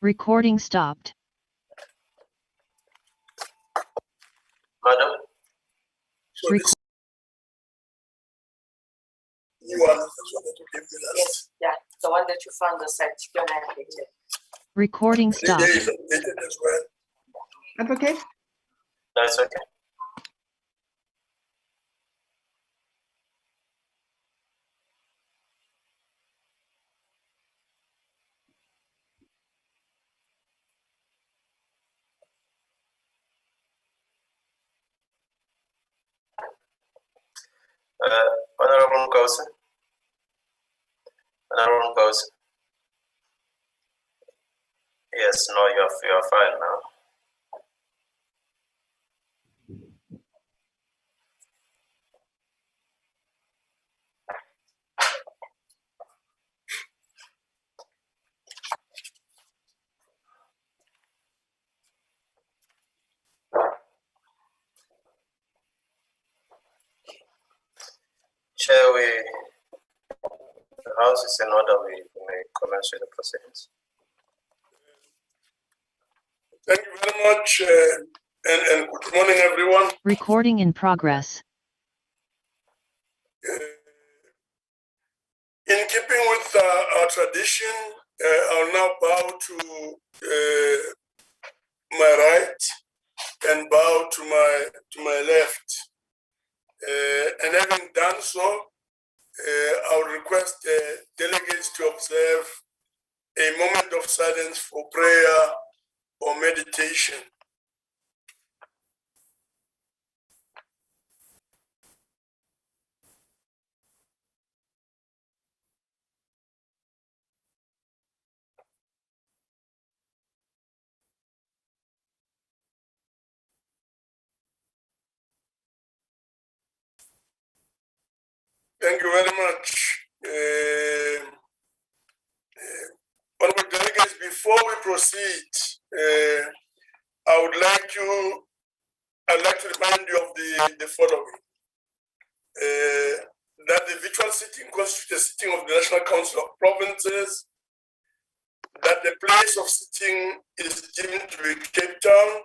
Recording stopped. Madam? So this new one is the one that you gave me last. Yes, yeah, the one that you found the site, you're gonna have it. Recording The stopped. day is updated as well. Advocate? That's okay. Honorable Cousin. Honorable Cousin. Yes, no, you're fine now. Chair, the House is in order. We may commence with the proceedings. Thank you very much, and good morning, everyone. Recording in progress. In keeping with our tradition, I'll now bow to my right and bow to my left. And having done so, I will request the delegates to observe a moment of silence for prayer or meditation. Thank you very much. Honorable delegates, before we proceed, I'd like to remind you of the following. That the virtual sitting constitutes a sitting of the National Council of Provinces, that the place of sitting is deemed to be Cape Town,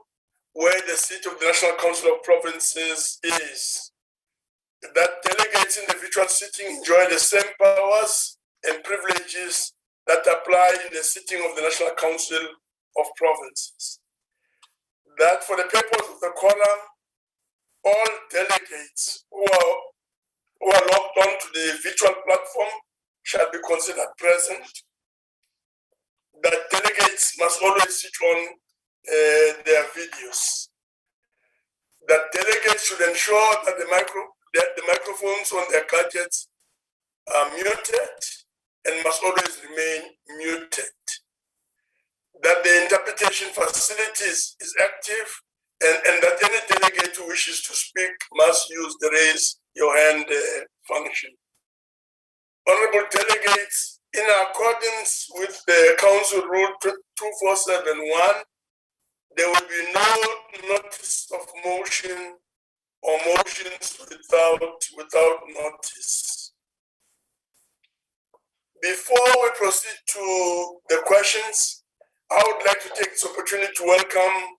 where the seat of the National Council of Provinces is. That delegates in the virtual sitting enjoy the same powers and privileges that apply in the sitting of the National Council of Provinces. That for the purpose of the quorum, all delegates who are logged on to the virtual platform shall be considered present. That delegates must always switch on their videos. That delegates should ensure that the microphones on their gadgets are muted and must always remain muted. That the interpretation facilities is active and that any delegate who wishes to speak must use the raise your hand function. Honorable delegates, in accordance with the Council Rule 2471, there will be no notice of motion or motions without notice. Before we proceed to the questions, I would like to take this opportunity to welcome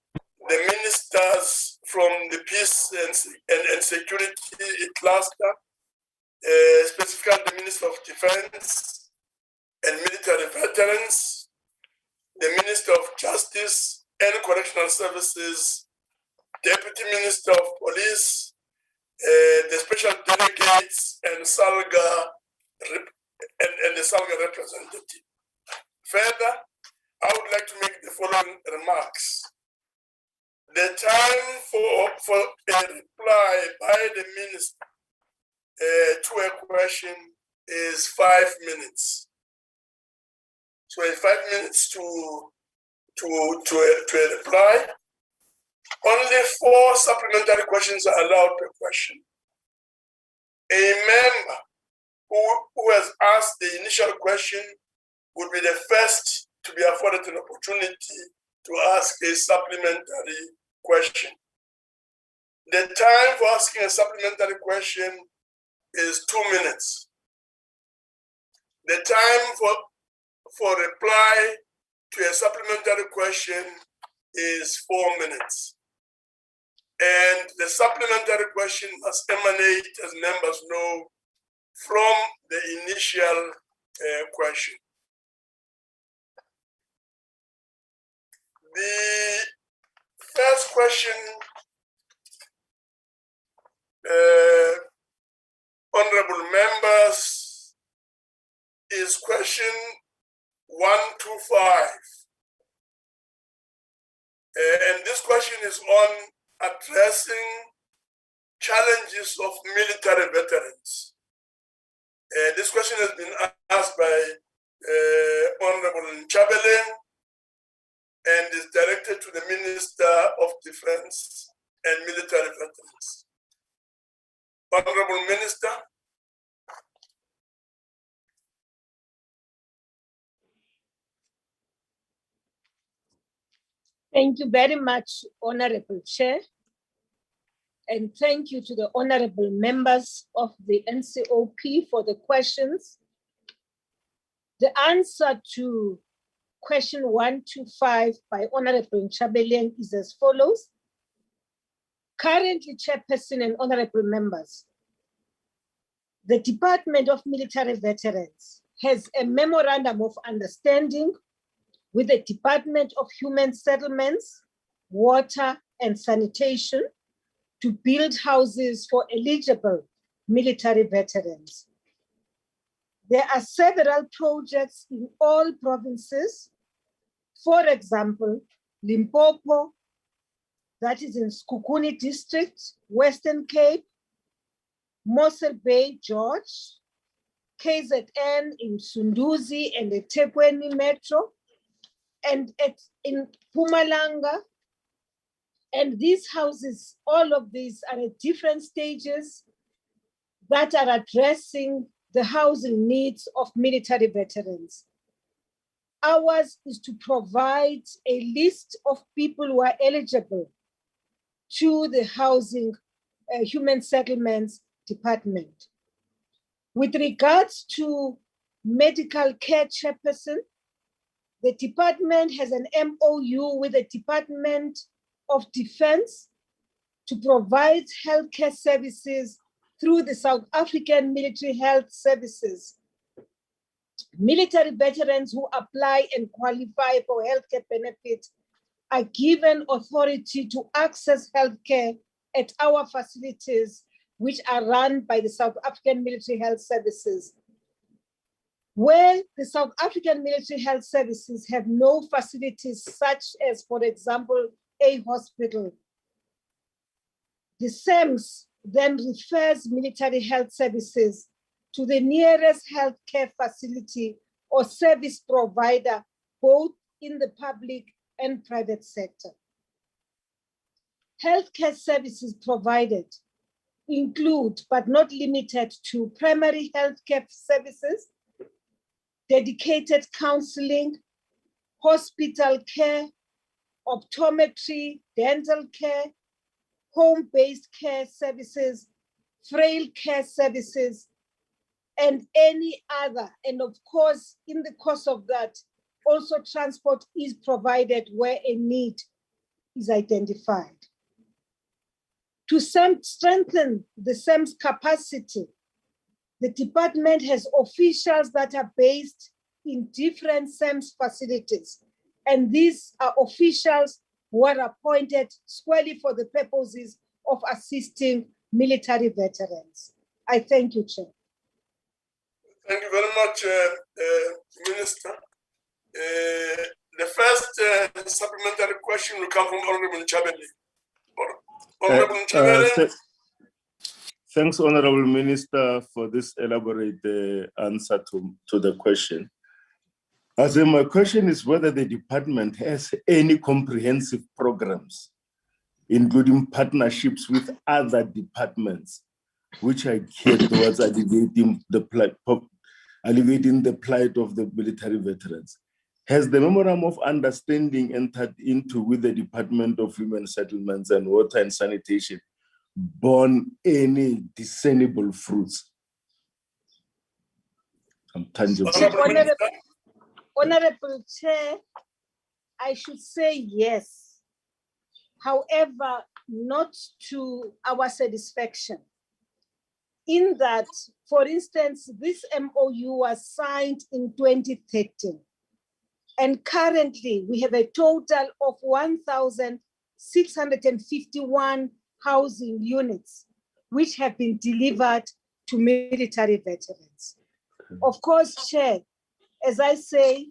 the ministers from the Peace and Security Cluster, specifically the Minister of Defense and Military Veterans, the Minister of Justice and Correctional Services, Deputy Minister of Police, the special delegates and SALGA and the SALGA representative. Further, I would like to make the following remarks. The time for a reply by the minister to a question is 5 minutes. So in 5 minutes to a reply. Only 4 supplementary questions are allowed per question. A member who has asked the initial question would be the first to be afforded an opportunity to ask a supplementary question. The time for asking a supplementary question is 2 minutes. The time for reply to a supplementary question is 4 minutes. And the supplementary question must emanate, as members know, from the initial question. The first question, honorable members, is question 125. And this question is on addressing challenges of military veterans. This question has been asked by Honorable Nchabele and is directed to the Minister of Defense and Military Veterans. Honorable Minister. Thank you very much, Honorable Chair. And thank you to the honorable members of the NCOP for the questions. The answer to question 125 by Honorable Nchabele is as follows. Currently, Chairperson and honorable members, the Department of Military Veterans has a memorandum of understanding with the Department of Human Settlements, Water and Sanitation to build houses for eligible military veterans. There are several projects in all provinces. For example, Limpopo, that is in Skukuni District, Western Cape, Mossel Bay, George, KZN in Sunduzi and the eThekwini Metro, and in Mpumalanga. And these houses, all of these are at different stages that are addressing the housing needs of military veterans. Ours is to provide a list of people who are eligible to the Housing Human Settlements Department. With regards to medical care chairperson, the department has an MOU with the Department of Defense to provide healthcare services through the South African Military Health Services. Military veterans who apply and qualify for healthcare benefits are given authority to access healthcare at our facilities, which are run by the South African Military Health Services. Where the South African Military Health Services have no facilities such as, for example, a hospital, the SAMS then refers military health services to the nearest healthcare facility or service provider, both in the public and private sector. Healthcare services provided include, but not limited to, primary healthcare services, dedicated counseling, hospital care, optometry, dental care, home-based care services, frail care services, and any other. And of course, in the course of that, also transport is provided where a need is identified. To strengthen the SAM's capacity, the department has officials that are based in different SAM's facilities. And these are officials who are appointed squarely for the purposes of assisting military veterans. I thank you, Chair. Thank you very much, Minister. The first supplementary question will come from Honorable Nchabele. Honorable Nchabele. Thanks, Honorable Minister, for this elaborate answer to the question. As my question is whether the department has any comprehensive programs, including partnerships with other departments, which are geared towards alleviating the plight of the military veterans. Has the Memorandum of Understanding entered into with the Department of Human Settlements and Water and Sanitation borne any discernible fruits? some tangible. Honorable Minister. Honorable Chair, I should say yes. However, not to our satisfaction. In that, for instance, this MOU was signed in 2013. And currently we have a total of 1,651 housing units, which have been delivered to military veterans. Of course, Chair, as I say,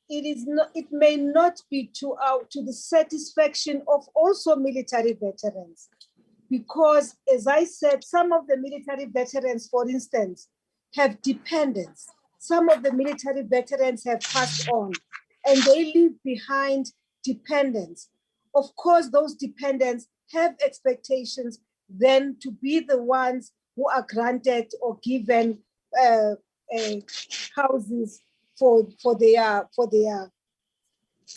it may not be to the satisfaction of also military veterans, because as I said, some of the military veterans, for instance, have dependents. Some of the military veterans have passed on and they leave behind dependents. Of course, those dependents have expectations then to be the ones who are granted or given houses for their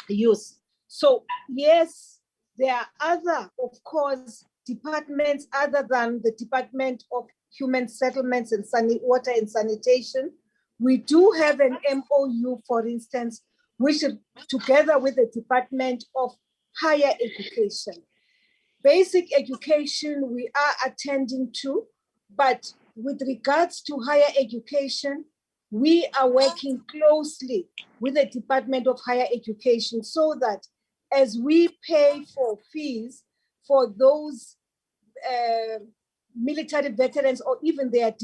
use. So yes, there are other, of course, departments other than the Department of Human Settlements and Water and Sanitation. We do have an MOU, for instance, which together with the Department of Higher Education. Basic education we are attending to, but with regards to higher education, we are working closely with the Department of Higher Education so that as we pay for fees for those military veterans or even their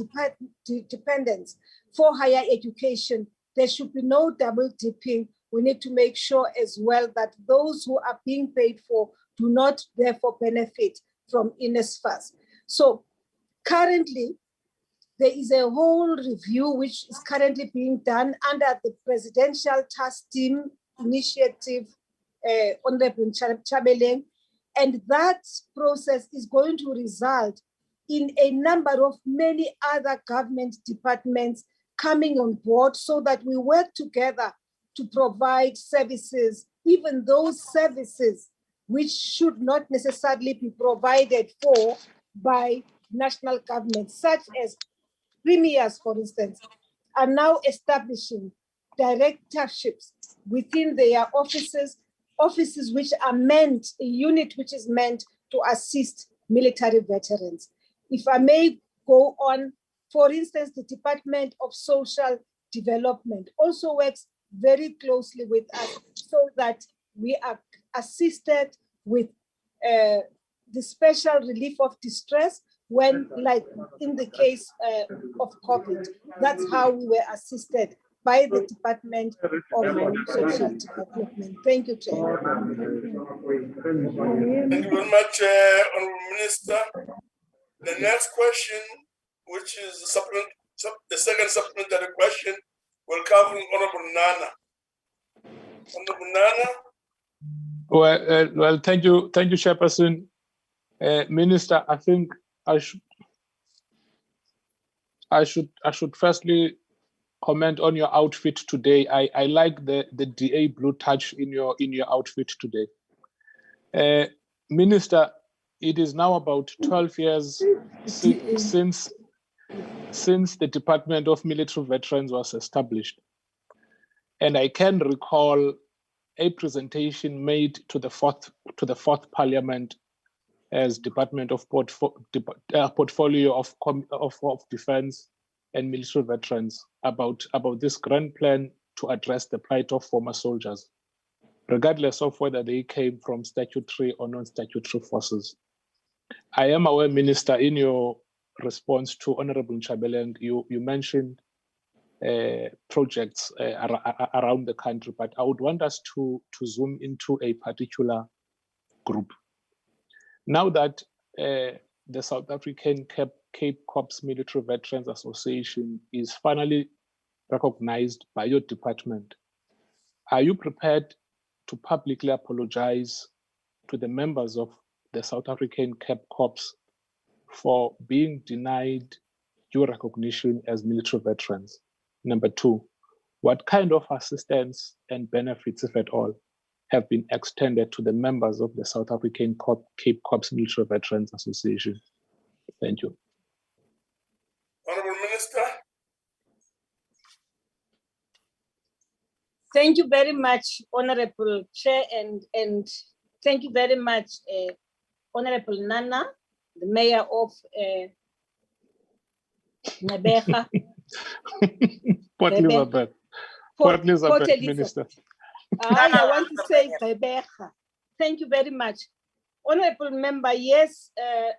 dependents for higher education, there should be no double dipping. We need to make sure as well that those who are being paid for do not therefore benefit from NSFAS. So currently, there is a whole review which is currently being done under the Presidential Task Team Initiative, Honorable Chabeleng, and that process is going to result in a number of many other government departments coming on board so that we work together to provide services, even those services which should not necessarily be provided for by national governments, such as premiers, for instance, are now establishing directorships within their offices which are meant, a unit which is meant to assist military veterans. If I may go on, for instance, the Department of Social Development also works very closely with us so that we are assisted with the special relief of distress when, like in the case of COVID, that's how we were assisted by the Department of Social Development. Thank you, Chair. Thank you very much, Honorable Minister. The next question, which is the second supplementary question, will come from Honorable Nana. Honorable Nana. Well, thank you, Chairperson. Minister, I think I should firstly comment on your outfit today. I like the DA blue touch in your outfit today. Minister, it is now about 12 years since the Department of Military Veterans was established. And I can recall a presentation made to the fourth Parliament as Department of Portfolio of Defense and Military Veterans about this grand plan to address the plight of former soldiers, regardless of whether they came from statutory or non-statutory forces. I am aware, Minister, in your response to Honorable Chabeleng, you mentioned projects around the country, but I would want us to zoom into a particular group. Now that the South African Cape Corps Military Veterans Association is finally recognized by your department, are you prepared to publicly apologize to the members of the South African Cape Corps for being denied your recognition as military veterans? Number two, what kind of assistance and benefits, if at all, have been extended to the members of the South African Cape Corps Military Veterans Association? Thank you. Honorable Minister. Thank you very much, Honorable Chair, and thank you very much, Honorable Nana, the Mayor of Nebeja. Port Elizabeth. Port Elizabeth, Minister. I want to say Nebeja. Thank you very much. Honorable Member, yes,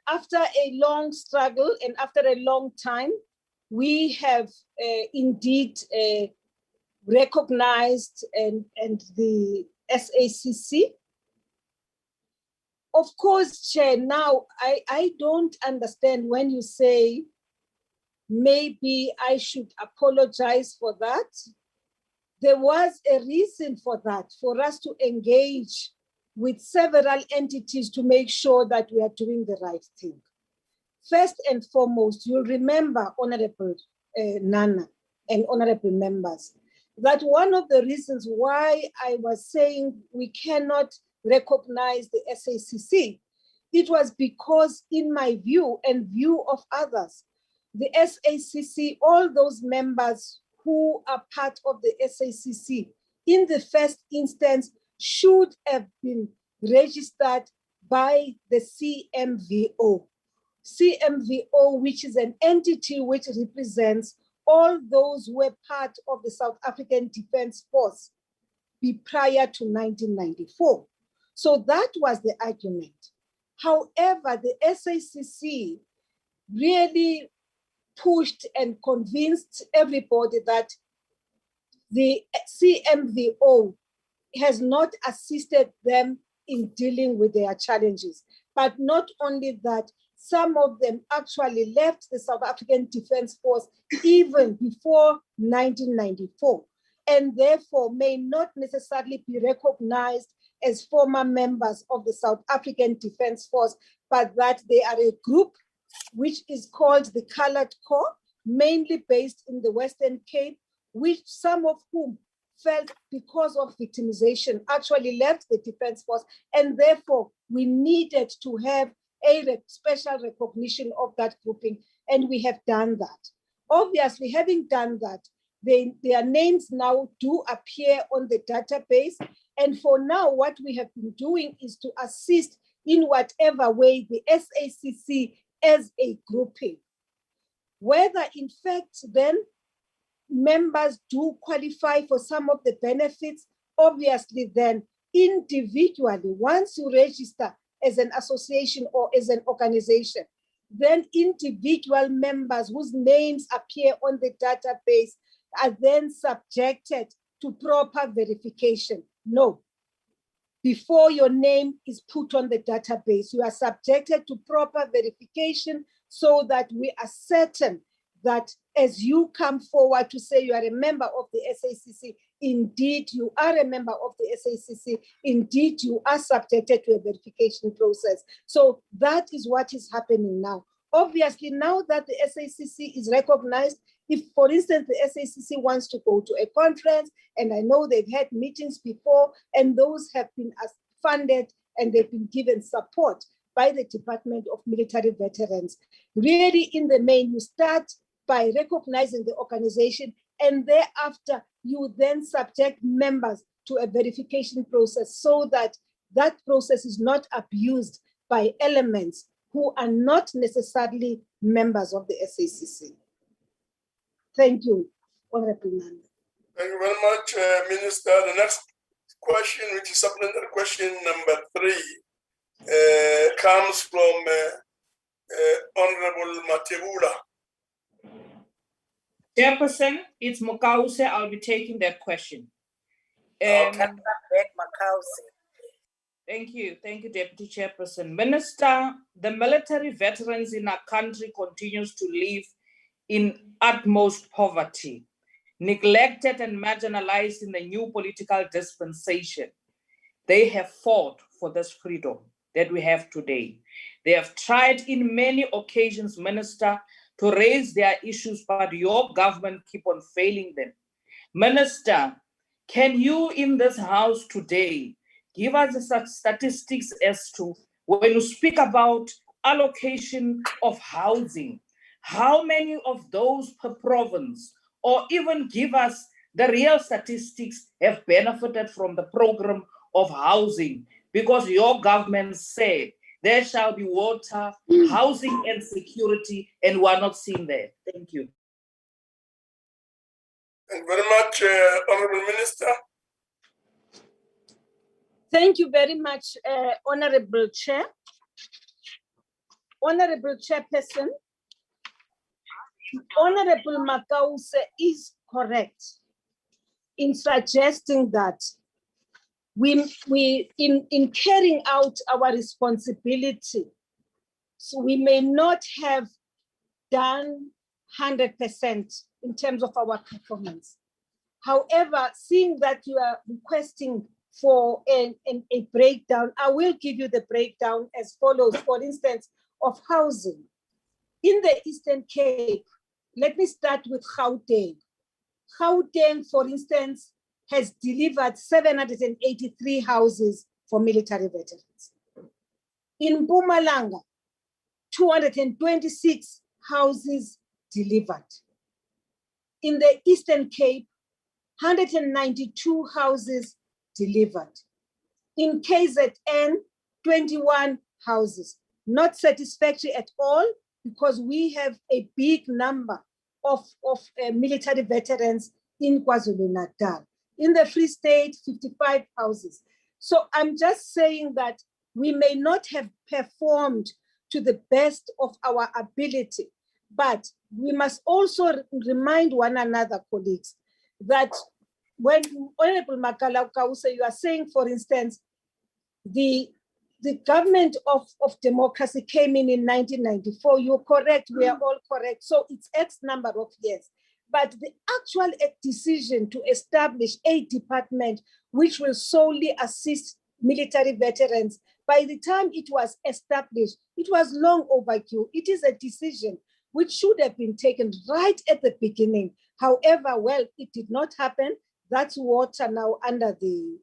after a long struggle and after a long time, we have indeed recognized and the SACC. Of course, Chair, now I don't understand when you say maybe I should apologize for that. There was a reason for that, for us to engage with several entities to make sure that we are doing the right thing. First and foremost, you'll remember, Honorable Nana and honorable members, that one of the reasons why I was saying we cannot recognize the SACC, it was because in my view and view of others, the SACC, all those members who are part of the SACC, in the first instance, should have been registered by the CMVO. CMVO, which is an entity which represents all those who were part of the South African Defence Force prior to 1994. So that was the argument. However, the SACC really pushed and convinced everybody that the CMVO has not assisted them in dealing with their challenges. But not only that, some of them actually left the South African Defence Force even before 1994, and therefore may not necessarily be recognized as former members of the South African Defence Force, but that they are a group which is called the Coloured Corps, mainly based in the Western Cape, which some of whom felt because of victimization actually left the Defence Force, and therefore we needed to have a special recognition of that grouping, and we have done that. Obviously, having done that, their names now do appear on the database, and for now, what we have been doing is to assist in whatever way the SACC as a grouping. Whether in fact then members do qualify for some of the benefits, obviously then individually, once you register as an association or as an organization, then individual members whose names appear on the database are then subjected to proper verification. No. Before your name is put on the database, you are subjected to proper verification so that we are certain that as you come forward to say you are a member of the SACC, indeed you are a member of the SACC, indeed you are subjected to a verification process. So that is what is happening now. Obviously, now that the SACC is recognized, if, for instance, the SACC wants to go to a conference, and I know they've had meetings before, and those have been funded and they've been given support by the Department of Military Veterans. Really, in the main, you start by recognizing the organization, and thereafter, you then subject members to a verification process so that that process is not abused by elements who are not necessarily members of the SACC. Thank you, Honorable Nanda. Thank you very much, Minister. The next question, which is supplementary question number 3, comes from Honorable Matebula. Chairperson, it's Mokause. I'll be taking that question. Thank you, Deputy Chairperson. Minister, the military veterans in our country continues to live in utmost poverty, neglected and marginalized in the new political dispensation. They have fought for this freedom that we have today. They have tried in many occasions, Minister, to raise their issues, but your government keep on failing them. Minister, can you in this house today give us such statistics as to when you speak about allocation of housing, how many of those per province, or even give us The real statistics have benefited from the program of housing because your government said there shall be water, housing, and security, and we are not seen there. Thank you. Thank you very much, Honorable Minister. Thank you very much, Honorable Chair. Honorable Chairperson, Honorable Makause is correct in suggesting that we in carrying out our responsibility, so we may not have done 100% in terms of our performance. However, seeing that you are requesting for a breakdown, I will give you the breakdown as follows. For instance, of housing. In the Eastern Cape, let me start with Gauteng. Gauteng, for instance, has delivered 783 houses for military veterans. In Mpumalanga, 226 houses delivered. In the Eastern Cape, 192 houses delivered. In KZN, 21 houses. Not satisfactory at all because we have a big number of military veterans in KwaZulu-Natal. In the Free State, 55 houses. So I'm just saying that we may not have performed to the best of our ability, but we must also remind one another, colleagues, that when Honorable Makause, you are saying, for instance, the government of democracy came in 1994. You're correct, we are all correct. So it's X number of years. But the actual decision to establish a department which will solely assist military veterans, by the time it was established, it was long overdue. It is a decision which should have been taken right at the beginning. However, well, it did not happen. That's water now under the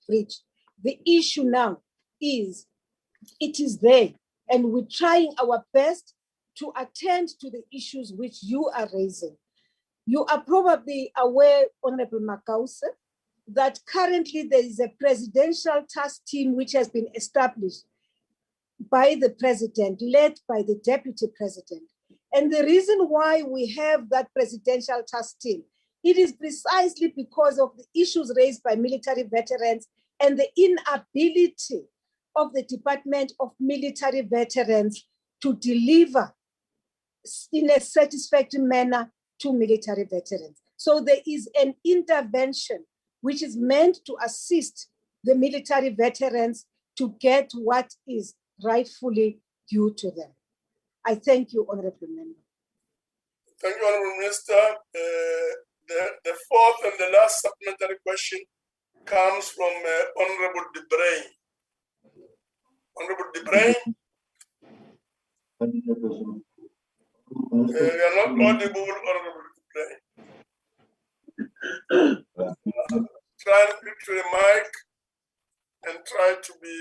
bridge. The issue now is, it is there, and we're trying our best to attend to the issues which you are raising. You are probably aware, Honorable Makause, that currently there is a presidential task team which has been established by the president, led by the deputy president. And the reason why we have that presidential task team, it is precisely because of the issues raised by military veterans and the inability of the Department of Military Veterans to deliver in a satisfactory manner to military veterans. So there is an intervention which is meant to assist the military veterans to get what is rightfully due to them. I thank you, Honorable Member. Thank you, Honorable Minister. The fourth and the last supplementary question comes from Honorable Debray. Honorable Debray. You are not audible, Honorable Debray. Try to speak to the mic and try to be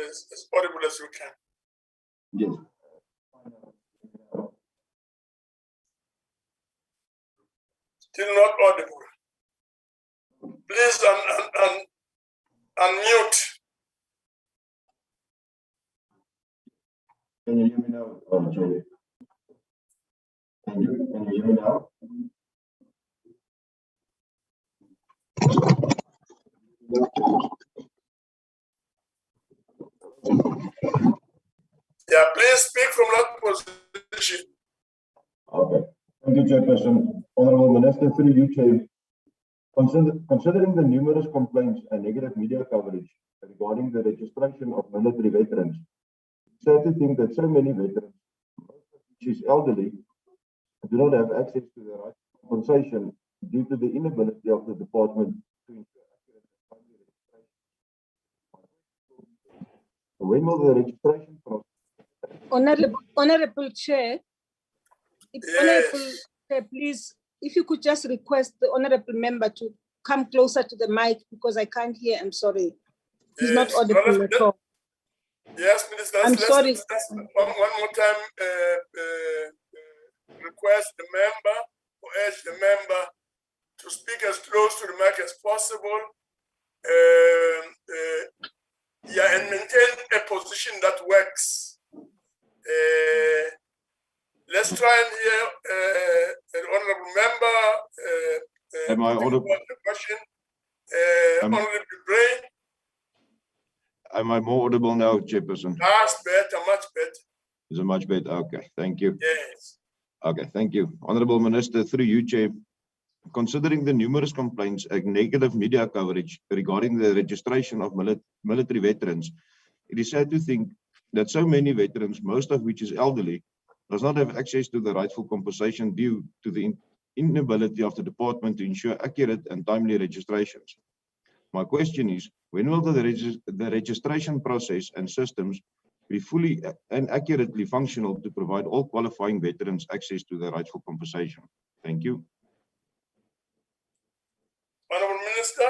as audible as you can. Yes. Still not audible. Please unmute. Can you hear me now, Chair? Can you hear me now? Yeah, please speak from that position. Okay. Thank you, Chairperson. Honorable Minister, through you, Chair. Considering the numerous complaints and negative media coverage regarding the registration of military veterans, it's sad to think that so many veterans, which is elderly, do not have access to the right compensation due to the inability of the department to ensure accurate and timely registration. When will the registration process? Honorable Chair, Honorable Chair, please, if you could just request the Honorable Member to come closer to the mic because I can't hear. I'm sorry. He's not audible at all. Yes, Minister. I'm sorry. One more time, request the member or urge the member to speak as close to the mic as possible. Yeah, and maintain a position that works. Let's try and hear an honorable member. Am I audible? The question. Honorable Bray. Am I more audible now, Chairperson? That's better, much better. Is it much better? Okay, thank you. Yes. Okay, thank you. Honorable Minister, through you, Chair, considering the numerous complaints and negative media coverage regarding the registration of military veterans, it is sad to think that so many veterans, most of which is elderly, does not have access to the rightful compensation due to the inability of the department to ensure accurate and timely registrations. My question is, when will the registration process and systems be fully and accurately functional to provide all qualifying veterans access to the rightful compensation? Thank you. Honorable Minister.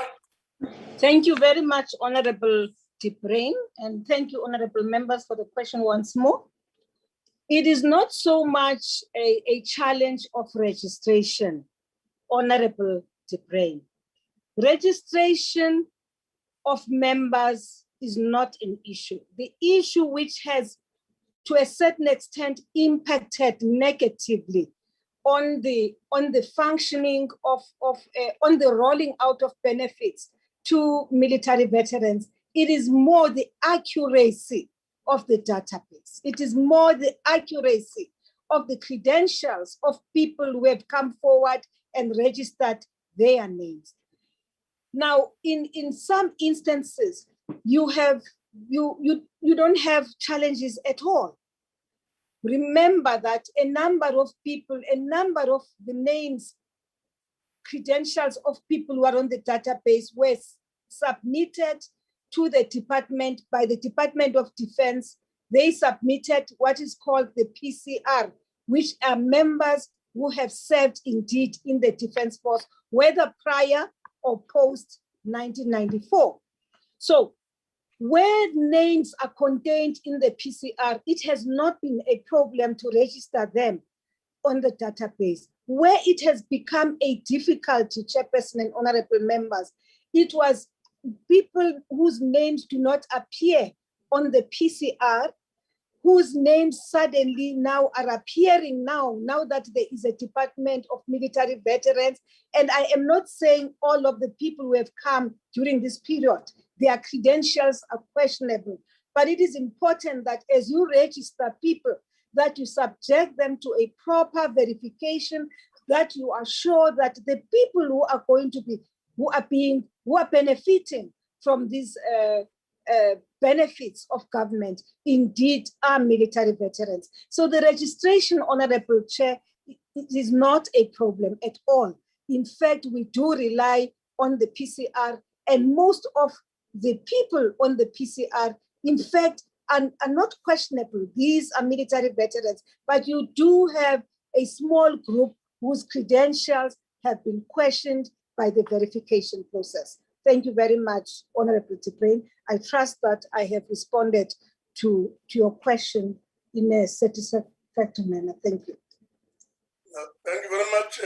Thank you very much, Honorable Tibrain, and thank you, honorable members, for the question once more. It is not so much a challenge of registration, Honorable Tibrain. Registration of members is not an issue. The issue which has, to a certain extent, impacted negatively on the functioning of on the rolling out of benefits to military veterans, it is more the accuracy of the database. It is more the accuracy of the credentials of people who have come forward and registered their names. Now, in some instances, you don't have challenges at all. Remember that a number of people, a number of the names, credentials of people who are on the database were submitted to the department by the Department of Defense. They submitted what is called the PCR, which are members who have served indeed in the Defense Force, whether prior or post 1994. So where names are contained in the PCR, it has not been a problem to register them on the database. Where it has become a difficulty, Chairperson and honorable members, it was people whose names do not appear on the PCR, whose names suddenly now are appearing now that there is a Department of Military Veterans. And I am not saying all of the people who have come during this period, their credentials are questionable. But it is important that as you register people, that you subject them to a proper verification, that you are sure that the people who are going to be, who are benefiting from these benefits of government indeed are military veterans. So the registration, Honorable Chair, it is not a problem at all. In fact, we do rely on the PCR, and most of the people on the PCR, in fact, are not questionable. These are military veterans, but you do have a small group whose credentials have been questioned by the verification process. Thank you very much, Honorable Tibrain. I trust that I have responded to your question in a satisfactory manner. Thank you. Thank you very much,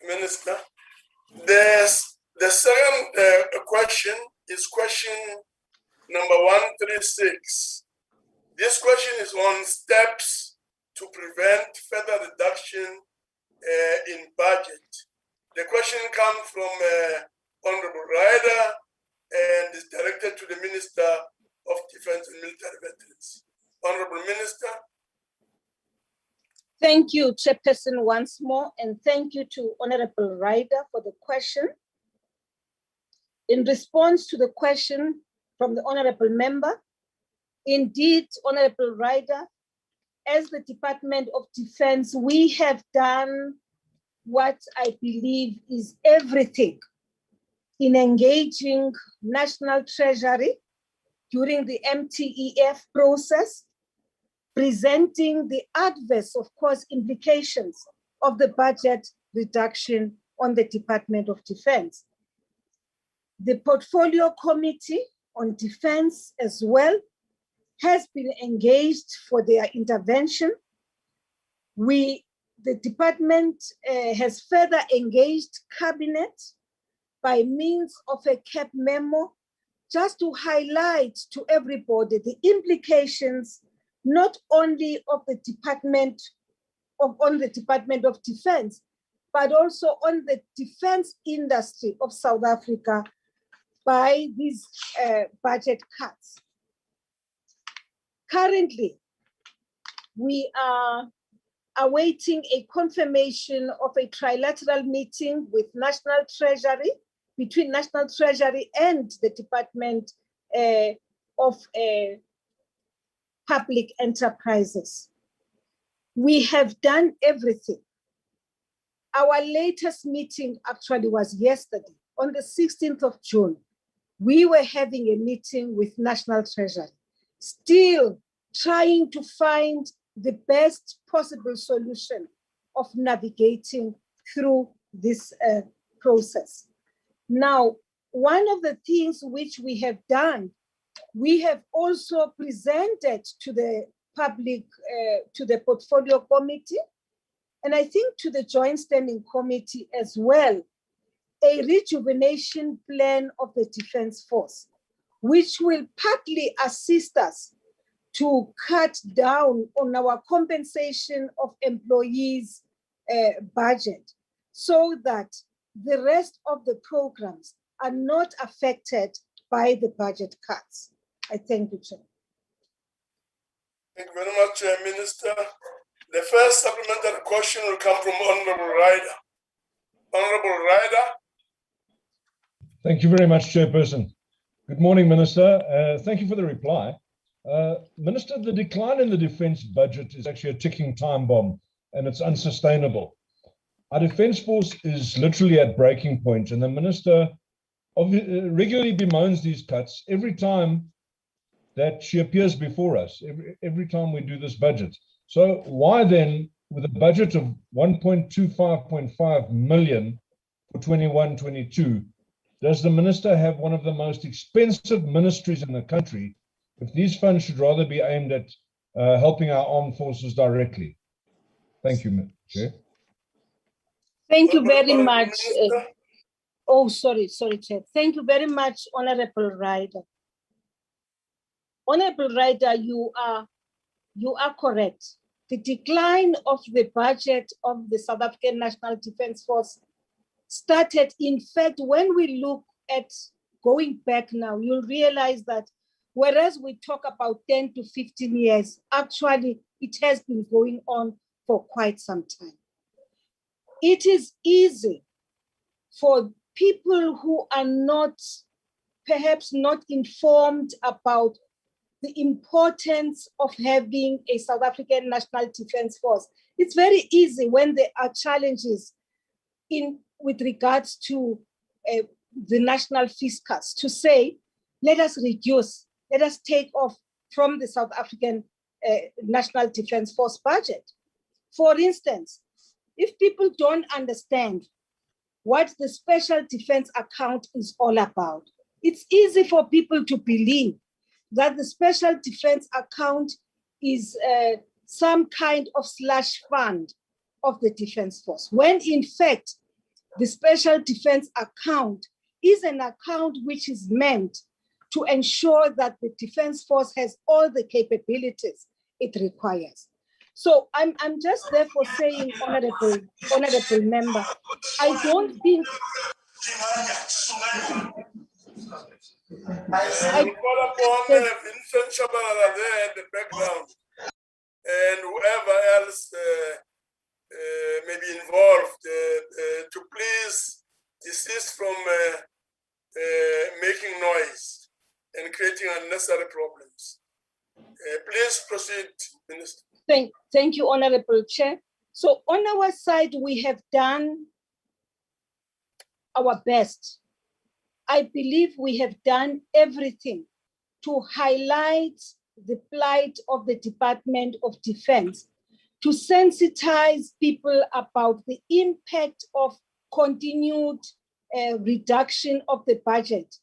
Minister. The second question is question number 136. This question is on steps to prevent further reduction in budget. The question comes from Honorable Ryder and is directed to the Minister of Defense and Military Veterans. Honorable Minister. Thank you, Chairperson, once more, and thank you to Honorable Ryder for the question. In response to the question from the Honorable Member, indeed, Honorable Ryder, as the Department of Defense, we have done what I believe is everything in engaging National Treasury during the MTEF process, presenting the adverse, of course, implications of the budget reduction on the Department of Defense. The Portfolio Committee on Defense as well has been engaged for their intervention. We the department has further engaged cabinet by means of a CAP memo, just to highlight to everybody the implications not only of the Department of Defense, but also on the defense industry of South Africa by these budget cuts. Currently, we are awaiting a confirmation of a trilateral meeting with National Treasury, between National Treasury and the Department of Public Enterprises. We have done everything. Our latest meeting actually was yesterday, on the 16th of June. We were having a meeting with National Treasury, still trying to find the best possible solution of navigating through this process. Now, one of the things which we have done, we have also presented to the public, to the Portfolio Committee, and I think to the Joint Standing Committee as well, a rejuvenation plan of the Defense Force, which will partly assist us to cut down on our compensation of employees' budget, so that the rest of the programs are not affected by the budget cuts. I thank you, Chair. Thank you very much, Minister. The first supplementary question will come from Honorable Ryder. Honorable Ryder. Thank you very much, Chairperson. Good morning, Minister. Thank you for the reply. Minister, the decline in the defense budget is actually a ticking time bomb, and it's unsustainable. Our defense force is literally at breaking point, and the Minister regularly bemoans these cuts every time that she appears before us, every time we do this budget. So why then, with a budget of 1.25.5 million for 21-22, does the Minister have one of the most expensive ministries in the country if these funds should rather be aimed at helping our armed forces directly? Thank you, Chair. Thank you very much. Sorry, Chair. Thank you very much, Honorable Ryder. Honorable Ryder, you are correct. The decline of the budget of the South African National Defence Force started, in fact, when we look at going back now, you'll realize that whereas we talk about 10 to 15 years, actually it has been going on for quite some time. It is easy for people who are perhaps not informed about the importance of having a South African National Defence Force. It's very easy when there are challenges with regards to the national fiscus to say, let us reduce, let us take off from the South African National Defence Force budget. For instance, if people don't understand what the special defense account is all about, it's easy for people to believe that the special defense account is some kind of slush fund of the Defense Force, when in fact, the special defense account is an account which is meant to ensure that the Defense Force has all the capabilities it requires. So I'm just therefore saying, honorable member, I don't think I will call upon Vincent Shabalala there in the background, and whoever else may be involved to please desist from making noise and creating unnecessary problems. Please proceed, Minister. Thank you, Honorable Chair. So on our side, we have done our best. I believe we have done everything to highlight the plight of the Department of Defense, to sensitize people about the impact of continued reduction of the budget.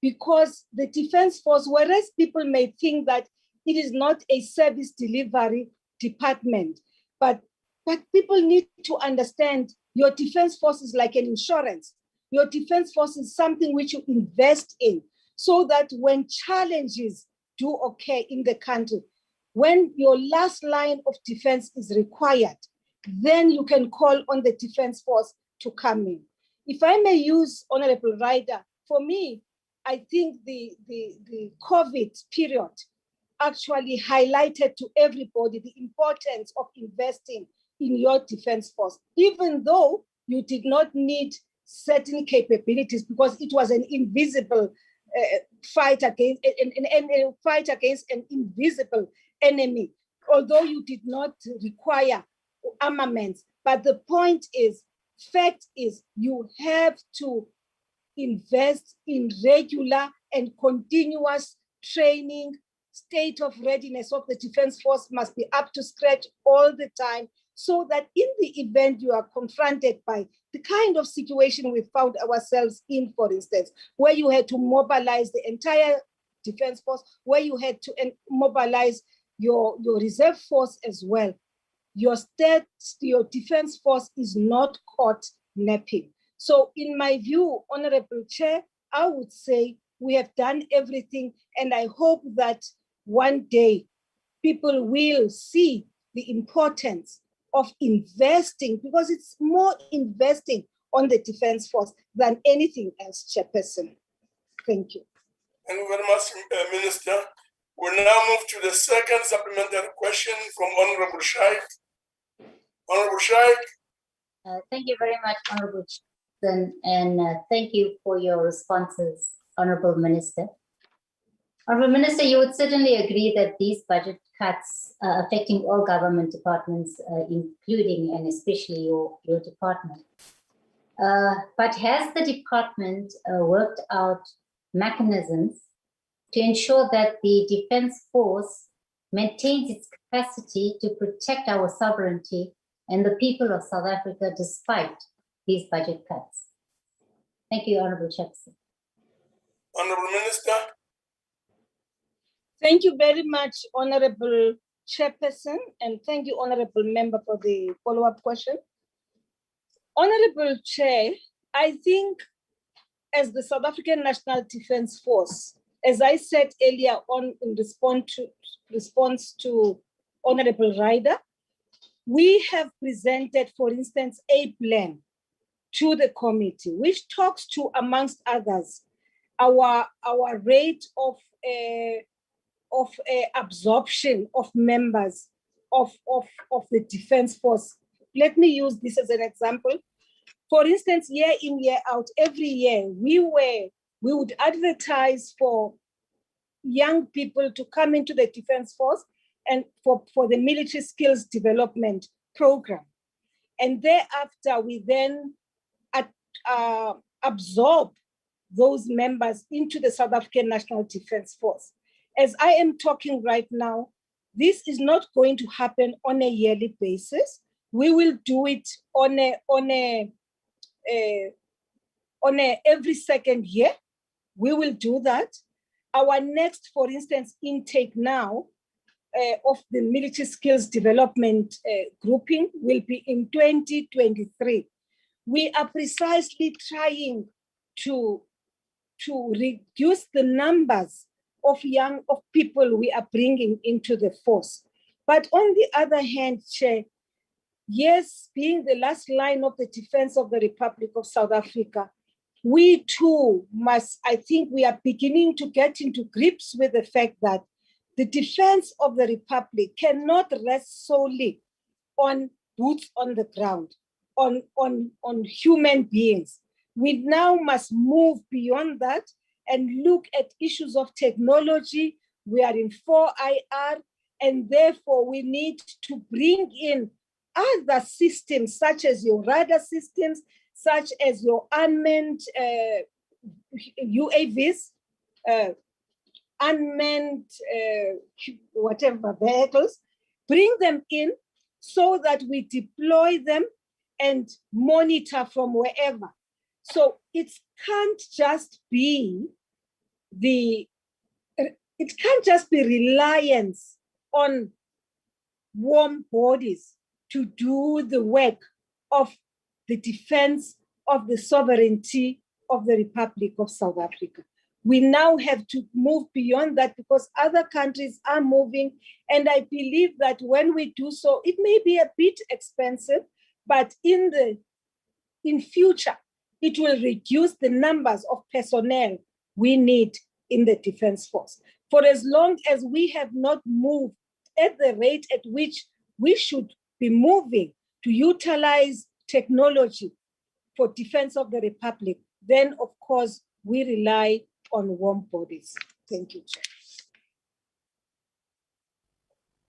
Because the Defense Force, whereas people may think that it is not a service delivery department, but But people need to understand your defense force is like an insurance. Your defense force is something which you invest in so that when challenges do occur in the country, when your last line of defense is required, then you can call on the defense force to come in. If I may use Honorable Ryder, for me, I think the COVID period actually highlighted to everybody the importance of investing in your defense force, even though you did not need certain capabilities because it was an invisible fight against an invisible enemy, although you did not require armaments. But the point is, fact is, you have to invest in regular and continuous training. State of readiness of the defense force must be up to scratch all the time, so that in the event you are confronted by the kind of situation we found ourselves in, for instance, where you had to mobilize the entire defense force, where you had to mobilize your reserve force as well, your defense force is not caught napping. So in my view, Honorable Chair, I would say we have done everything, and I hope that one day people will see the importance of investing, because it's more investing on the defense force than anything else, Chairperson. Thank you. Thank you very much, Minister. We'll now move to the second supplementary question from Honorable Shaik. Honorable Shaik. Thank you very much, Honorable Chairperson, and thank you for your responses, Honorable Minister. Honorable Minister, you would certainly agree that these budget cuts are affecting all government departments, including and especially your department. But has the department worked out mechanisms to ensure that the defense force maintains its capacity to protect our sovereignty and the people of South Africa despite these budget cuts? Thank you, Honorable Chairperson. Honorable Minister. Thank you very much, Honorable Chairperson, and thank you, Honorable Member, for the follow-up question. Honorable Chair, I think as the South African National Defense Force, as I said earlier on in response to Honorable Ryder, we have presented, for instance, a plan to the committee, which talks to, amongst others, our rate of absorption of members of the defense force. Let me use this as an example. For instance, year in, year out, every year, we would advertise for young people to come into the defense force and for the military skills development program. And thereafter, we then absorb those members into the South African National Defense Force. As I am talking right now, this is not going to happen on a yearly basis. We will do it on a every second year. We will do that. Our next, for instance, intake now of the military skills development grouping will be in 2023. We are precisely trying to reduce the numbers of people we are bringing into the force. But on the other hand, Chair, yes, being the last line of the defense of the Republic of South Africa, we too I think we are beginning to get into grips with the fact that the defense of the Republic cannot rest solely on boots on the ground, on human beings. We now must move beyond that and look at issues of technology. We are in 4IR, and therefore we need to bring in other systems, such as your radar systems, such as your unmanned UAVs, unmanned whatever vehicles, bring them in so that we deploy them and monitor from wherever. So it can't just be reliance on warm bodies to do the work of the defense of the sovereignty of the Republic of South Africa. We now have to move beyond that because other countries are moving. And I believe that when we do so, it may be a bit expensive, but in future, it will reduce the numbers of personnel we need in the Defense Force. For as long as we have not moved at the rate at which we should be moving to utilize technology for defense of the Republic, then of course we rely on warm bodies. Thank you, Chair.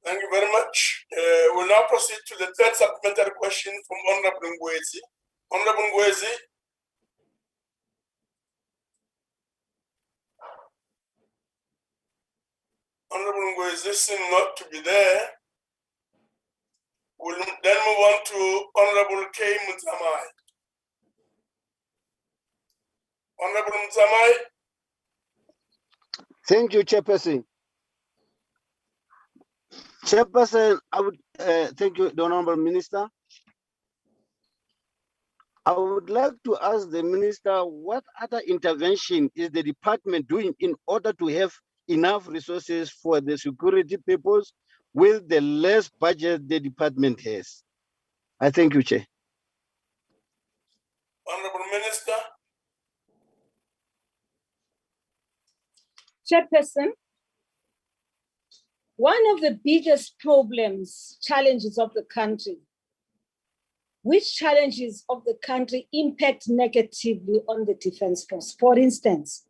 Thank you very much. We'll now proceed to the third supplementary question from Honorable Ngwezi. Honorable Ngwezi. Honorable Ngwezi seems not to be there. We'll then move on to Honorable K. Mutsamai. Honorable Mutsamai. Thank you, Chairperson. Chairperson, I would thank you, the Honorable Minister. I would like to ask the Minister what other intervention is the department doing in order to have enough resources for the security purpose with the less budget the department has. I thank you, Chair. Honorable Minister. Chairperson, one of the biggest problems, challenges of the country, which challenges of the country impact negatively on the Defense Force, for instance,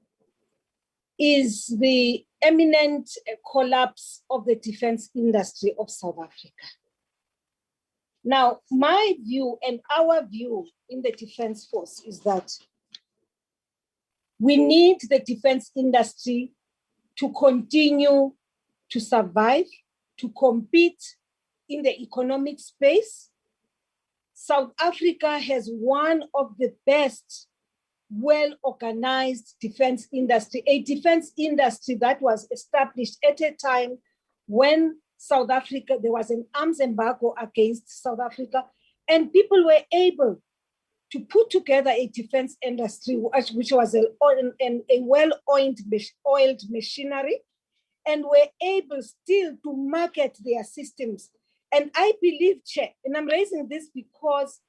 is the imminent collapse of the defense industry of South Africa. Now, my view and our view in the Defense Force is that we need the defense industry to continue to survive, to compete in the economic space. South Africa has one of the best well-organized defense industry, a defense industry that was established at a time when South Africa, there was an arms embargo against South Africa, and people were able to put together a defense industry which was a well-oiled machinery, and were able still to market their systems. And I believe, Chair, and I'm raising this because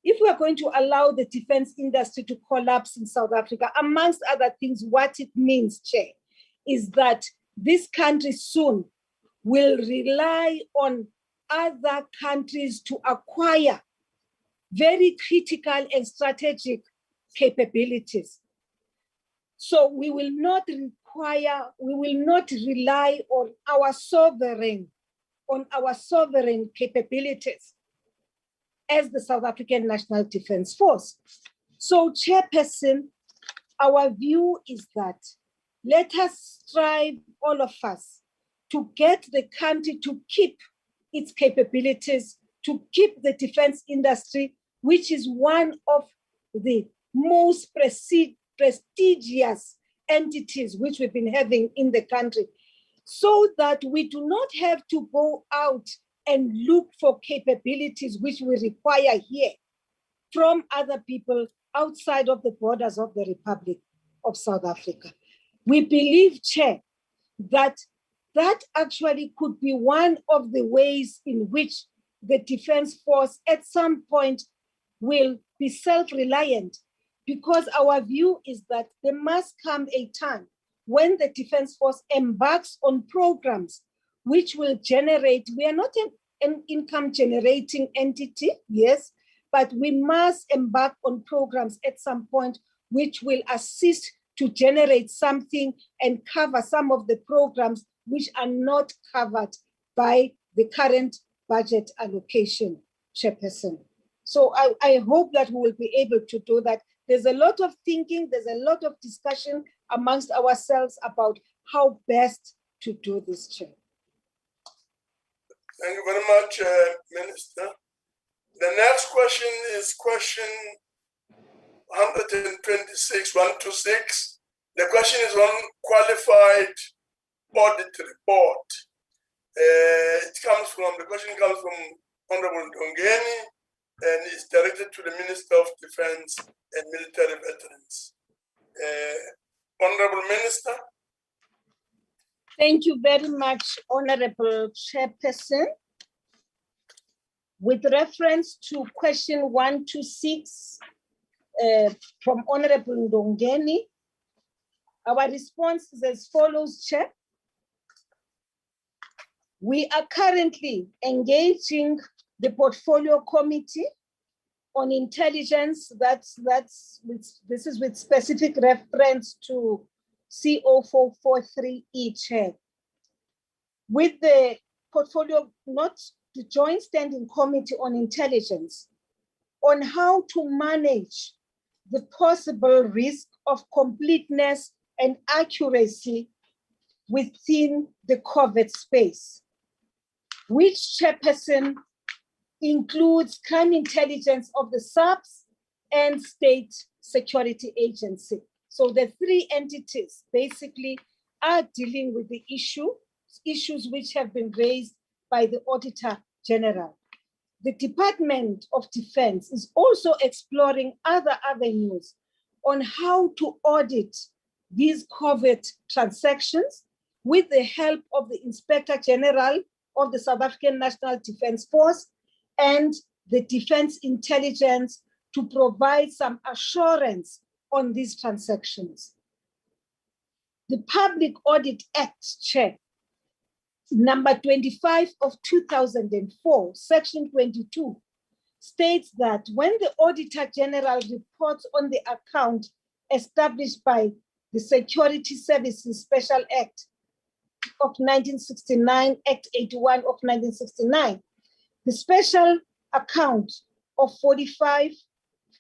if we are going to allow the defense industry to collapse in South Africa, amongst other things, what it means, Chair, is that this country soon will rely on other countries to acquire very critical and strategic capabilities. So we will not rely on our sovereign capabilities as the South African National Defense Force. So, Chairperson, our view is that let us strive, all of us, to get the country to keep its capabilities, to keep the defense industry, which is one of the most prestigious entities which we've been having in the country, so that we do not have to go out and look for capabilities which we require here from other people outside of the borders of the Republic of South Africa. We believe, Chair, that actually could be one of the ways in which the Defense Force at some point will be self-reliant, because our view is that there must come a time when the Defense Force embarks on programs which will generate, we are not an income generating entity, yes, but we must embark on programs at some point which will assist to generate something and cover some of the programs which are not covered by the current budget allocation, Chairperson. So I hope that we will be able to do that. There's a lot of thinking, there's a lot of discussion amongst ourselves about how best to do this, Chair. Thank you very much, Minister. The next question is question 126. The question is on qualified audit report. The question comes from Honorable Ndongeni, and is directed to the Minister of Defense and Military Veterans. Honorable Minister. Thank you very much, Honorable Chairperson. With reference to question 126 from Honorable Ndongeni, our response is as follows, Chair. We are currently engaging the Portfolio Committee on Intelligence. This is with specific reference to CO443E, Chair. With the portfolio, not the Joint Standing Committee on Intelligence, on how to manage the possible risk of completeness and accuracy within the COVID space, which, Chairperson, includes crime intelligence of the SAPS and State Security Agency. So the three entities basically are dealing with the issues which have been raised by the Auditor General. The Department of Defense is also exploring other avenues on how to audit these COVID transactions with the help of the Inspector General of the South African National Defense Force and the Defense Intelligence to provide some assurance on these transactions. The Public Audit Act, Chair, number 25 of 2004, section 22, states that when the Auditor General reports on the account established by the Security Services Special Act of 1969, Act 81 of 1969, the special account of 45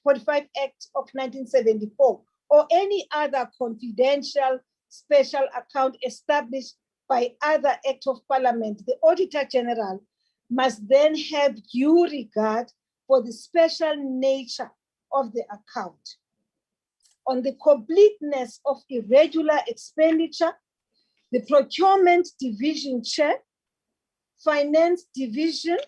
Act of 1974, or any other confidential special account established by other Act of Parliament, the Auditor General must then have due regard for the special nature of the account. On the completeness of irregular expenditure, the Procurement Division Chair, Finance Division,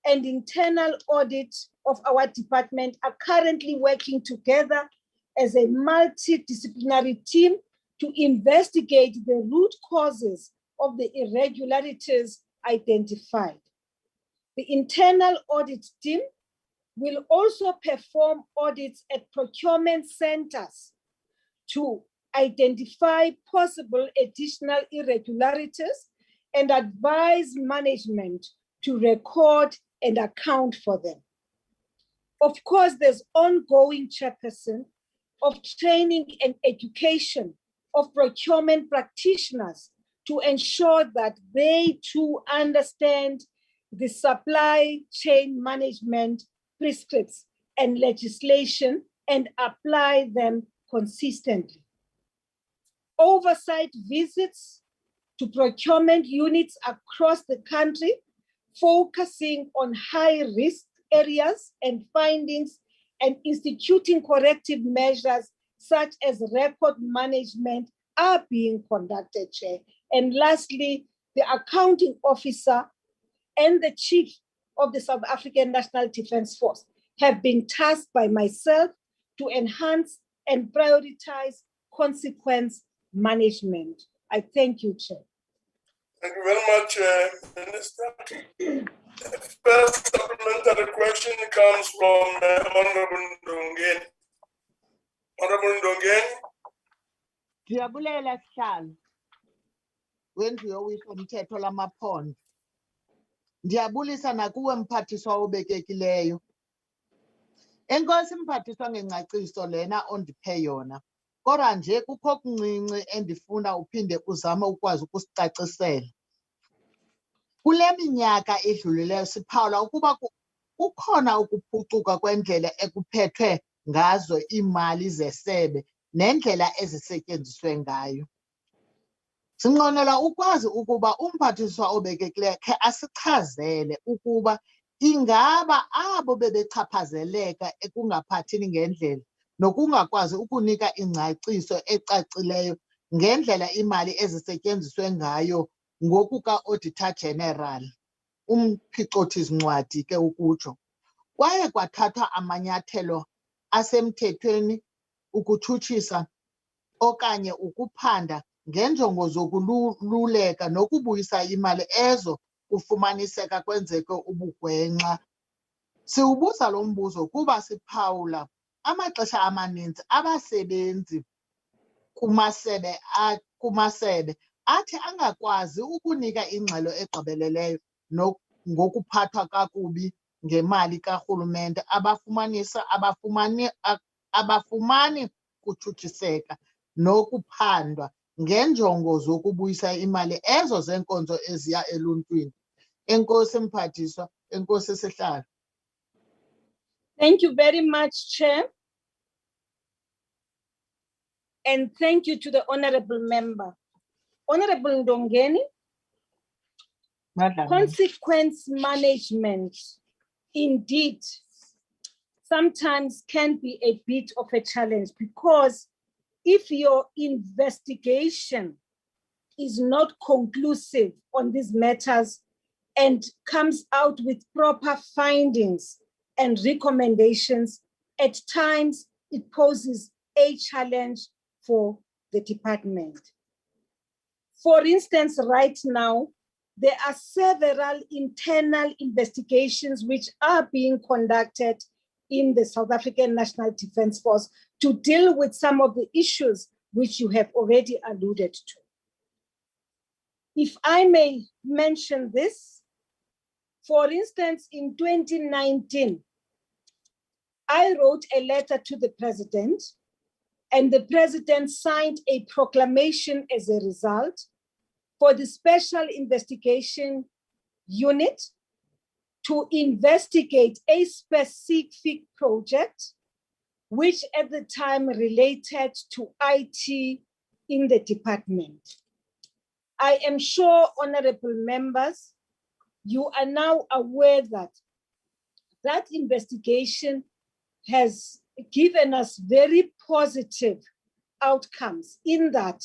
and Internal Audit of our department are currently working together as a multidisciplinary team to investigate the root causes of the irregularities identified. The internal audit team will also perform audits at procurement centers to identify possible additional irregularities and advise management to record and account for them. Of course, there's ongoing, Chairperson, of training and education of procurement practitioners to ensure that they too understand the supply chain management prescripts and legislation and apply them consistently. Oversight visits to procurement units across the country, focusing on high-risk areas and findings and instituting corrective measures such as record management are being conducted, Chair. And lastly, the accounting officer and the chief of the South African National Defense Force have been tasked by myself to enhance and prioritize consequence management. I thank you, Chair. Thank you very much, Minister. The first supplementary question comes from Honorable Ndongeni. Honorable Ndongeni. Ndiyabulela sihlalo wendlu yowiso umthetho lamaphondo. Ndiyabulisa nakuwe mphathiswa obekekileyo. Enkosi mphathiswa ngengcaciso lena ondiphe yona. Kodwa nje kukho kuncinci endifuna uphinde uzame ukwazi ukusicacisela. Kule minyaka edlulileyo siphawula ukuba kukhona ukuphucuka kwendlela ekuphethwe ngazo imali zesebe nendlela ezisetyenziswe ngayo. Sinqwenela ukwazi ukuba umphathiswa obekekileyo khe asichazele ukuba ingaba abo bebechaphazeleka ekungaphathini ngendlela nokungakwazi ukunika ingcaciso ecacileyo ngendlela imali ezisetyenziswe ngayo ngokuka-Auditor General. umphicothizincwadi ke ukutsho. Kwaye kwathathwa amanyathelo asemthethweni ukutshutshisa okanye ukuphanda ngenjongo zokululeka nokubuyisa imali ezo kufumaniseka kwenzeke ubugwenxa. Siwubuza lo mbuzo kuba siphawula amaxesha amaninzi abasebenzi kumasebe athi angakwazi ukunika ingxelo egqibeleleyo ngokuphathwa kakubi ngemali karhulumente abafumani kutshutshiseka nokuphandwa ngenjongo zokubuyisa imali ezo zeenkonzo eziya eluntwini. Enkosi Mphathiswa, enkosi Sihlalo. Thank you very much, Chair. And thank you to the Honorable Member. Honorable Ndongeni, consequence management indeed sometimes can be a bit of a challenge, because if your investigation is not conclusive on these matters and comes out with proper findings and recommendations, at times it poses a challenge for the department. For instance, right now, there are several internal investigations which are being conducted in the South African National Defence Force to deal with some of the issues which you have already alluded to. If I may mention this, for instance, in 2019, I wrote a letter to the President, and the President signed a proclamation as a result for the Special Investigation Unit to investigate a specific project, which at the time related to IT in the department. I am sure, honorable members, you are now aware that that investigation has given us very positive outcomes, in that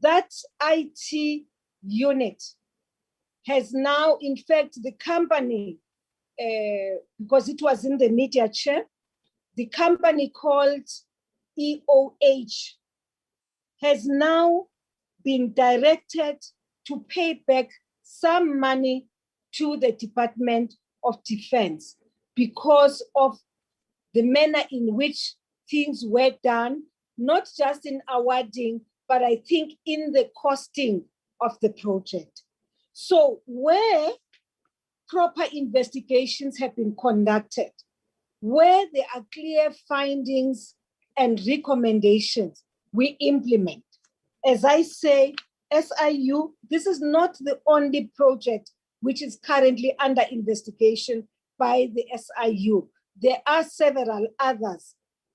that IT unit has now, in fact, the company, because it was in the media, Chair, the company called EOH has now been directed to pay back some money to the Department of Defense because of the manner in which things were done, not just in awarding, but I think in the costing of the project. So where proper investigations have been conducted, where there are clear findings and recommendations, we implement. As I say, SIU, this is not the only project which is currently under investigation by the SIU. There are several others.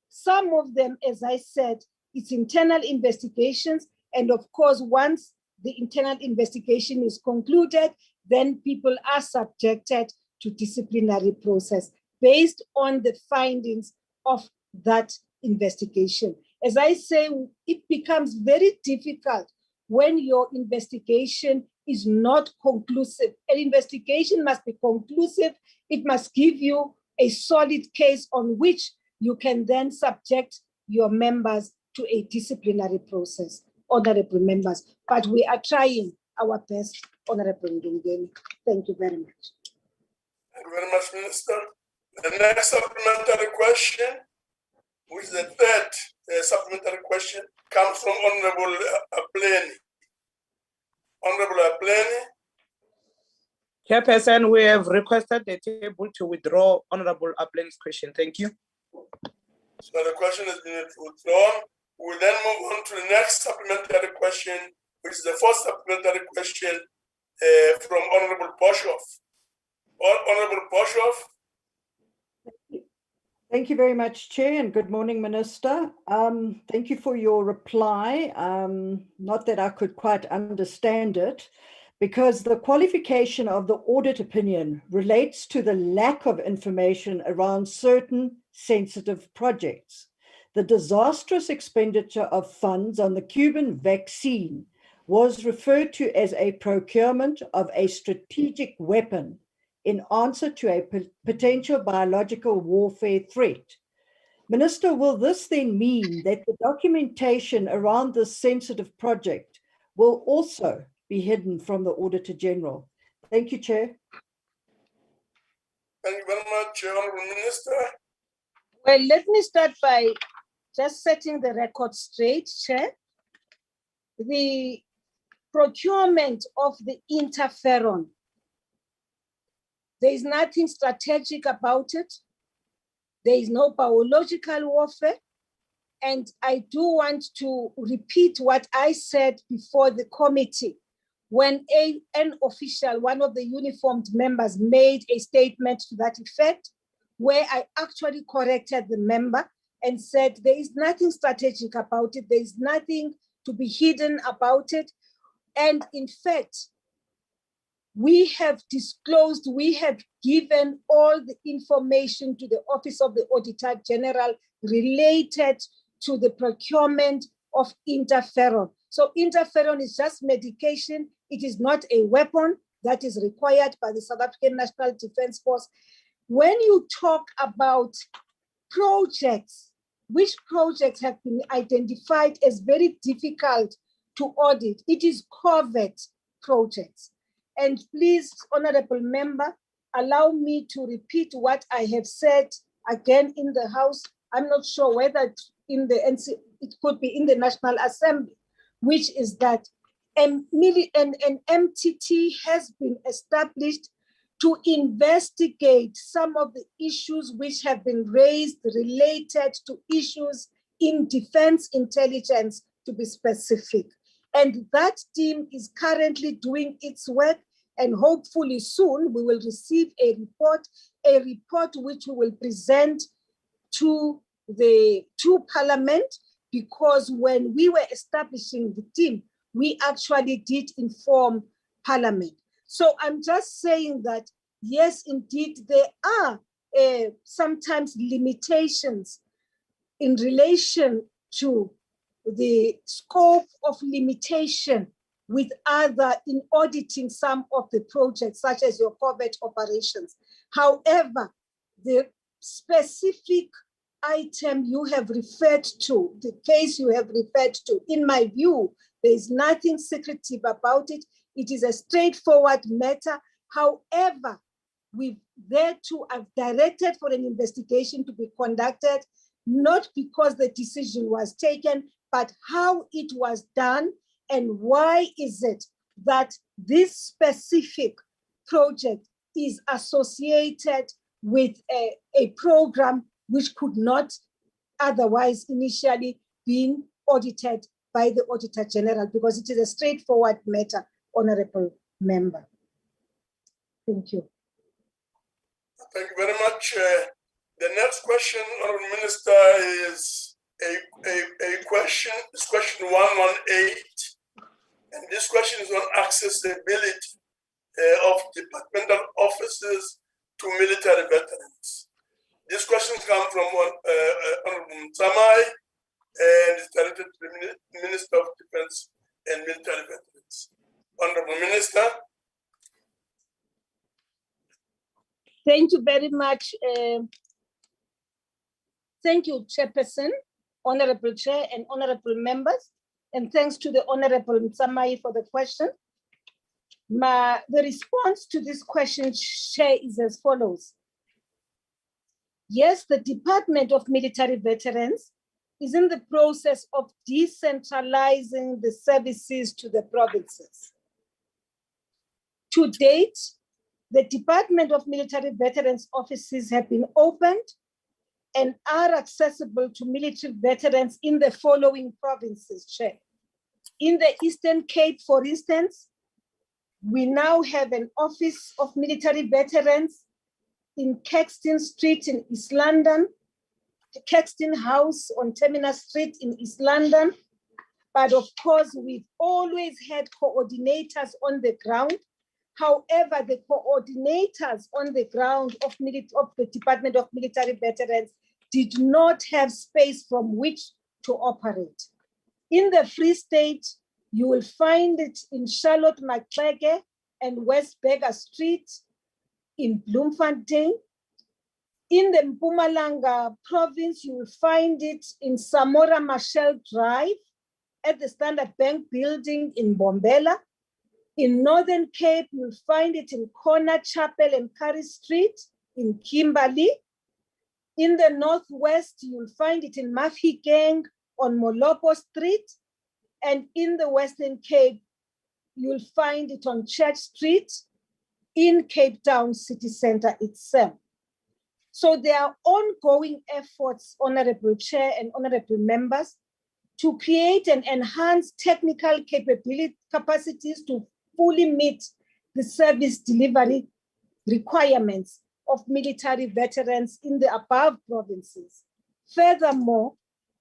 Some of them, as I said, it's internal investigations. And of course, once the internal investigation is concluded, then people are subjected to disciplinary process based on the findings of that investigation. As I say, it becomes very difficult when your investigation is not conclusive. An investigation must be conclusive. It must give you a solid case on which you can then subject your members to a disciplinary process, honorable members. But we are trying our best, Honorable Ndungeni. Thank you very much. Thank you very much, Minister. The next supplementary question, which is the third supplementary question, comes from Honorable PLENARY. Honorable PLENARY. Chairperson, we have requested the table to withdraw Honorable PLENARY's question. Thank you. So the question has been withdrawn. We'll then move on to the next supplementary question, which is the fourth supplementary question from Honorable Boshoff. Honorable Boshoff. Thank you very much, Chair, and good morning, Minister. Thank you for your reply. Not that I could quite understand it, because the qualification of the audit opinion relates to the lack of information around certain sensitive projects. The disastrous expenditure of funds on the Cuban vaccine was referred to as a procurement of a strategic weapon in answer to a potential biological warfare threat. Minister, will this then mean that the documentation around this sensitive project will also be hidden from the Auditor General? Thank you, Chair. Thank you very much, Honourable Minister. Well, let me start by just setting the record straight, Chair. The procurement of the interferon, there is nothing strategic about it. There is no biological warfare. And I do want to repeat what I said before the committee when an official, one of the uniformed members, made a statement to that effect, where I actually corrected the member and said there is nothing strategic about it. There is nothing to be hidden about it. And in fact, we have disclosed, we have given all the information to the Office of the Auditor General related to the procurement of interferon. So interferon is just medication. It is not a weapon that is required by the South African National Defence Force. When you talk about projects, which projects have been identified as very difficult to audit, it is covert projects. And please, Honorable Member, allow me to repeat what I have said again in the House. I'm not sure whether in the it could be in the National Assembly, which is that an MTT has been established to investigate some of the issues which have been raised related to issues in defense intelligence, to be specific. And that team is currently doing its work, and hopefully soon we will receive a report which we will present to Parliament, because when we were establishing the team, we actually did inform Parliament. So I'm just saying that, yes, indeed, there are sometimes limitations in relation to the scope of limitation with other in auditing some of the projects, such as your covert operations. However, the specific item you have referred to, the case you have referred to, in my view, there is nothing secretive about it. It is a straightforward matter. However, we thereto have directed for an investigation to be conducted, not because the decision was taken, but how it was done, and why is it that this specific project is associated with a program which could not otherwise initially been audited by the Auditor General, because it is a straightforward matter, Honorable Member. Thank you. Thank you very much. The next question, Honorable Minister, is a question. It's question 118. And this question is on accessibility of departmental offices to military veterans. This question comes from Honorable Samai, and is directed to the Minister of Defense and Military Veterans. Honorable Minister. Thank you very much. Thank you, Chairperson, Honorable Chair, and Honorable Members. And thanks to the Honorable Samai for the question. The response to this question, Chair, is as follows. Yes, the Department of Military Veterans is in the process of decentralizing the services to the provinces. To date, the Department of Military Veterans offices have been opened and are accessible to military veterans in the following provinces, Chair. In the Eastern Cape, for instance, we now have an Office of Military Veterans in Caxton Street in East London, Caxton House on Terminus Street in East London. But of course, we've always had coordinators on the ground. However, the coordinators on the ground of the Department of Military Veterans did not have space from which to operate. In the Free State, You will find it in Charlotte Maxeke and West Berger Street in Bloemfontein. In the Mpumalanga province, you will find it in Samora Machel Drive at the Standard Bank building in Bombela. In Northern Cape, you'll find it in Corner Chapel and Curry Street in Kimberley. In the Northwest, you'll find it in Mafeking on Molopo Street. And in the Western Cape, you'll find it on Church Street in Cape Town City Center itself. So there are ongoing efforts, Honorable Chair and Honorable Members, to create and enhance technical capacities to fully meet the service delivery requirements of military veterans in the above provinces. Furthermore,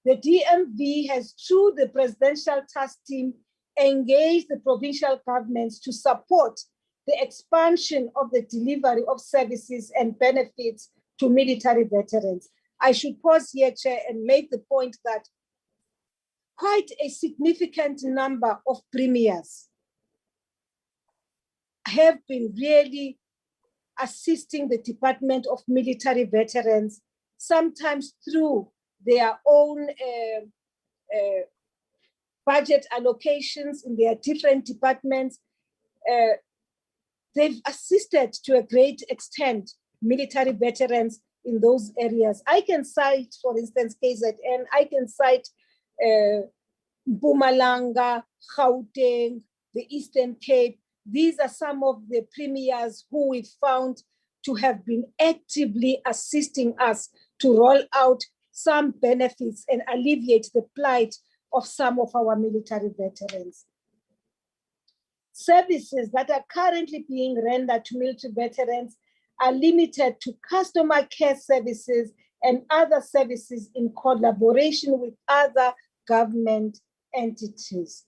the DMV has, through the Presidential Task Team, engaged the provincial governments to support the expansion of the delivery of services and benefits to military veterans. I should pause here, Chair, and make the point that quite a significant number of premiers have been really assisting the Department of Military Veterans, sometimes through their own budget allocations in their different departments. They've assisted to a great extent military veterans in those areas. I can cite, for instance, KZN, I can cite Mpumalanga, Gauteng, the Eastern Cape. These are some of the premiers who we found to have been actively assisting us to roll out some benefits and alleviate the plight of some of our military veterans. Services that are currently being rendered to military veterans are limited to customer care services and other services in collaboration with other government entities.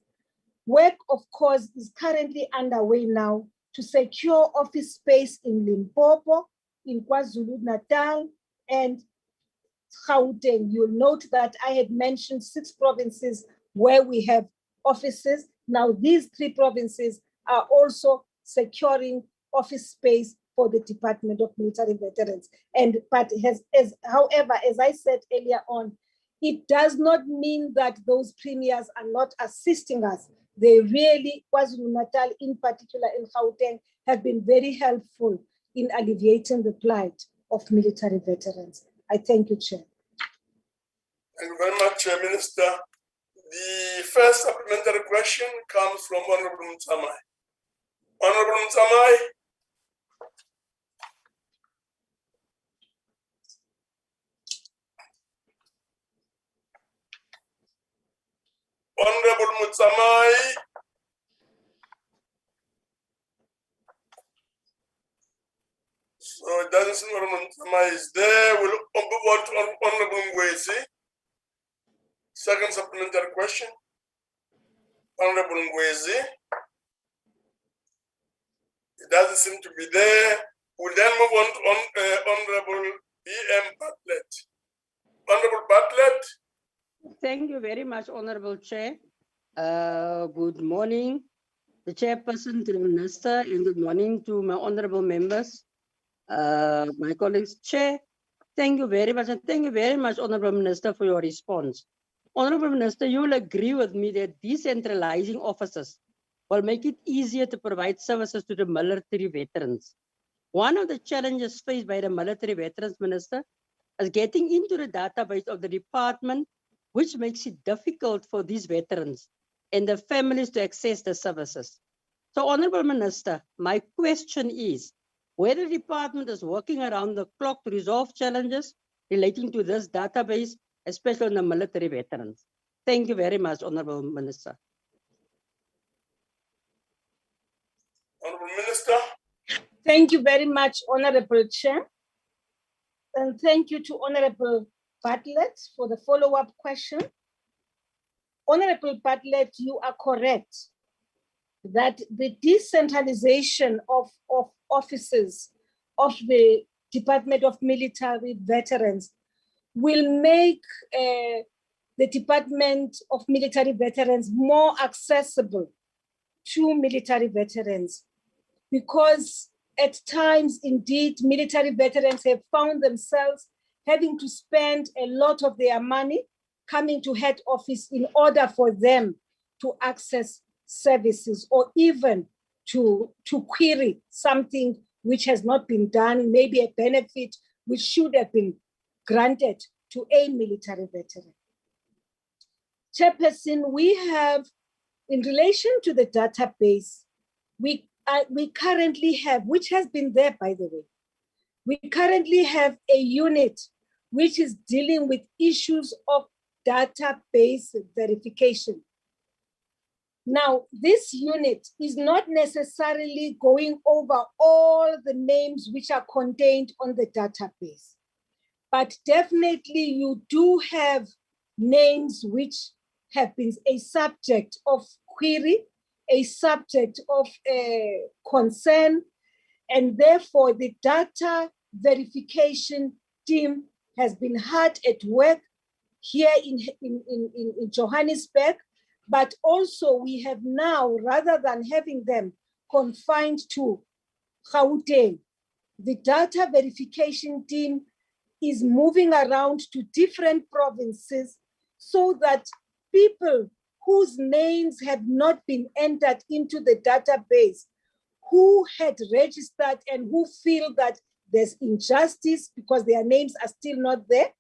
Work, of course, is currently underway now to secure office space in Limpopo, in KwaZulu-Natal, and Gauteng. You'll note that I had mentioned 6 provinces where we have offices. Now, these 3 provinces are also securing office space for the Department of Military Veterans. However, as I said earlier on, it does not mean that those premiers are not assisting us. They really, KwaZulu-Natal in particular, in Gauteng, have been very helpful in alleviating the plight of military veterans. I thank you, Chair. Thank you very much, Minister. The first supplementary question comes from Honorable Mutsamai. Honorable Mutsamai. Honorable Mutsamai. So it doesn't seem Honorable Mutsamai is there. We'll move on to Honorable Ngwezi. Second supplementary question. Honorable Ngwezi. It doesn't seem to be there. We'll then move on to Honorable B.M. Bartlett. Honorable Bartlett. Thank you very much, Honorable Chair. Good morning, the Chairperson, to the Minister, and good morning to my honorable members, my colleagues. Chair, thank you very much, and thank you very much, Honorable Minister, for your response. Honorable Minister, you will agree with me that decentralizing offices will make it easier to provide services to the military veterans. One of the challenges faced by the military veterans, Minister, is getting into the database of the department, which makes it difficult for these veterans and their families to access the services. So, Honorable Minister, my question is whether the department is working around the clock to resolve challenges relating to this database, especially on the military veterans. Thank you very much, Honorable Minister. Honorable Minister. Thank you very much, Honorable Chair. And thank you to Honorable Bartlett for the follow-up question. Honorable Bartlett, you are correct that the decentralization of offices of the Department of Military Veterans will make the Department of Military Veterans more accessible to military veterans, because at times, indeed, military veterans have found themselves having to spend a lot of their money coming to head office in order for them to access services, or even to query something which has not been done, maybe a benefit which should have been granted to a military veteran. Chairperson, we have, in relation to the database, we currently have, which has been there, by the way, we currently have a unit which is dealing with issues of database verification. Now, this unit is not necessarily going over all the names which are contained on the database, but definitely you do have names which have been a subject of query, a subject of concern, and therefore the data verification team has been hard at work here in Johannesburg, but also we have now, rather than having them confined to Gauteng, the data verification team is moving around to different provinces so that people whose names have not been entered into the database, who had registered and who feel that there's injustice because their names are still not there,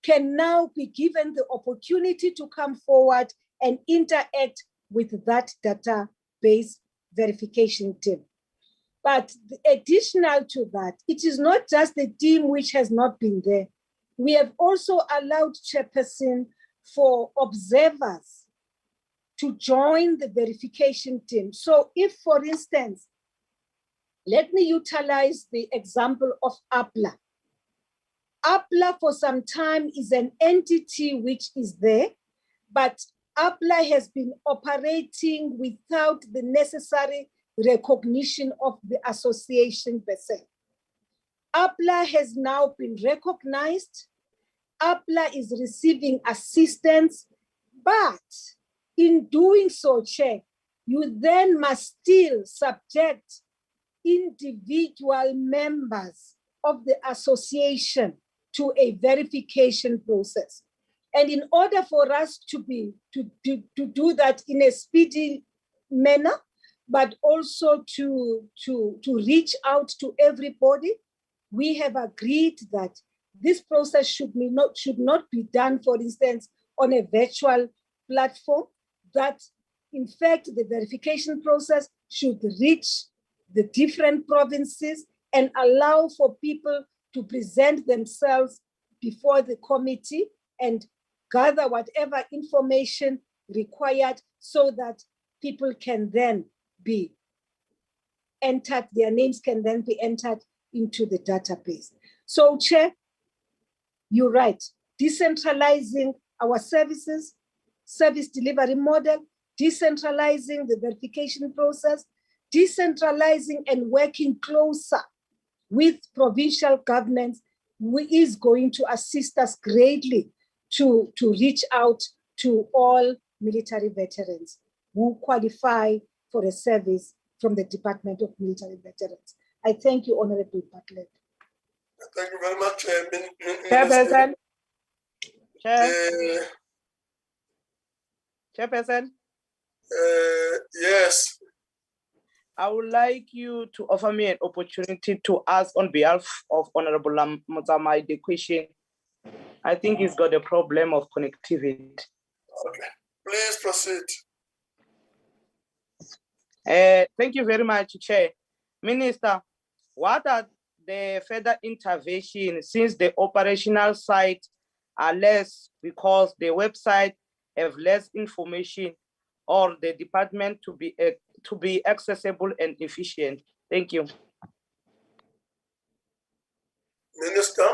can now be given the opportunity to come forward and interact with that database verification team. But additional to that, it is not just the team which has not been there. We have also allowed, Chairperson, for observers to join the verification team. So if, for instance, let me utilize the example of APLA. APLA for some time is an entity which is there, but APLA has been operating without the necessary recognition of the association per se. APLA has now been recognized. APLA is receiving assistance, but in doing so, Chair, you then must still subject individual members of the association to a verification process. And in order for us to do that in a speedy manner, but also to reach out to everybody, we have agreed that this process should not be done, for instance, on a virtual platform, that in fact the verification process should reach the different provinces and allow for people to present themselves before the committee and gather whatever information required so that people can then be entered, their names can then be entered into the database. So, Chair, you're right. Decentralizing our services, service delivery model, decentralizing the verification process, decentralizing and working closer with provincial governments is going to assist us greatly to reach out to all military veterans who qualify for a service from the Department of Military Veterans. I thank you, Honorable Bartlett. Thank you very much, Chairperson. Chair. Chairperson. Yes. I would like you to offer me an opportunity to ask on behalf of Honorable Motsamai the question. I think he's got a problem of connectivity. Okay, please proceed. Thank you very much, Chair. Minister, what are the further intervention since the operational sites are less because the website have less information or the department to be accessible and efficient? Thank you. Minister?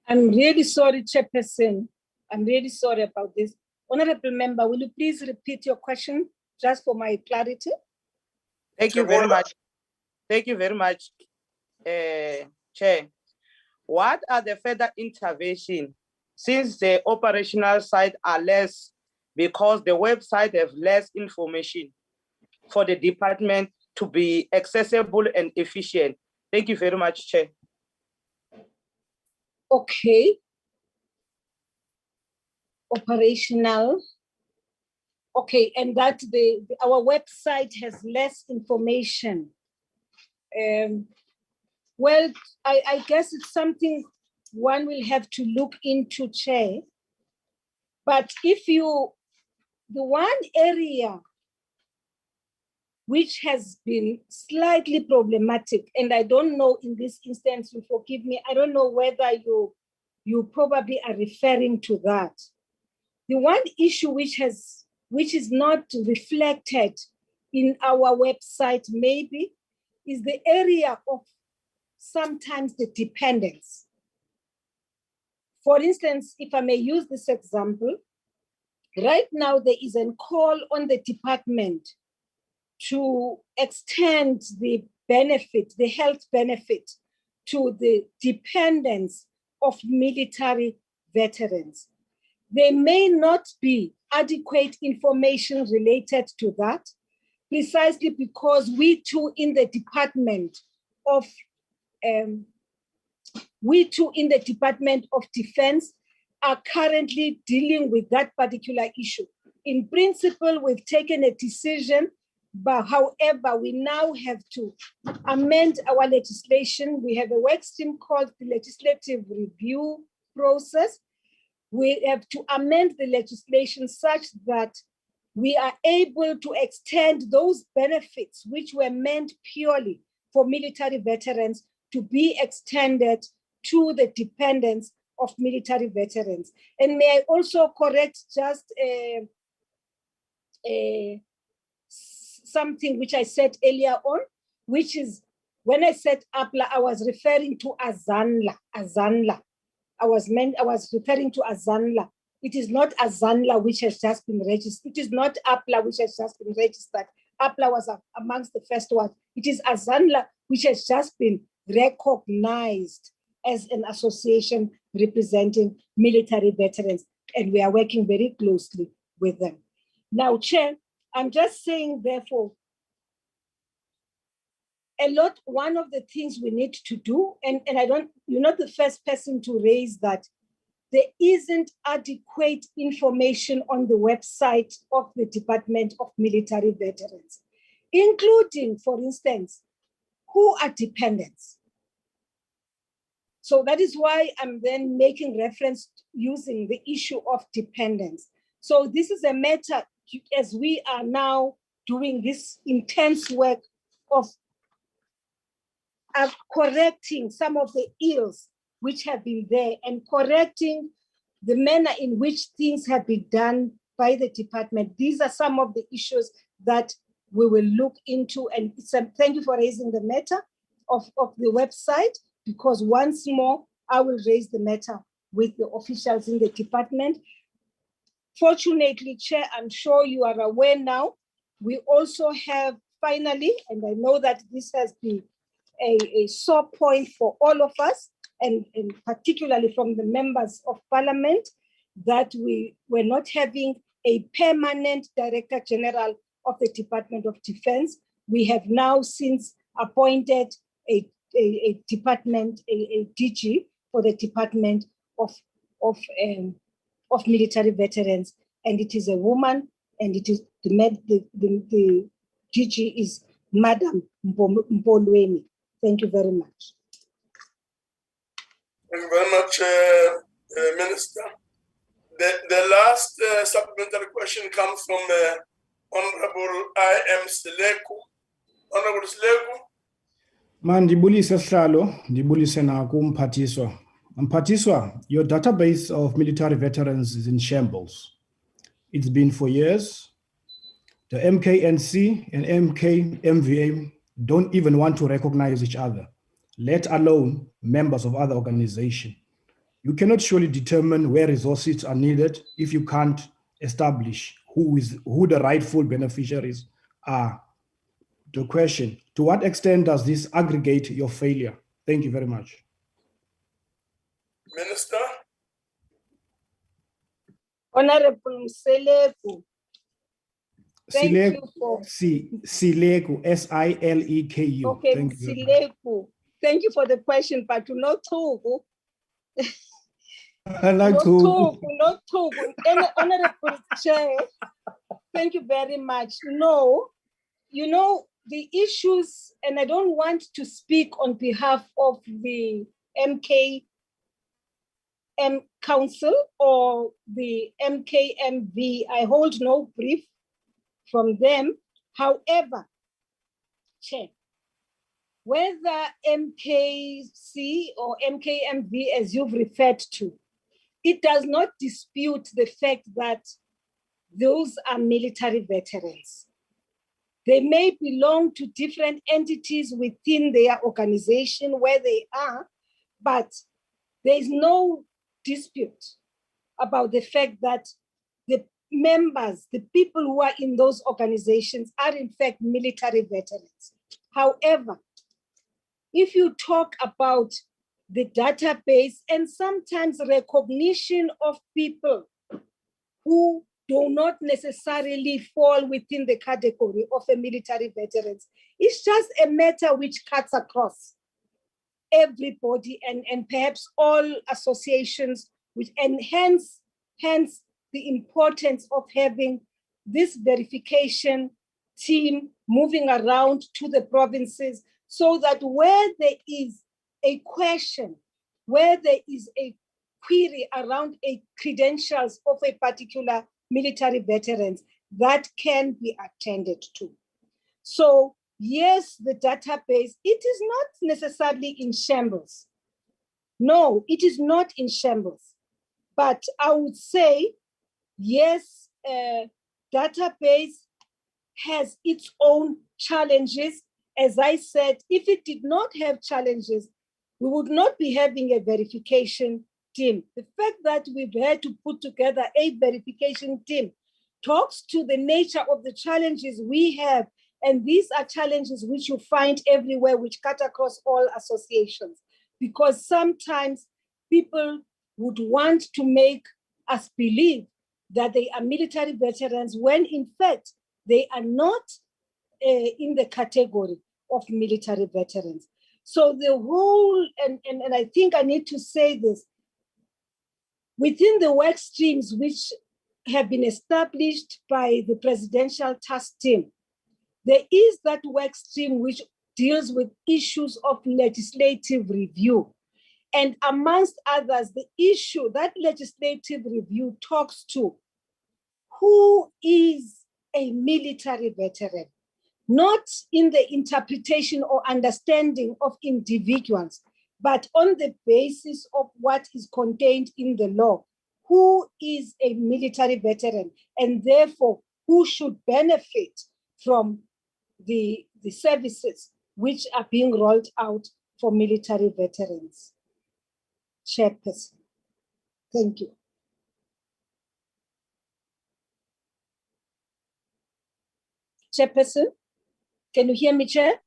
I'm really sorry, Chairperson. I'm really sorry about this. Honorable Member, will you please repeat your question just for my clarity? Thank you very much. Thank you very much, Chair. What are the further intervention since the operational side are less because the website have less information for the department to be accessible and efficient. Thank you very much, Chair. Okay. Operational. Okay, and that our website has less information. Well, I guess it's something one will have to look into, Chair. But the one area which has been slightly problematic, and I don't know in this instance, you forgive me, I don't know whether you probably are referring to that. The one issue which is not reflected in our website maybe is the area of sometimes the dependence. For instance, if I may use this example, right now there is a call on the department to extend the benefit, the health benefit to the dependents of military veterans. There may not be adequate information related to that, precisely because we too in the Department of Defense are currently dealing with that particular issue. In principle, we've taken a decision, but however, we now have to amend our legislation. We have a work stream called the legislative review process. We have to amend the legislation such that we are able to extend those benefits which were meant purely for military veterans to be extended to the dependents of military veterans. And may I also correct just something which I said earlier on, which is when I said APLA, I was referring to Azanla. I was referring to Azanla. It is not Azanla which has just been registered. It is not APLA which has just been registered. APLA was amongst the first ones. It is Azanla which has just been recognized as an association representing military veterans, and we are working very closely with them. Now, Chair, I'm just saying, therefore, one of the things we need to do, and you're not the first person to raise that, there isn't adequate information on the website of the Department of Military Veterans, including, for instance, who are dependents. So that is why I'm then making reference using the issue of dependence. So this is a matter, as we are now doing this intense work of correcting some of the ills which have been there and correcting the manner in which things have been done by the department. These are some of the issues that we will look into, and thank you for raising the matter of the website, because once more, I will raise the matter with the officials in the department. Fortunately, Chair, I'm sure you are aware now, we also have finally, and I know that this has been a sore point for all of us, and particularly from the members of parliament, that we were not having a permanent Director General of the Department of Defense. We have now since appointed a department, a DG for the Department of Military Veterans, and it is a woman, and it is the DG is Madam Mpolweni. Thank you very much. Thank you very much, Minister. The last supplementary question comes from Honorable I.M. Sileku. Honorable Sileku. Mandibulise Sihlalo, ndibulise naku Mphathiswa. Mphathiswa, your database of military veterans is in shambles. It's been for years. The MKNC and MKMVA don't even want to recognize each other, let alone members of other organizations. You cannot surely determine where resources are needed if you can't establish who the rightful beneficiaries are. The question, to what extent does this aggregate your failure? Thank you very much. Minister? Honorable Seleku. Thank you for. Sileku, Sileku. Okay, Thank you very much. Sileku. Thank you for the question, but to not talk. I like to. Not talk. Honorable Chair, thank you very much. No, you know, the issues, and I don't want to speak on behalf of the MKM Council or the MKMV. I hold no brief from them. However, Chair, whether MKC or MKMV, as you've referred to, it does not dispute the fact that those are military veterans. They may belong to different entities within their organization where they are, but there is no dispute about the fact that the members, the people who are in those organizations are in fact military veterans. However, if you talk about the database and sometimes recognition of people who do not necessarily fall within the category of a military veterans, it's just a matter which cuts across everybody and perhaps all associations, which, and hence the importance of having this verification team moving around to the provinces, so that where there is a question, where there is a query around a credentials of a particular military veterans, that can be attended to. So yes, the database, it is not necessarily in shambles. No, it is not in shambles. But I would say, yes, database has its own challenges. As I said, if it did not have challenges, we would not be having a verification team. The fact that we've had to put together a verification team talks to the nature of the challenges we have. And these are challenges which you find everywhere, which cut across all associations. Because sometimes people would want to make us believe that they are military veterans when in fact they are not in the category of military veterans. So the whole, and I think I need to say this, within the work streams which have been established by the Presidential Task Team, there is that work stream which deals with issues of legislative review. And amongst others, the issue that legislative review talks to who is a military veteran, not in the interpretation or understanding of individuals, but on the basis of what is contained in the law. Who is a military veteran, and therefore who should benefit from the services which are being rolled out for military veterans. Chairperson, thank you. Chairperson, can you hear me, Chair?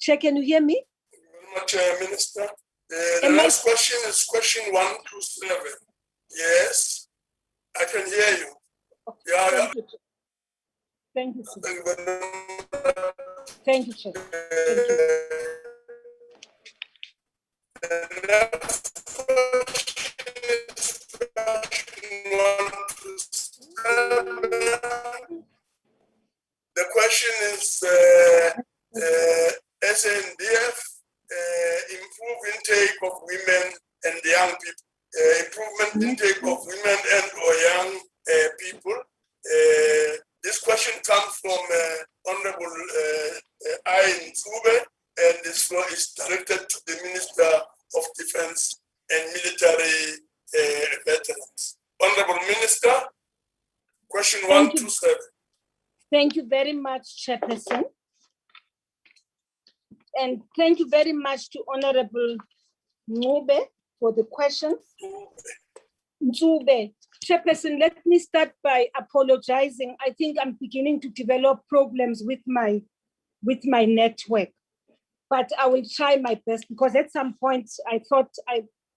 Chair, can you hear me? Thank you very much, Minister. The next question is question 127. Yes, I can hear you. Yeah, Thank you. Thank you very much. Thank you, Chair. Thank you. The next question is question 127. The question is SNDF, improve intake of women and young people, improvement intake of women and or young people. This question comes from Honorable Ayn Zube, and this floor is directed to the Minister of Defense and Military Veterans. Honorable Minister, question 127. Thank you very much, Chairperson. And thank you very much to Honorable Nube for the question. Nube. Chairperson, let me start by apologizing. I think I'm beginning to develop problems with my network, but I will try my best, because at some point I thought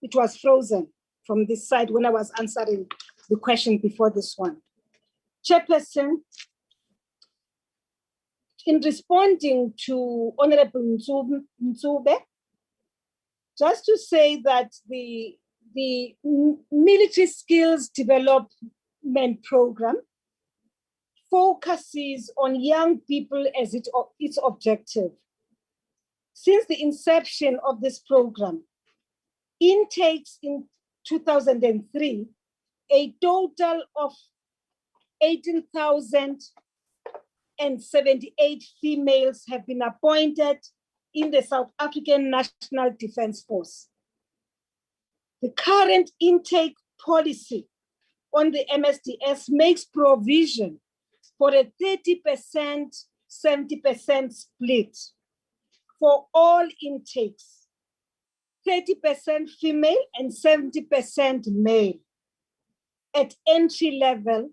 it was frozen. from this side when I was answering the question before this one. Chairperson, in responding to Honorable Nsube, just to say that the military skills development program focuses on young people as its objective. Since the inception of this program, intakes in 2003, a total of 18,078 females have been appointed in the South African National Defence Force. The current intake policy on the MSDS makes provision for a 30%, 70% split for all intakes, 30% female and 70% male at entry level.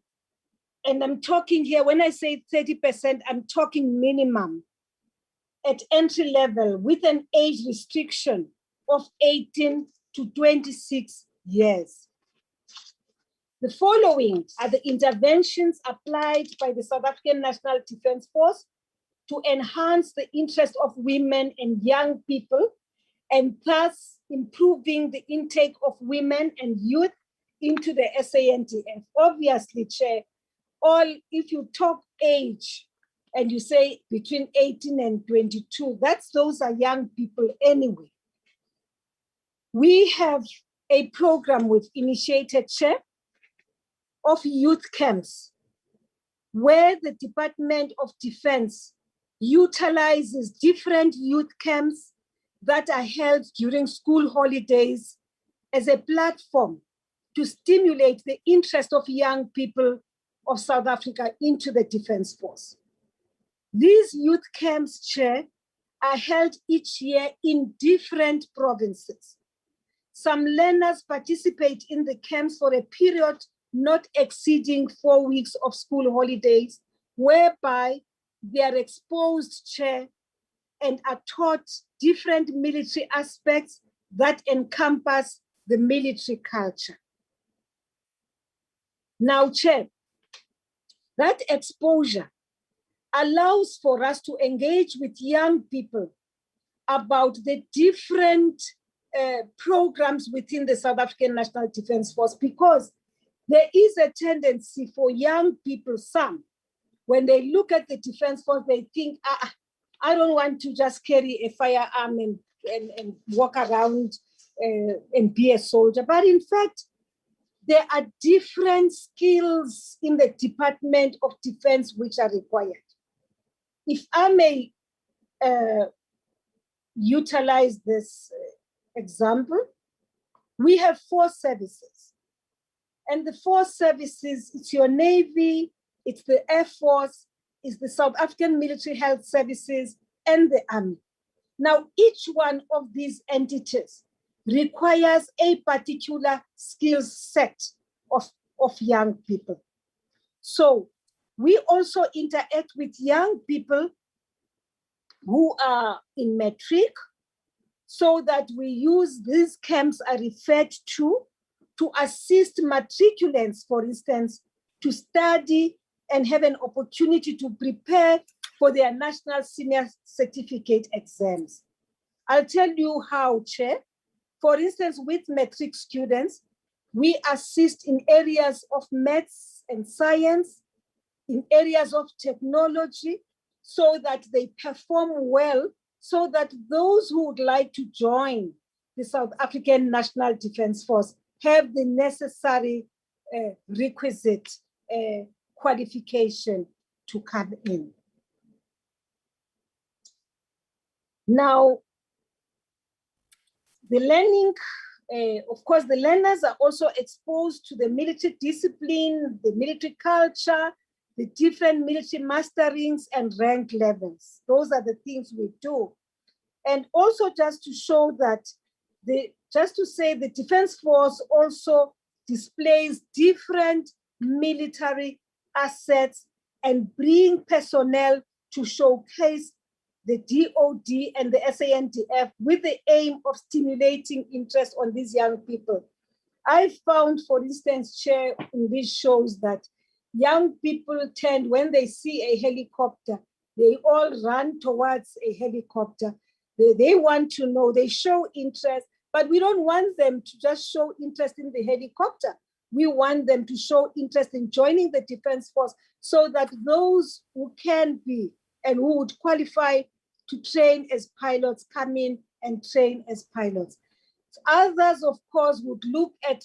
And I'm talking here, when I say 30%, I'm talking minimum at entry level with an age restriction of 18 to 26 years. The following are the interventions applied by the South African National Defence Force to enhance the interest of women and young people, and thus improving the intake of women and youth into the SANDF. Obviously, Chair, if you talk age and you say between 18 and 22, those are young people anyway. We have a program with initiated, Chair, of youth camps, where the Department of Defense utilizes different youth camps that are held during school holidays as a platform to stimulate the interest of young people of South Africa into the Defence Force. These youth camps, Chair, are held each year in different provinces. Some learners participate in the camps for a period not exceeding 4 weeks of school holidays, whereby they are exposed, Chair, and are taught different military aspects that encompass the military culture. Now, Chair, that exposure allows for us to engage with young people about the different programs within the South African National Defence Force, because there is a tendency for young people, some, when they look at the Defence Force, they think, I don't want to just carry a firearm and walk around and be a soldier. But in fact, there are different skills in the Department of Defense which are required. If I may utilize this example, we have 4 services. And the 4 services, it's your Navy, it's the Air Force, it's the South African Military Health Services, and the Army. Now, each one of these entities requires a particular skill set of young people. So we also interact with young people who are in matric, so that we use these camps are referred to assist matriculants, for instance, to study and have an opportunity to prepare for their national senior certificate exams. I'll tell you how, Chair. For instance, with matric students, we assist in areas of maths and science, in areas of technology, so that they perform well, so that those who would like to join the South African National Defence Force have the necessary requisite qualification to come in. Now, the learning, of course, the learners are also exposed to the military discipline, the military culture, the different military masterings and rank levels. Those are the things we do. And also just to show that, just to say the Defence Force also displays different military assets and bring personnel to showcase the DOD and the SANDF with the aim of stimulating interest on these young people. I found, for instance, Chair, in these shows that young people tend, when they see a helicopter, they all run towards a helicopter. They want to know, they show interest, but we don't want them to just show interest in the helicopter. We want them to show interest in joining the Defense Force so that those who can be and who would qualify to train as pilots come in and train as pilots. Others, of course, would look at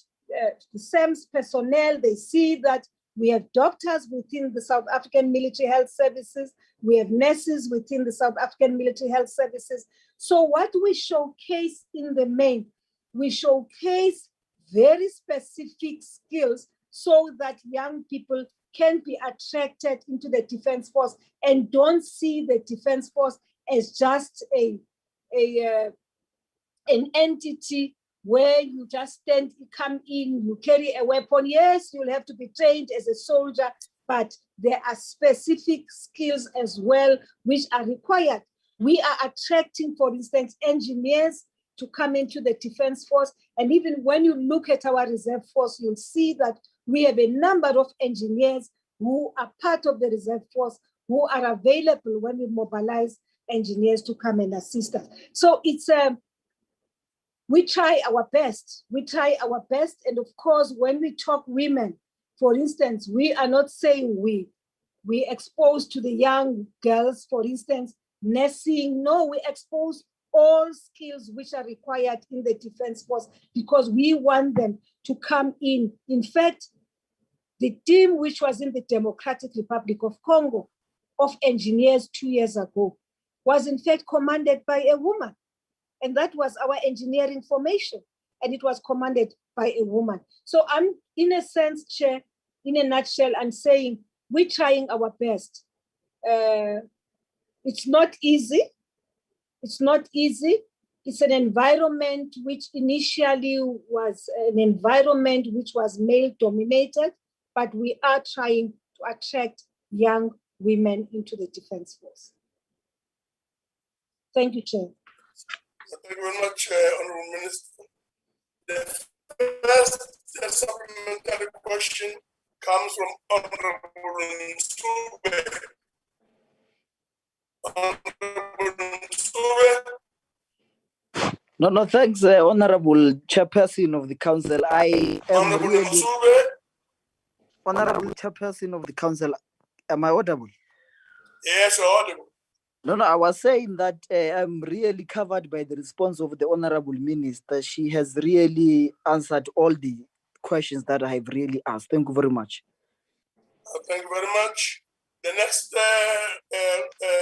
the SAMS personnel. They see that we have doctors within the South African Military Health Services. We have nurses within the South African Military Health Services. So what we showcase in the main, we showcase very specific skills so that young people can be attracted into the Defense Force and don't see the Defense Force as just an entity where you just stand, you come in, you carry a weapon. Yes, you'll have to be trained as a soldier, but there are specific skills as well which are required. We are attracting, for instance, engineers to come into the Defense Force. And even when you look at our reserve force, you'll see that we have a number of engineers who are part of the reserve force who are available when we mobilize engineers to come and assist us. So it's we try our best. We try our best. And of course, when we talk women, for instance, we are not saying we expose to the young girls, for instance, nursing. No, we expose all skills which are required in the Defense Force because we want them to come in. In fact, the team which was in the Democratic Republic of Congo of engineers 2 years ago was in fact commanded by a woman. And that was our engineering formation. And it was commanded by a woman. So I'm, in a sense, Chair, in a nutshell, I'm saying we're trying our best. It's not easy. It's not easy. It's an environment which initially was an environment which was male-dominated, but we are trying to attract young women into the Defense Force. Thank you, Chair. Thank you very much, Honorable Minister. The first supplementary question comes from Honorable Nsube. Honorable Nsube. No, thanks, Honorable Chairperson of the Council. I am Honorable really... Nsube. Honorable Chairperson of the Council, am I audible? Yes, you're audible. No, I was saying that I'm really covered by the response of the Honorable Minister. She has really answered all the questions that I have really asked. Thank you very much. Thank you very much. The next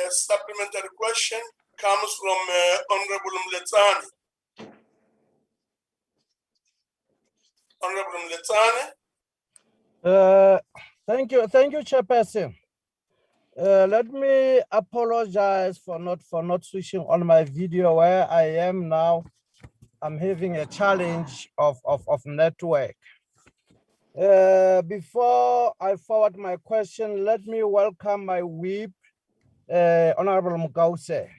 supplementary question comes from Honorable Mletsane. Honorable Mletsane. Thank you, Chairperson. Let me apologize for not switching on my video where I am now. I'm having a challenge of network. Before I forward my question, let me welcome my whip, Honorable Mugause.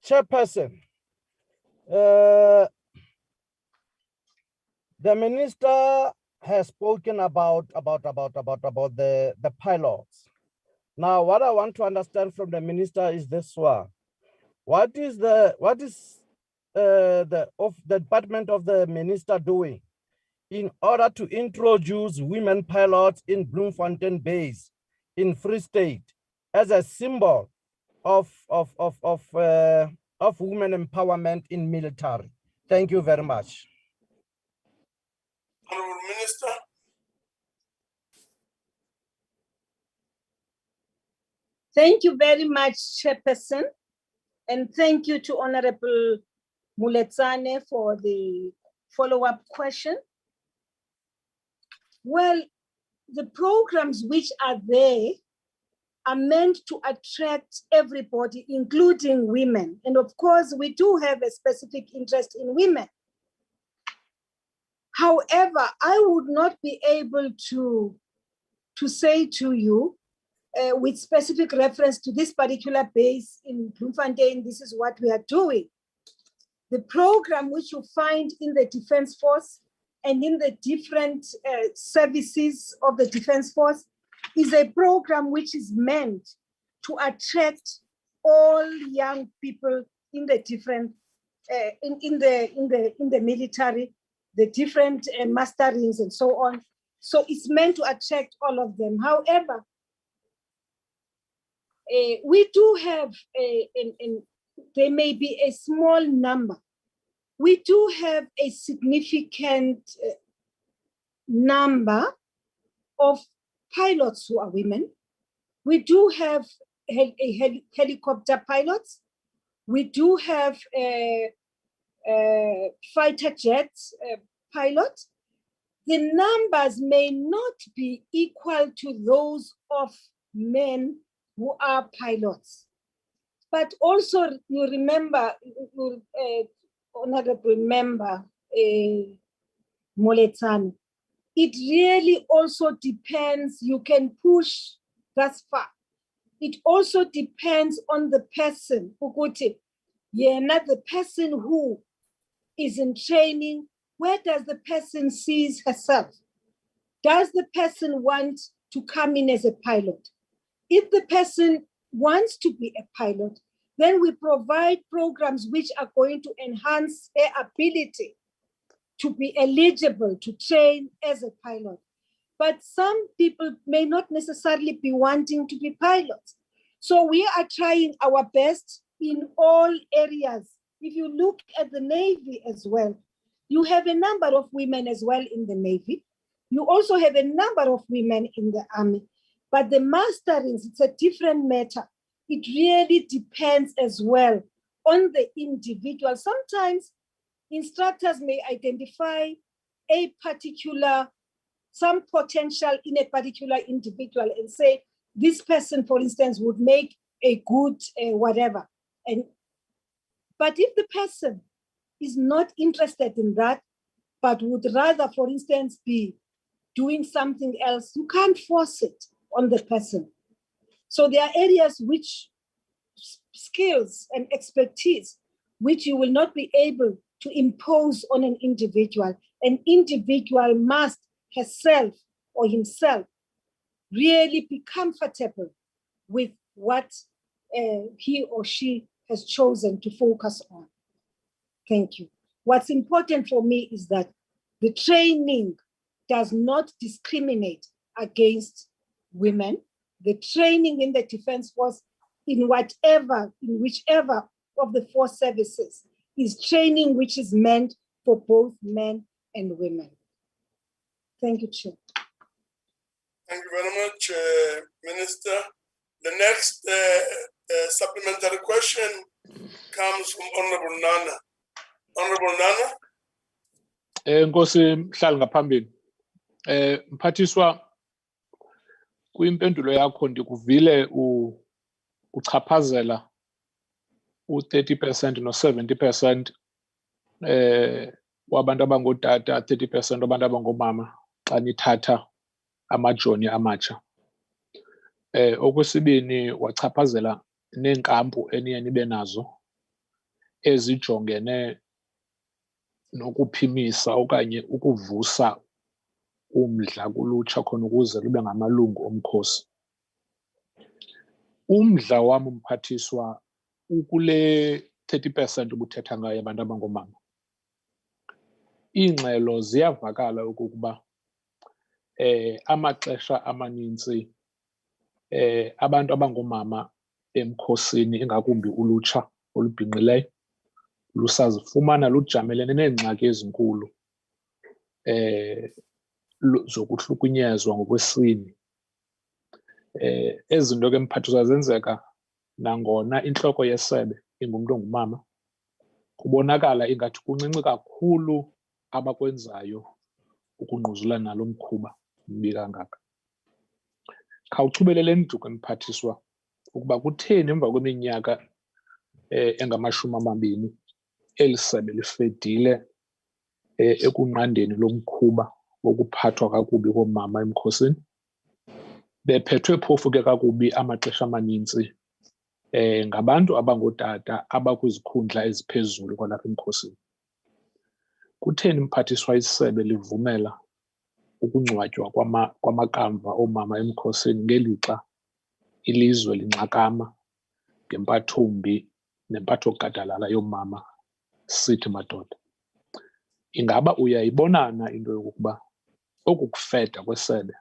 Chairperson, the minister has spoken about the pilots. Now, what I want to understand from the minister is this one: what is the department of the minister doing in order to introduce women pilots in Bloemfontein Base in Free State as a symbol of women empowerment in military? Thank you very much. Honorable Minister. Thank you very much, Chairperson, and thank you to Honorable Muletsane for the follow-up question. Well, the programs which are there are meant to attract everybody, including women. And of course, we do have a specific interest in women. However, I would not be able to say to you with specific reference to this particular base in Bloemfontein, this is what we are doing. The program which you find in the Defense Force and in the different services of the Defense Force is a program which is meant to attract all young people in the different in the military, the different musterings and so on. So it's meant to attract all of them. However, we do have there may be a small number. We do have a significant number of pilots who are women. We do have helicopter pilots. We do have fighter jets pilots. The numbers may not be equal to those of men who are pilots. But also you remember, honorable member Moletsane, it really also depends, you can push thus far. It also depends on the person, not the person who is in training. Where does the person see herself? Does the person want to come in as a pilot? If the person wants to be a pilot, then we provide programs which are going to enhance their ability to be eligible to train as a pilot. But some people may not necessarily be wanting to be pilots. So we are trying our best in all areas. If you look at the Navy as well, you have a number of women as well in the Navy. You also have a number of women in the Army. But the masterings, it's a different matter. It really depends as well on the individual. Sometimes instructors may identify a particular, some potential in a particular individual and say, this person, for instance, would make a good whatever. But if the person is not interested in that, but would rather, for instance, be doing something else, you can't force it on the person. So there are areas which skills and expertise which you will not be able to impose on an individual. An individual must herself or himself really be comfortable with what he or she has chosen to focus on. Thank you. What's important for me is that the training does not discriminate against women. The training in the Defense Force, in whichever of the 4 services, is training which is meant for both men and women. Thank you, Chair. Thank you very much, Minister. The next supplementary question comes from Honorable Nana. Honorable Nana. Nkosi mhlali ngaphambili. Mphathiswa, kwimpendulo yakho ndikuvile uchaphazela u-30% no-70% wabantu abangootata, 30% wabantu abangoomama xa nithatha amajoni amatsha. Okwesibini, wachaphazela neenkampu eniye nibe nazo ezijongene nokuphimisa okanye ukuvusa umdla kulutsha khona ukuze lube ngamalungu omkhosi. Umdla wam, Mphathiswa, ukule 30% ubuthetha ngayo abantu abangoomama. Iingxelo ziyavakala okokuba amaxesha amanintsi abantu abangoomama emkhosini, ingakumbi ulutsha olubhinqileyo, lusazifumana lujamelene neengxaki ezinkulu zokuhlukunyezwa ngokwesini. Ezi zinto ke, Mphathiswa, zenzeka nangona intloko yesebe ingumntu ongumama. Kubonakala ingathi kuncinci kakhulu abakwenzayo ukungquzulana nalo mkhuba mbi kangaka. Khawuchubelele nduku, Mphathiswa, ukuba kutheni emva kweminyaka engama-20 eli sebe lifedile ekunqandeni lo mkhuba wokuphathwa kakubi koomama emkhosini. Bephethwe phofu ke kakubi amaxesha amanintsi ngabantu abangootata abakwizikhundla eziphezulu kwalapha emkhosini. kutheni mphathiswa isebe livumela ukungcwatywa kwamakamva oomama emkhosini ngelixa ilizwe lincakama ngempathombi nempatho gadalala yoomama sithi madoda? Ingaba uyayibonana into yokokuba oku kufeda kwesebe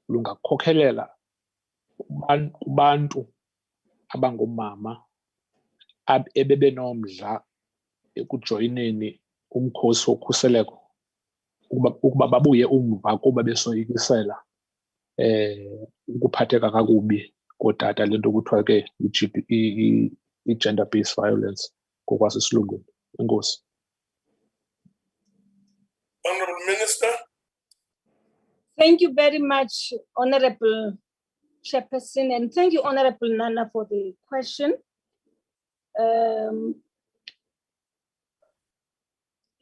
lungakhokhelela kubantu abangoomama ebebenomdla ekujoyineni umkhosi wokhuseleko ukuba babuye umva kuba besoyikisela ukuphatheka kakubi kootata, le nto kuthiwa ke i-gender based violence ngokwasesilungwini? Enkosi. Honorable Minister. Thank you very much, Honorable Chairperson, and thank you, Honorable Nana, for the question.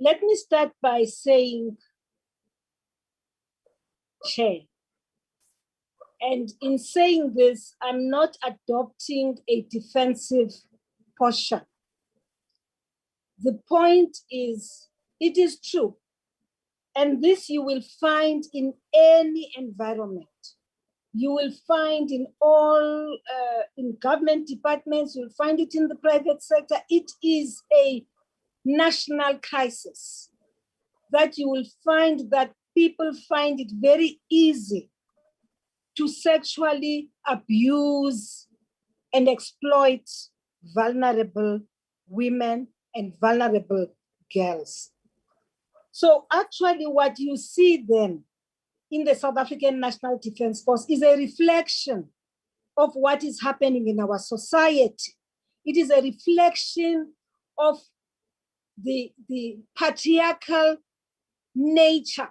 Let me start by saying, Chair, and in saying this, I'm not adopting a defensive posture. The point is, it is true, and this you will find in any environment. You will find in all, in government departments, you'll find it in the private sector. It is a national crisis that you will find that people find it very easy to sexually abuse and exploit vulnerable women and vulnerable girls. So actually what you see then in the South African National Defence Force is a reflection of what is happening in our society. It is a reflection of the patriarchal nature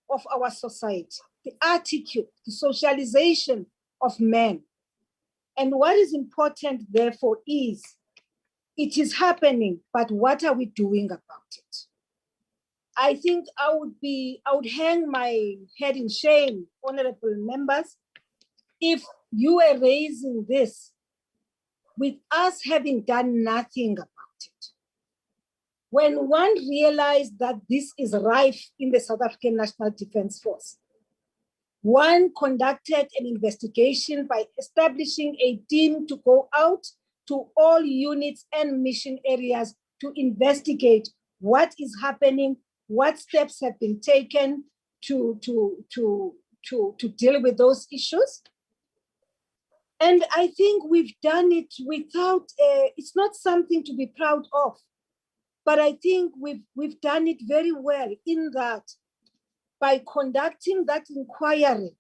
of our society, the attitude, the socialization of men. And what is important, therefore, is it is happening, but what are we doing about it? I think I would hang my head in shame, honorable members, if you were raising this with us having done nothing about it. When one realized that this is rife in the South African National Defence Force, one conducted an investigation by establishing a team to go out to all units and mission areas to investigate what is happening, what steps have been taken to deal with those issues. And I think we've done it without, it's not something to be proud of, but I think we've done it very well in that by conducting that inquiry,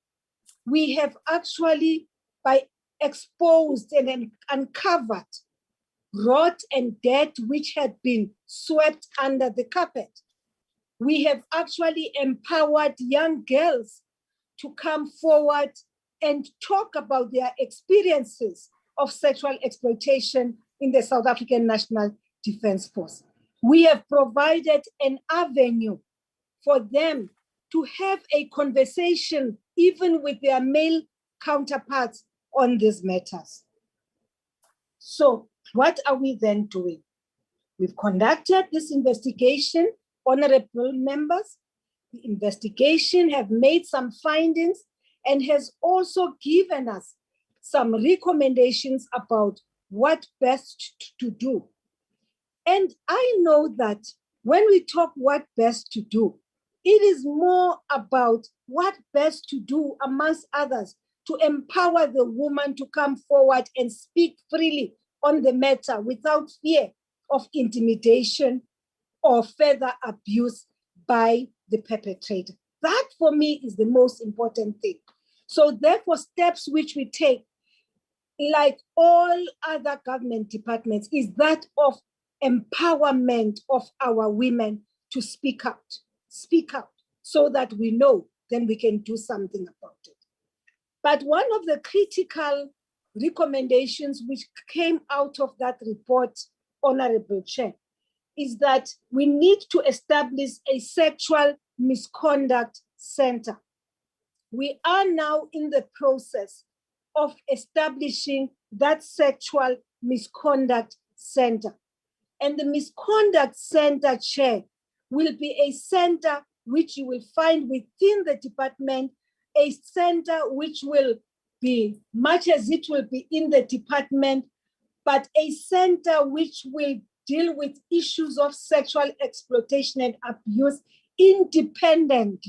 we have actually, by exposed and uncovered rot and debt which had been swept under the carpet. We have actually empowered young girls to come forward and talk about their experiences of sexual exploitation in the South African National Defence Force. We have provided an avenue for them to have a conversation even with their male counterparts on these matters. So what are we then doing? We've conducted this investigation, honorable members. The investigation have made some findings and has also given us some recommendations about what best to do. And I know that when we talk what best to do, it is more about what best to do amongst others to empower the woman to come forward and speak freely on the matter without fear of intimidation or further abuse by the perpetrator. That for me is the most important thing. So therefore, steps which we take, like all other government departments, is that of empowerment of our women to speak out, so that we know, then we can do something about it. But one of the critical recommendations which came out of that report, Honorable Chair, is that we need to establish a sexual misconduct center. We are now in the process of establishing that sexual misconduct center. And the misconduct center, Chair, will be a center which you will find within the department, a center which will be, much as it will be in the department, but a center which will deal with issues of sexual exploitation and abuse independent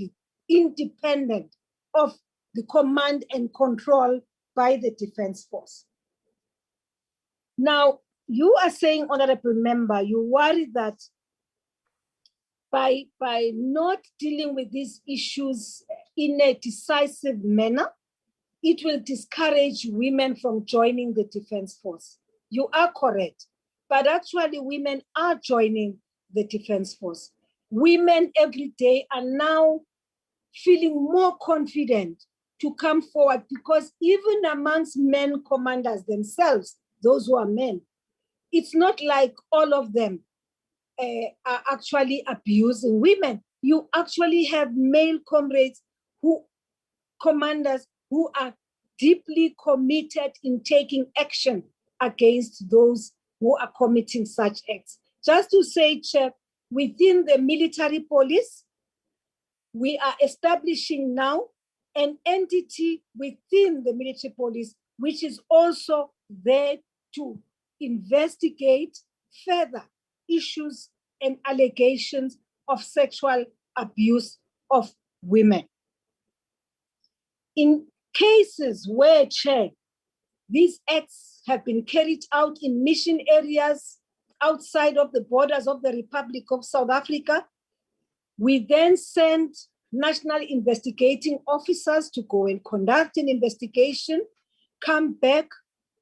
of the command and control by the Defense Force. Now, you are saying, Honorable Member, you worry that by not dealing with these issues in a decisive manner, it will discourage women from joining the Defense Force. You are correct, but actually women are joining the Defense Force. Women every day are now feeling more confident to come forward, because even amongst men commanders themselves, those who are men, it's not like all of them are actually abusing women. You actually have male comrades, commanders who are deeply committed in taking action against those who are committing such acts. Just to say, Chair, within the military police, we are establishing now an entity within the military police, which is also there to investigate further issues and allegations of sexual abuse of women. In cases where, Chair, these acts have been carried out in mission areas outside of the borders of the Republic of South Africa, we then send national investigating officers to go and conduct an investigation, come back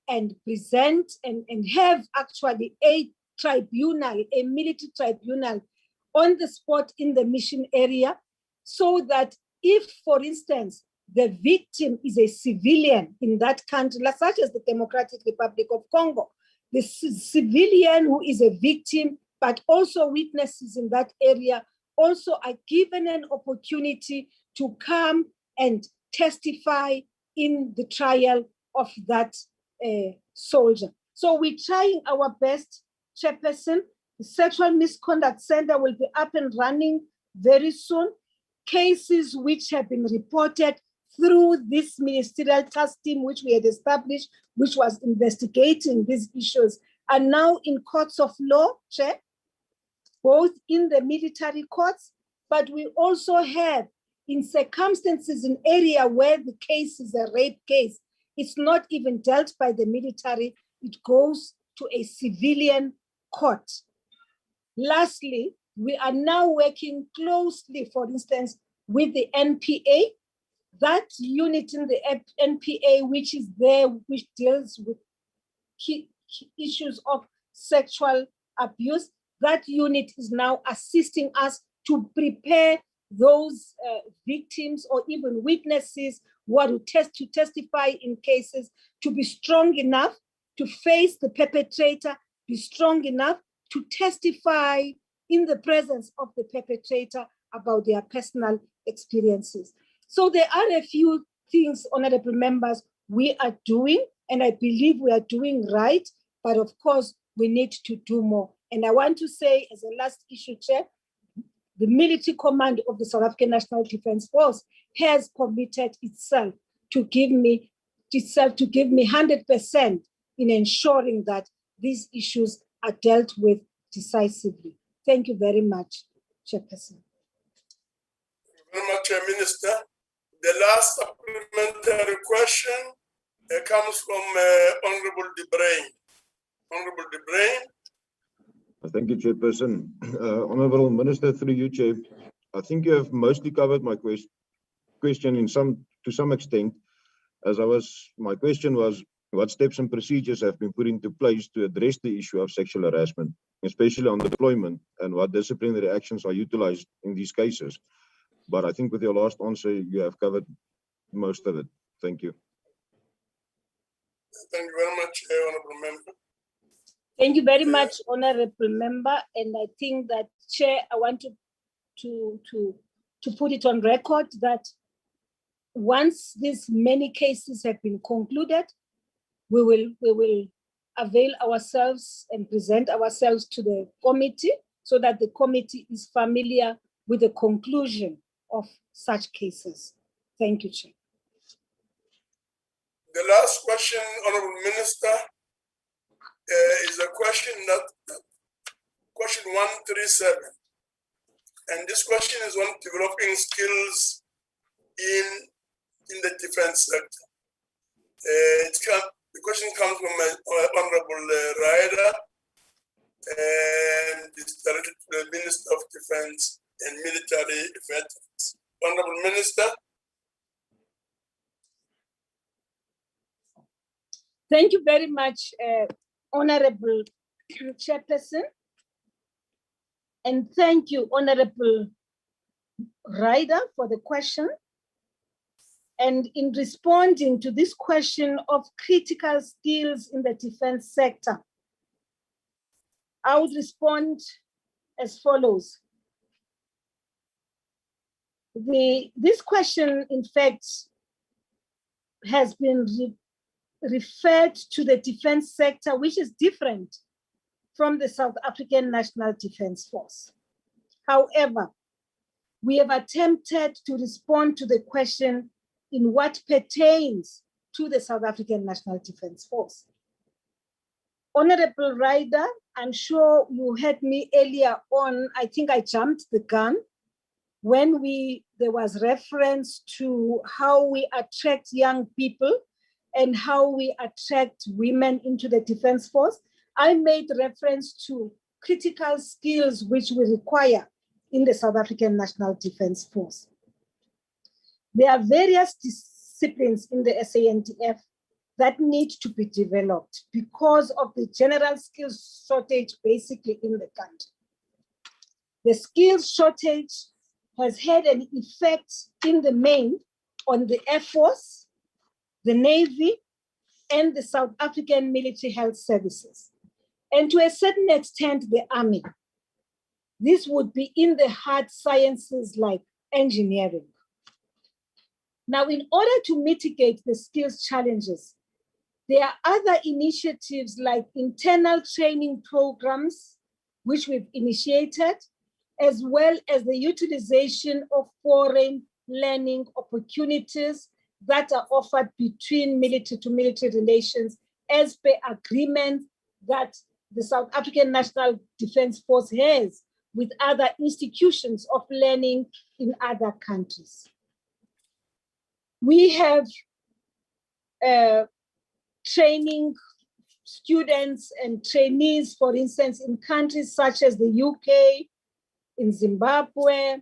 and present and have actually a tribunal, a military tribunal on the spot in the mission area, so that if, for instance, the victim is a civilian in that country, such as the Democratic Republic of Congo, the civilian who is a victim, but also witnesses in that area, also are given an opportunity to come and testify in the trial of that soldier. So we're trying our best, Chairperson. The Sexual Misconduct Center will be up and running very soon. Cases which have been reported through this ministerial task team, which we had established, which was investigating these issues, are now in courts of law, Chair, both in the military courts, but we also have, in circumstances, an area where the case is a rape case, it's not even dealt by the military, it goes to a civilian court. Lastly, we are now working closely, for instance, with the NPA, that unit in the NPA, which is there, which deals with key issues of sexual abuse. That unit is now assisting us to prepare those victims or even witnesses who are to testify in cases, to be strong enough to face the perpetrator, be strong enough to testify in the presence of the perpetrator about their personal experiences. So there are a few things, honorable members, we are doing, and I believe we are doing right, but of course we need to do more. And I want to say, as a last issue, Chair, the military command of the South African National Defense Force has committed itself to give me 100% in ensuring that these issues are dealt with decisively. Thank you very much, Chairperson. Thank you very much, Minister. The last supplementary question comes from Honorable De Bruin. Honorable De Bruin. Thank you, Chairperson. Honorable Minister, through you, Chair, I think you have mostly covered my question to some extent. My question was, what steps and procedures have been put into place to address the issue of sexual harassment, especially on deployment, and what disciplinary actions are utilized in these cases? But I think with your last answer, you have covered most of it. Thank you. Thank you very much, Honorable Member. Thank you very much, Honorable Member. And I think that, Chair, I want to put it on record that once these many cases have been concluded, we will avail ourselves and present ourselves to the committee so that the committee is familiar with the conclusion of such cases. Thank you, Chair. The last question, Honorable Minister, is a question question 137. And this question is on developing skills in the defense sector. The question comes from Honorable Ryder, and it's directed to the Minister of Defense and Military Veterans. Honorable Minister. Thank you very much, Honorable Chairperson. And thank you, Honorable Ryder, for the question. And in responding to this question of critical skills in the defense sector, I would respond as follows. This question, in fact, has been referred to the defense sector, which is different from the South African National Defense Force. However, we have attempted to respond to the question in what pertains to the South African National Defense Force. Honorable Ryder, I'm sure you heard me earlier on, I think I jumped the gun when there was reference to how we attract young people and how we attract women into the defense force. I made reference to critical skills which we require in the South African National Defense Force. There are various disciplines in the SANDF that need to be developed because of the general skills shortage basically in the country. The skills shortage has had an effect in the main on the Air Force, the Navy, and the South African Military Health Services, and to a certain extent, the Army. This would be in the hard sciences like engineering. Now, in order to mitigate the skills challenges, there are other initiatives like internal training programs, which we've initiated, as well as the utilization of foreign learning opportunities that are offered between military to military relations as per agreement that the South African National Defense Force has with other institutions of learning in other countries. We have training students and trainees, for instance, in countries such as the UK, in Zimbabwe,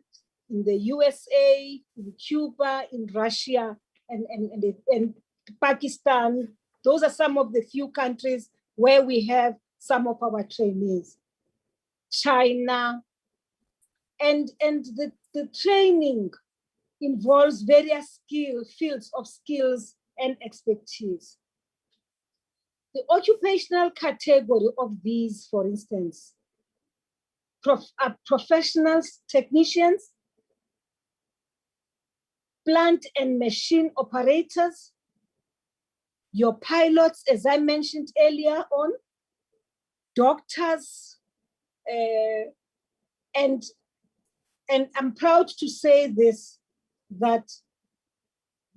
in the USA, in Cuba, in Russia, and Pakistan. Those are some of the few countries where we have some of our trainees. China, and the training involves various fields of skills and expertise. The occupational category of these, for instance, are professionals, technicians, plant and machine operators, your pilots, as I mentioned earlier on, doctors, and I'm proud to say this, that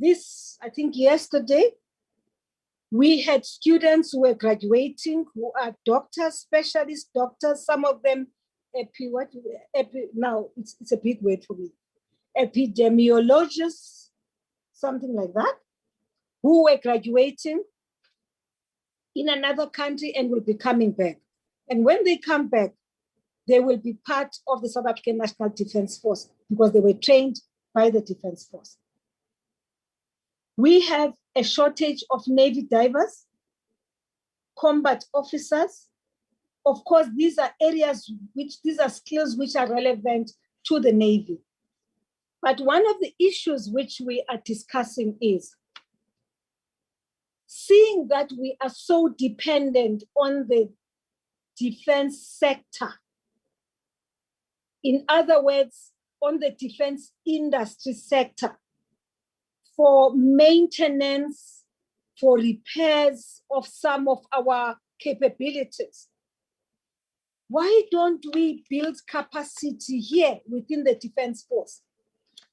I think yesterday, we had students who were graduating who are doctors, specialist doctors, some of them, now it's a big word for me, epidemiologists, something like that, who were graduating in another country and will be coming back. And when they come back, they will be part of the South African National Defense Force because they were trained by the Defense Force. We have a shortage of Navy divers, combat officers. Of course, these are skills which are relevant to the Navy. But one of the issues which we are discussing is seeing that we are so dependent on the defense sector. In other words, on the defense industry sector for maintenance, for repairs of some of our capabilities. why don't we build capacity here within the Defense Force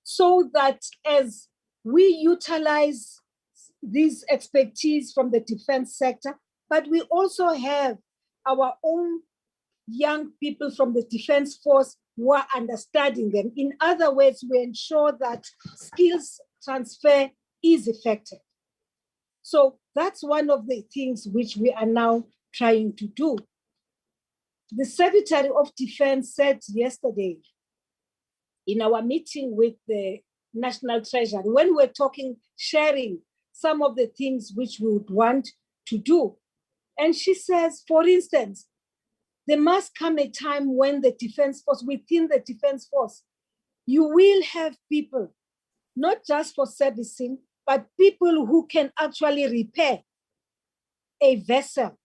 so that as we utilize this expertise from the defense sector, but we also have our own young people from the Defense Force who are understanding them. In other words, we ensure that skills transfer is effective. So that's one of the things which we are now trying to do. The Secretary of Defense said yesterday in our meeting with the National Treasury, when we're talking, sharing some of the things which we would want to do. And she says, for instance, there must come a time when the Defense Force, within the Defense Force, you will have people, not just for servicing, but people who can actually repair a vessel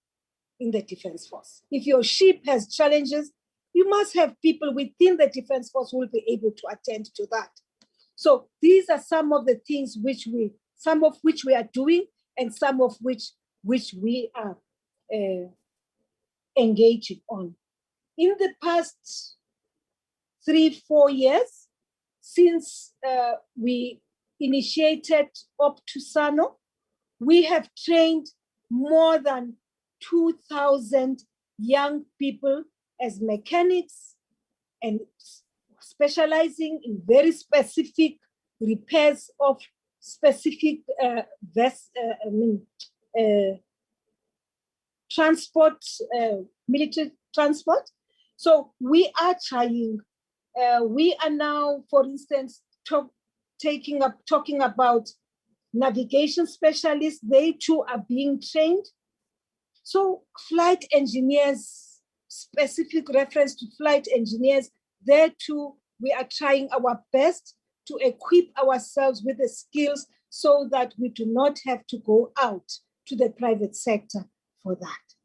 in the Defense Force. If your ship has challenges, you must have people within the Defense Force who will be able to attend to that. So these are some of the things which some of which we are doing and some of which we are engaging on. In the past 3-4 years, since we initiated Optusano, we have trained more than 2,000 young people as mechanics and specializing in very specific repairs of specific transport, military transport. So we are trying. We are now, for instance, talking about navigation specialists. They too are being trained. So flight engineers, specific reference to flight engineers, there too, we are trying our best to equip ourselves with the skills so that we do not have to go out to the private sector for that.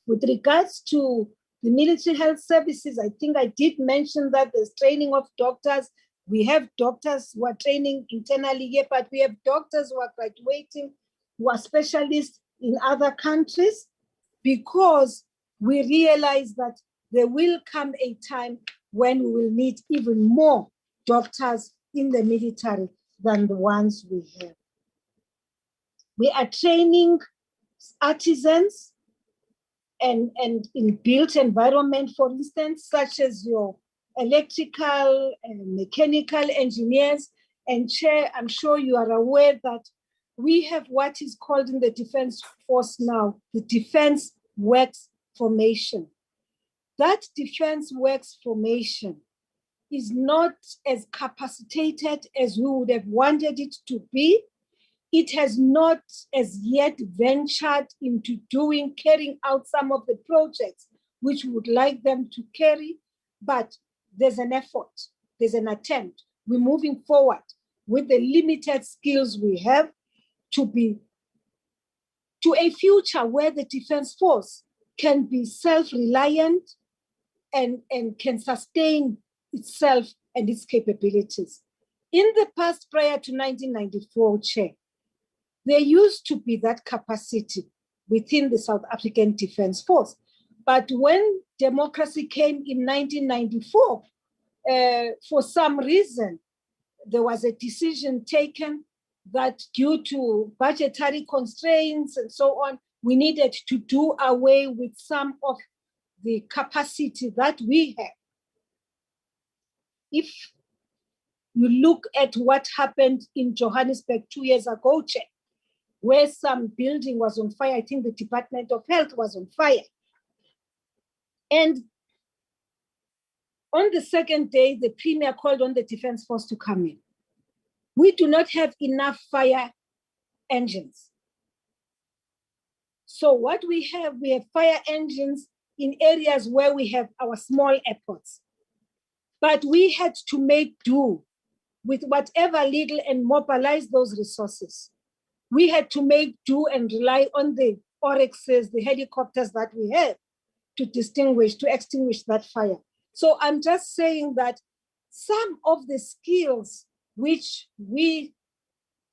With regards to the military health services, I think I did mention that there's training of doctors. We have doctors who are training internally here, but we have doctors who are graduating, who are specialists in other countries, because we realize that there will come a time when we will need even more doctors in the military than the ones we have. We are training artisans and in built environment, for instance, such as your electrical and mechanical engineers. And Chair, I'm sure you are aware that we have what is called in the Defense Force now, the Defense Works Formation. That Defense Works Formation is not as capacitated as we would have wanted it to be. It has not as yet ventured into carrying out some of the projects which we would like them to carry, but there's an effort, there's an attempt. We're moving forward with the limited skills we have to a future where the Defense Force can be self-reliant and can sustain itself and its capabilities. In the past, prior to 1994, Chair, there used to be that capacity within the South African Defense Force. But when democracy came in 1994, for some reason, there was a decision taken that due to budgetary constraints and so on, we needed to do away with some of the capacity that we have. If you look at what happened in Johannesburg 2 years ago, Chair, where some building was on fire, I think the Department of Health was on fire. And on the second day, the Premier called on the Defense Force to come in. We do not have enough fire engines. So what we have fire engines in areas where we have our small airports. But we had to make do with whatever little and mobilize those resources. We had to make do and rely on the Oryxes, the helicopters that we have to extinguish that fire. So I'm just saying that some of the skills which we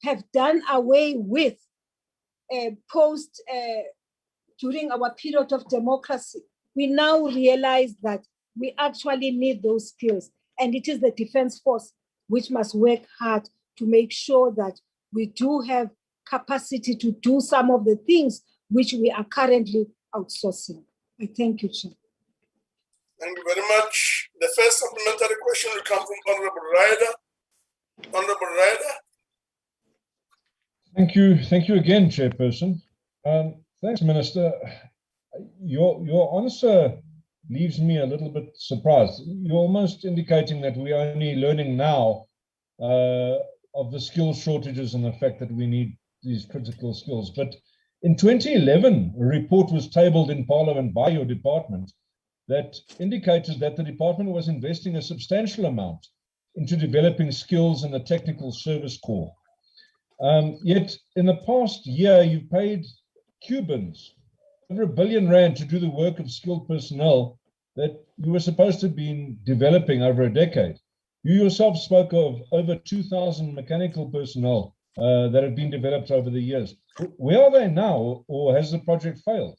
have done away with during our period of democracy, we now realize that we actually need those skills. And it is the Defense Force which must work hard to make sure that we do have capacity to do some of the things which we are currently outsourcing. I thank you, Chair. Thank you very much. The first supplementary question will come from Honorable Ryder. Honorable Ryder. Thank you again, Chairperson. Thanks, Minister. Your answer leaves me a little bit surprised. You're almost indicating that we are only learning now of the skill shortages and the fact that we need these critical skills. But in 2011, a report was tabled in Parliament by your department that indicated that the department was investing a substantial amount into developing skills in the technical service corps. Yet in the past year, you've paid Cubans over R1 billion to do the work of skilled personnel that you were supposed to be developing over a decade. You yourself spoke of over 2,000 mechanical personnel that have been developed over the years. Where are they now, or has the project failed?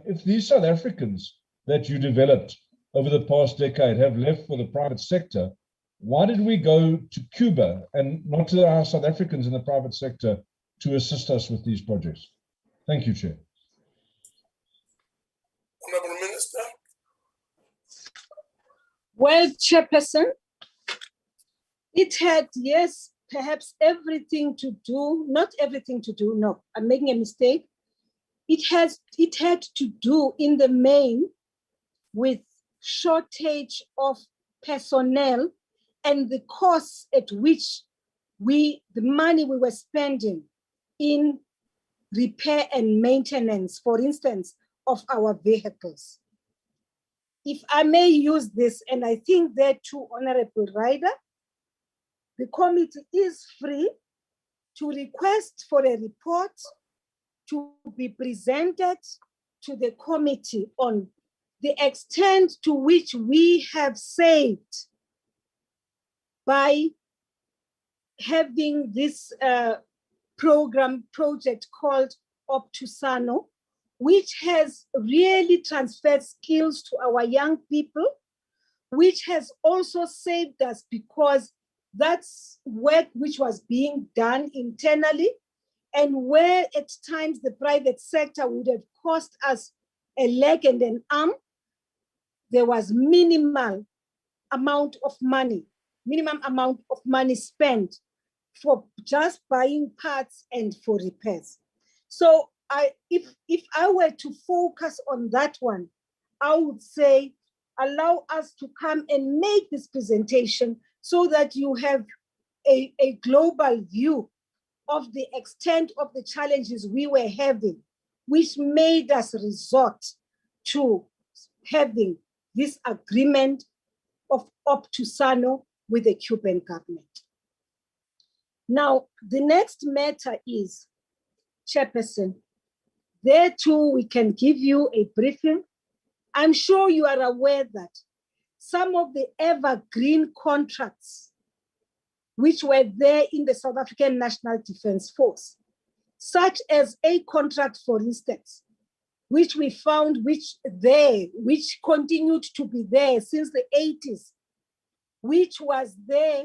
If these South Africans that you developed over the past decade have left for the private sector, why did we go to Cuba and not to our South Africans in the private sector to assist us with these projects? Thank you, Chair. Honorable Minister. Well, Chairperson, it had, yes, perhaps everything to do, not everything to do, no, I'm making a mistake. It had to do in the main with shortage of personnel and the costs at which the money we were spending in repair and maintenance, for instance, of our vehicles. If I may use this, and I think that too, Honorable Ryder, the committee is free to request for a report to be presented to the committee on the extent to which we have saved by having this project called Optusano, which has really transferred skills to our young people, which has also saved us because that's work which was being done internally, and where at times the private sector would have cost us a leg and an arm, there was minimum amount of money spent for just buying parts and for repairs. So if I were to focus on that one, I would say, allow us to come and make this presentation so that you have a global view of the extent of the challenges we were having, which made us resort to having this agreement of Optusano with the Cuban government. Now, the next matter is, Chairperson, there too we can give you a briefing. I'm sure you are aware that some of the evergreen contracts which were there in the South African National Defence Force, such as a contract, for instance, which we found which continued to be there since the 80s, which was there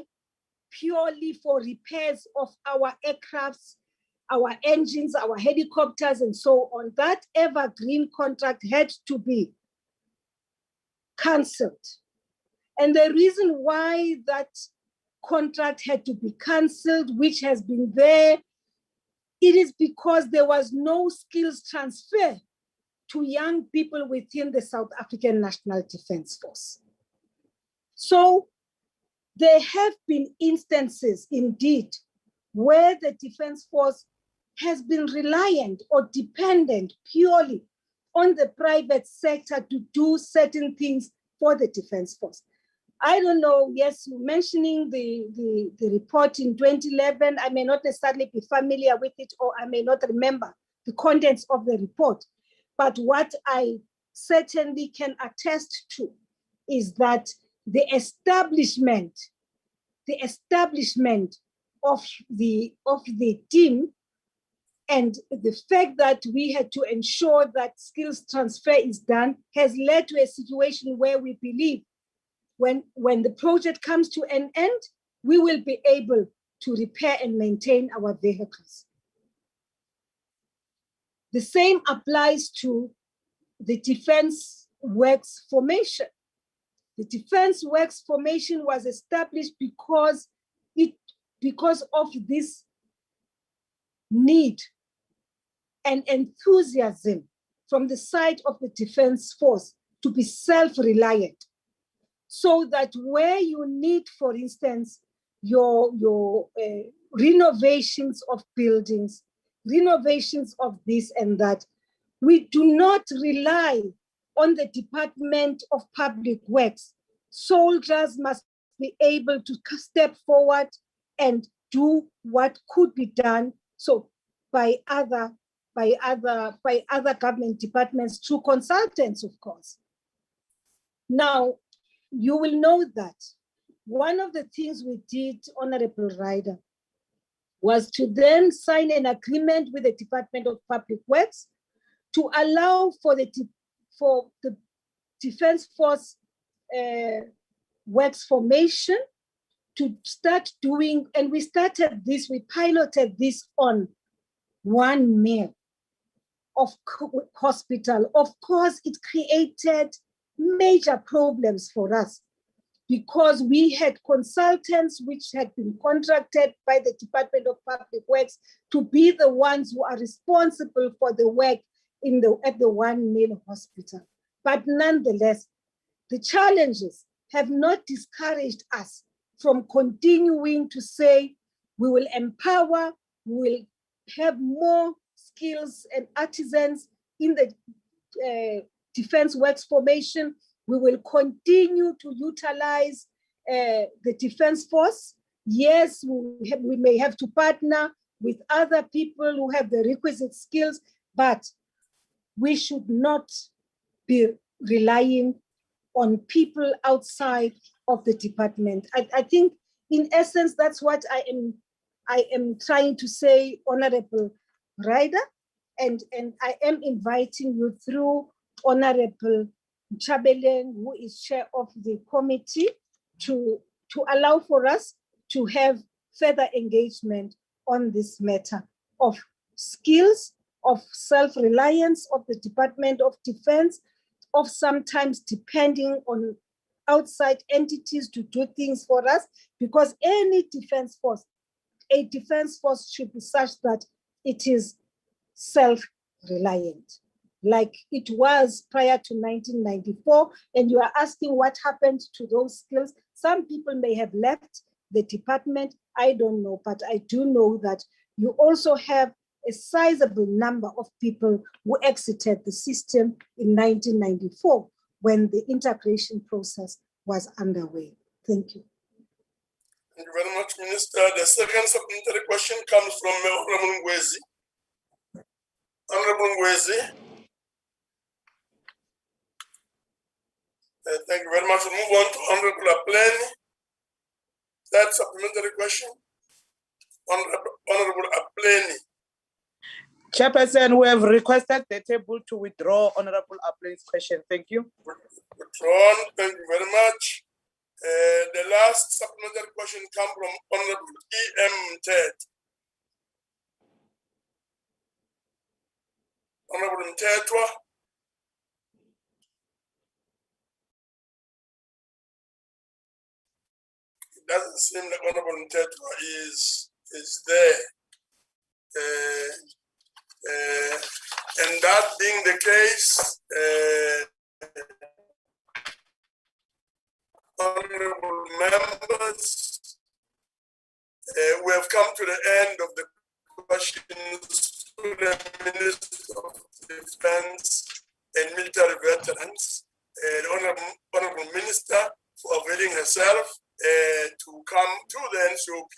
purely for repairs of our aircrafts, our engines, our helicopters, and so on. That evergreen contract had to be cancelled. And the reason why that contract had to be cancelled, which has been there, it is because there was no skills transfer to young people within the South African National Defence Force. So there have been instances indeed where the Defence Force has been reliant or dependent purely on the private sector to do certain things for the Defence Force. I don't know, yes, you're mentioning the report in 2011. I may not necessarily be familiar with it, or I may not remember the contents of the report. But what I certainly can attest to is that the establishment of the team And the fact that we had to ensure that skills transfer is done has led to a situation where we believe when the project comes to an end, we will be able to repair and maintain our vehicles. The same applies to the Defense Works Formation. The Defense Works Formation was established because of this need and enthusiasm from the side of the Defense Force to be self-reliant, so that where you need, for instance, your renovations of buildings, renovations of this and that, we do not rely on the Department of Public Works. Soldiers must be able to step forward and do what could be done so by other government departments through consultants, of course. Now, you will know that one of the things we did, Honorable Ryder, was to then sign an agreement with the Department of Public Works to allow for the Defense Force Works Formation to start doing, and we piloted this on 1 mil of hospital. Of course, it created major problems for us because we had consultants which had been contracted by the Department of Public Works to be the ones who are responsible for the work at the 1 mil hospital. But nonetheless, the challenges have not discouraged us from continuing to say we will empower, we will have more skills and artisans in the Defense Works Formation. We will continue to utilize the Defense Force. Yes, we may have to partner with other people who have the requisite skills, but we should not be relying on people outside of the department. I think, in essence, that's what I am trying to say, Honorable Ryder, and I am inviting you through Honorable Chabeleng, who is chair of the committee, to allow for us to have further engagement on this matter of skills, of self-reliance of the Department of Defense, of sometimes depending on outside entities to do things for us, because any defense force, a defense force should be such that it is self-reliant, like it was prior to 1994. And you are asking what happened to those skills. Some people may have left the department, I don't know, but I do know that you also have a sizable number of people who exited the system in 1994 when the integration process was underway. Thank you. Thank you very much, Minister. The second supplementary question comes from Honorable Ngwezi. Honorable Ngwezi. Thank you very much. We'll move on to Honorable Apleni. That supplementary question. Honorable Apleni. Chairperson, we have requested the table to withdraw Honorable Apleni's question. Thank you. Withdrawn. Thank you very much. The last supplementary question comes from Honorable E.M. Ted. Honorable Mtetwa. It doesn't seem like Honorable Mtetwa is there. And that being the case, honorable members, we have come to the end of the questions to the Minister of Defense and Military Veterans. The Honorable Minister for availing herself to come to the NCOP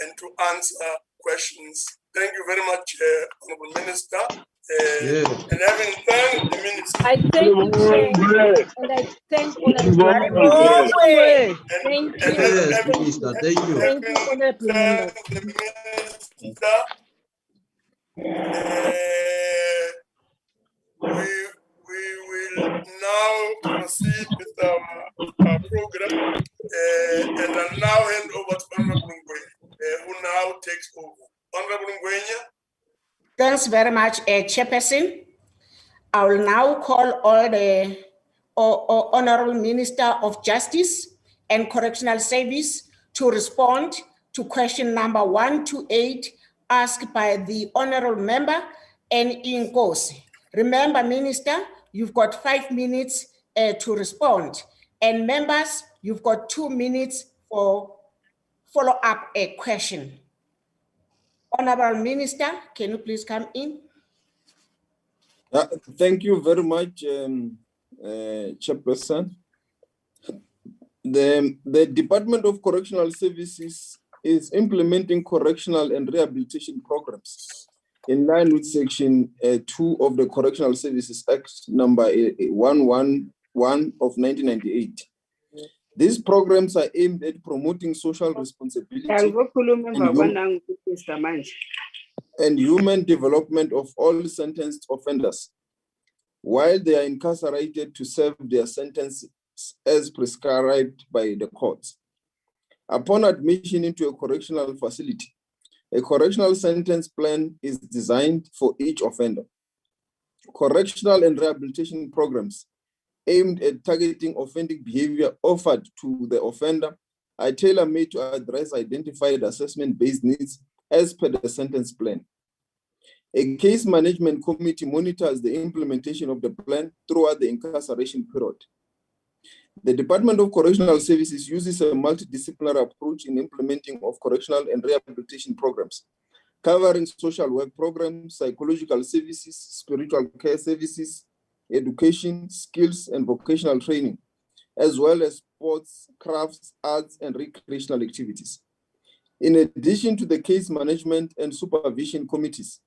and to answer questions. Thank you very much, Honorable Minister. And having thanked the Minister, I thank you, Chair, and I thank Honorable Minister. Thank you. Yes, Minister, thank you. Thank you, Honorable Member. We will now proceed with our program, and I'll now hand over to Honorable Ngwenya, who now takes over. Honorable Ngwenya. Thanks very much, Chairperson. I will now call all the Honorable Minister of Justice and Correctional Service to respond to question number 1 to 8 asked by the Honorable Member NCOP. Remember, Minister, you've got 5 minutes to respond, and members, you've got 2 minutes for follow-up a question. Honorable Minister, can you please come in? Thank you very much, Chairperson. The Department of Correctional Services is implementing correctional and rehabilitation programs in line with Section 2 of the Correctional Services Act number 111 of 1998. These programs are aimed at promoting social responsibility and human development of all sentenced offenders while they are incarcerated to serve their sentences as prescribed by the courts. Upon admission into a correctional facility, a correctional sentence plan is designed for each offender. Correctional and rehabilitation programs aimed at targeting offending behavior offered to the offender are tailor-made to address identified assessment-based needs as per the sentence plan. A case management committee monitors the implementation of the plan throughout the incarceration period. The Department of Correctional Services uses a multidisciplinary approach in implementing of correctional and rehabilitation programs, covering social work programs, psychological services, spiritual care services, education, skills, and vocational training, as well as sports, crafts, arts, and recreational activities. In addition to the case management and supervision committees,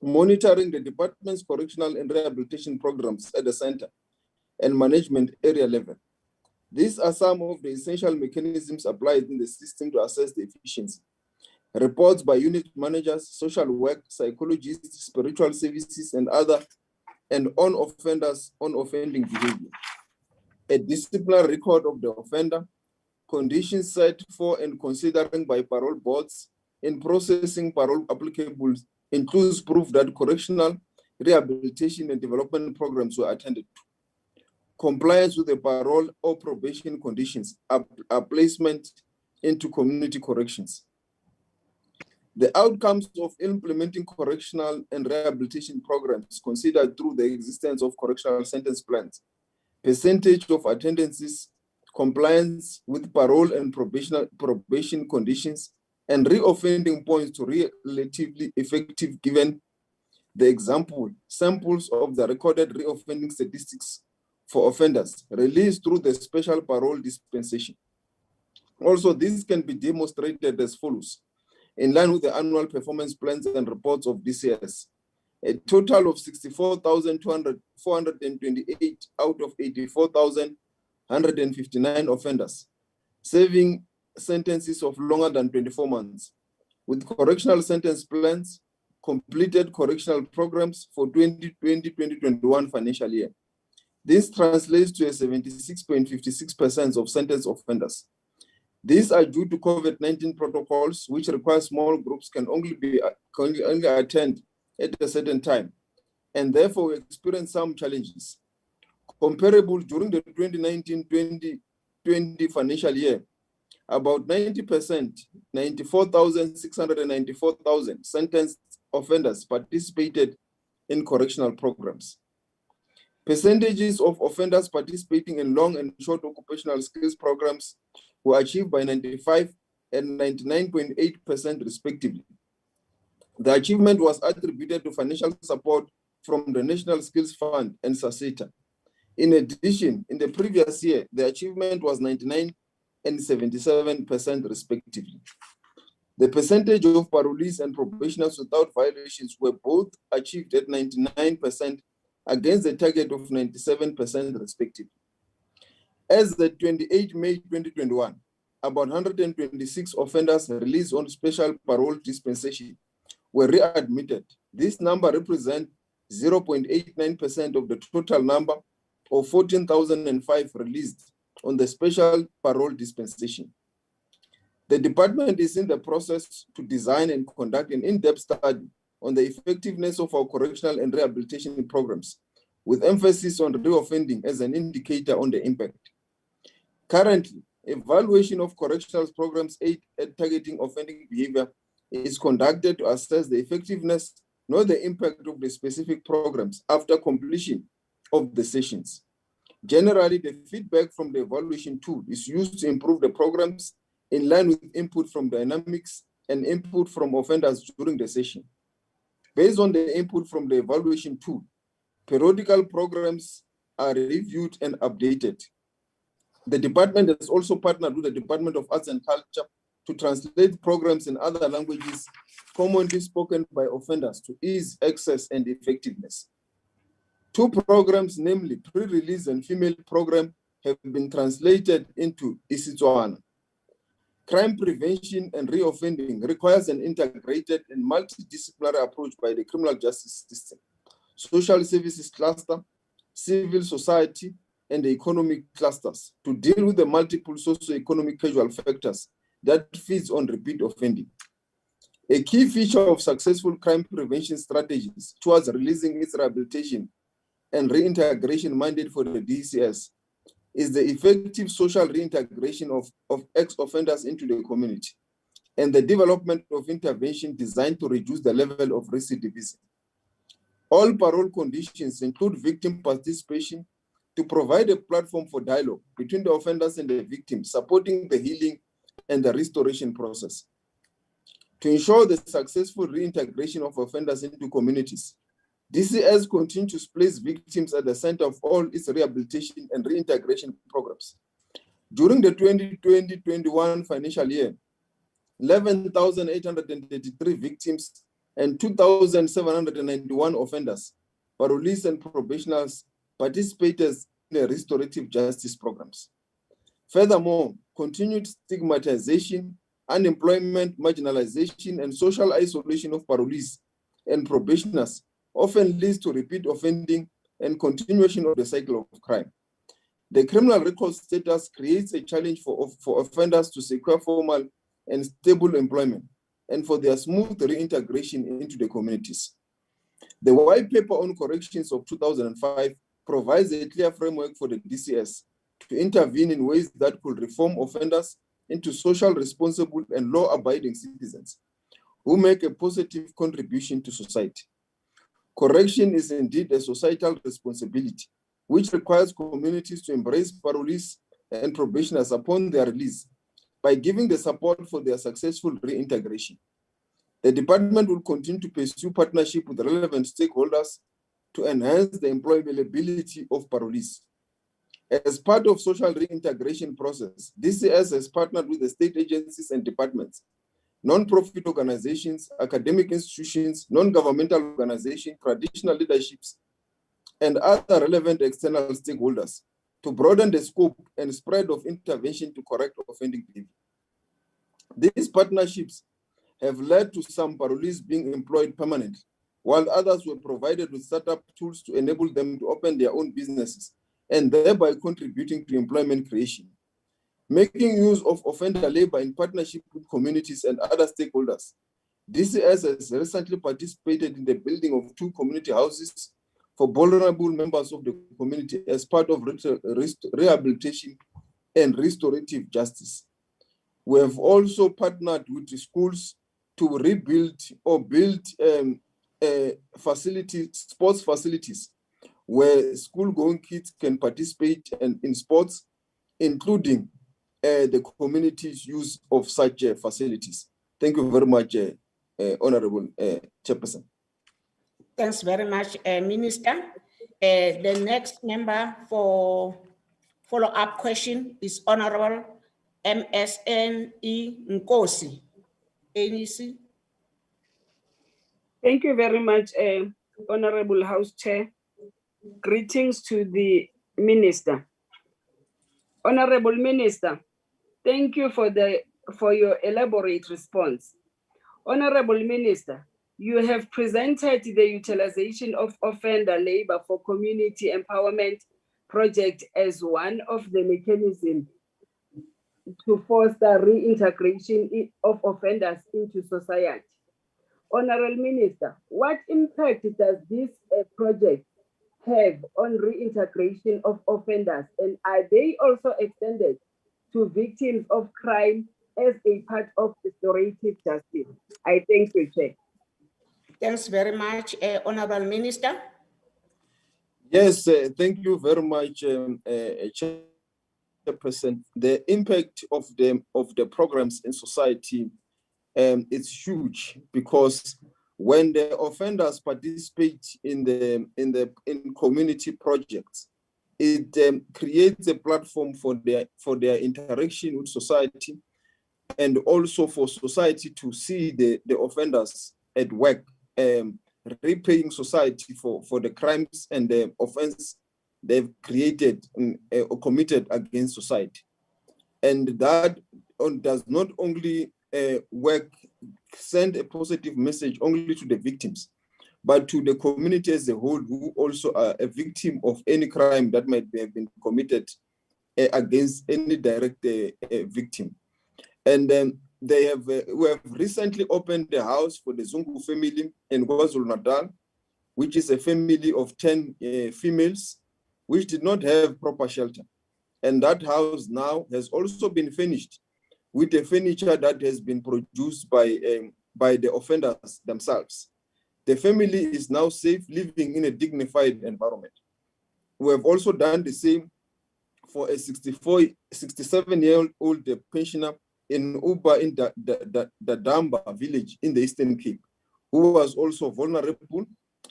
monitoring the department's correctional and rehabilitation programs at the center and management area level. These are some of the essential mechanisms applied in the system to assess the efficiency. Reports by unit managers, social work, psychologists, spiritual services, and on offenders on offending behavior. A disciplinary record of the offender, conditions set for and considering by parole boards in processing parole applicable includes proof that correctional, rehabilitation, and development programs were attended to. Compliance with the parole or probation conditions are placement into community corrections. The outcomes of implementing correctional and rehabilitation programs considered through the existence of correctional sentence plans, percentage of attendances, compliance with parole and probation conditions, and reoffending points to relatively effective given the example, samples of the recorded reoffending statistics for offenders released through the special parole dispensation. Also, this can be demonstrated as follows. In line with the annual performance plans and reports of DCS, a total of 64,428 out of 84,159 offenders serving sentences of longer than 24 months with correctional sentence plans completed correctional programs for 2020-2021 financial year. This translates to a 76.56% of sentence offenders. These are due to COVID-19 protocols, which require small groups can only attend at a certain time, and therefore we experience some challenges. Comparable during the 2019-2020 financial year, about 90%, 94,694,000 sentenced offenders participated in correctional programs. Percentages of offenders participating in long and short occupational skills programs were achieved by 95 and 99.8% respectively. The achievement was attributed to financial support from the National Skills Fund and SASETA. In addition, in the previous year, the achievement was 99 and 77% respectively. The percentage of parolees and probationers without violations were both achieved at 99% against the target of 97% respectively. As the 28 May 2021, about 126 offenders released on special parole dispensation were readmitted. This number represents 0.89% of the total number of 14,005 released on the special parole dispensation. The department is in the process to design and conduct an in-depth study on the effectiveness of our correctional and rehabilitation programs, with emphasis on reoffending as an indicator on the impact. Currently, evaluation of correctional programs aimed at targeting offending behavior is conducted to assess the effectiveness nor the impact of the specific programs after completion of the sessions. Generally, the feedback from the evaluation tool is used to improve the programs in line with input from dynamics and input from offenders during the session. Based on the input from the evaluation tool, periodical programs are reviewed and updated. The department has also partnered with the Department of Arts and Culture to translate programs in other languages commonly spoken by offenders to ease access and effectiveness. 2 programs, namely pre-release and female program, have been translated into isiTswana. Crime prevention and reoffending requires an integrated and multidisciplinary approach by the criminal justice system, social services cluster, civil society, and the economic clusters to deal with the multiple socio-economic casual factors that feeds on repeat offending. A key feature of successful crime prevention strategies towards releasing its rehabilitation and reintegration mandate for the DCS is the effective social reintegration of ex-offenders into the community and the development of intervention designed to reduce the level of recidivism. All parole conditions include victim participation to provide a platform for dialogue between the offenders and the victims, supporting the healing and the restoration process. To ensure the successful reintegration of offenders into communities, DCS continues to place victims at the center of all its rehabilitation and reintegration programs. During the 2020-21 financial year, 11,833 victims and 2,791 offenders, parolees and probationers participated in the restorative justice programs. Furthermore, continued stigmatization, unemployment, marginalization, and social isolation of parolees and probationers often leads to repeat offending and continuation of the cycle of crime. The criminal record status creates a challenge for offenders to secure formal and stable employment and for their smooth reintegration into the communities. The White Paper on Corrections of 2005 provides a clear framework for the DCS to intervene in ways that could reform offenders into social, responsible, and law-abiding citizens who make a positive contribution to society. Correction is indeed a societal responsibility, which requires communities to embrace parolees and probationers upon their release by giving the support for their successful reintegration. The department will continue to pursue partnership with relevant stakeholders to enhance the employability of parolees. As part of social reintegration process, DCS has partnered with the state agencies and departments, non-profit organizations, academic institutions, non-governmental organizations, traditional leaderships, and other relevant external stakeholders to broaden the scope and spread of intervention to correct offending behavior. These partnerships have led to some parolees being employed permanently, while others were provided with startup tools to enable them to open their own businesses and thereby contributing to employment creation. Making use of offender labor in partnership with communities and other stakeholders, DCS has recently participated in the building of 2 community houses for vulnerable members of the community as part of rehabilitation and restorative justice. We have also partnered with the schools to rebuild or build sports facilities where school-going kids can participate in sports, including the community's use of such facilities. Thank you very much, Honorable Chairperson. Thanks very much, Minister. The next member for follow-up question is Honorable MSNE Nkosi. NEC. Thank you very much, Honorable House Chair. Greetings to the Minister. Honorable Minister, thank you for your elaborate response. Honorable Minister, You have presented the utilization of offender labor for community empowerment project as one of the mechanisms to foster reintegration of offenders into society. Honorable Minister, what impact does this project have on reintegration of offenders, and are they also extended to victims of crime as a part of restorative justice? I thank you, Chair. Thanks very much, Honorable Minister. Yes, thank you very much, Chairperson. The impact of the programs in society is huge, because when the offenders participate in community projects, it creates a platform for their interaction with society, and also for society to see the offenders at work, repaying society for the crimes and the offense they've created or committed against society. And that does not only send a positive message only to the victims, but to the community as a whole, who also are a victim of any crime that might have been committed against any direct victim. And we have recently opened the house for the Zungu family in KwaZulu-Natal, which is a family of 10 females, which did not have proper shelter. And that house now has also been finished with the furniture that has been produced by the offenders themselves. The family is now safe, living in a dignified environment. We have also done the same for a 67-year-old pensioner in Uba in the Damba village in the Eastern Cape, who was also vulnerable,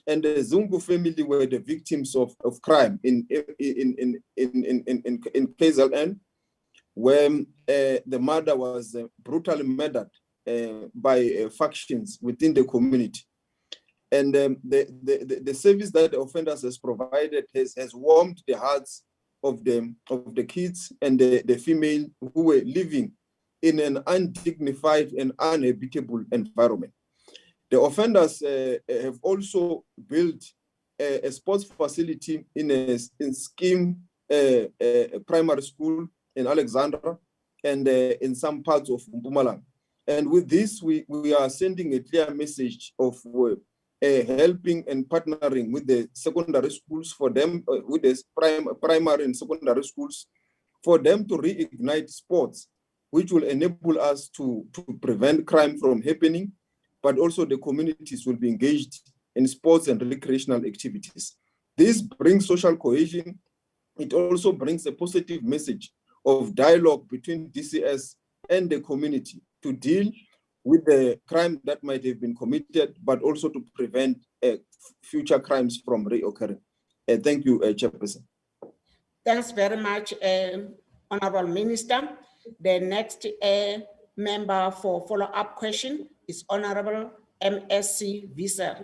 and the Zungu family were the victims of crime in KZN, where the mother was brutally murdered by factions within the community. And the service that the offenders has provided has warmed the hearts of the kids and the female who were living in an undignified and uninhabitable environment. The offenders have also built a sports facility in Scheme Primary School in Alexandra and in some parts of Mpumalanga. And with this, we are sending a clear message of helping and partnering with the secondary schools for them, with the primary and secondary schools, for them to reignite sports, which will enable us to prevent crime from happening, but also the communities will be engaged in sports and recreational activities. This brings social cohesion. It also brings a positive message of dialogue between DCS and the community to deal with the crime that might have been committed, but also to prevent future crimes from reoccurring. Thank you, Chairperson. Thanks very much, Honorable Minister. The next member for follow-up question is Honorable MSC Visa.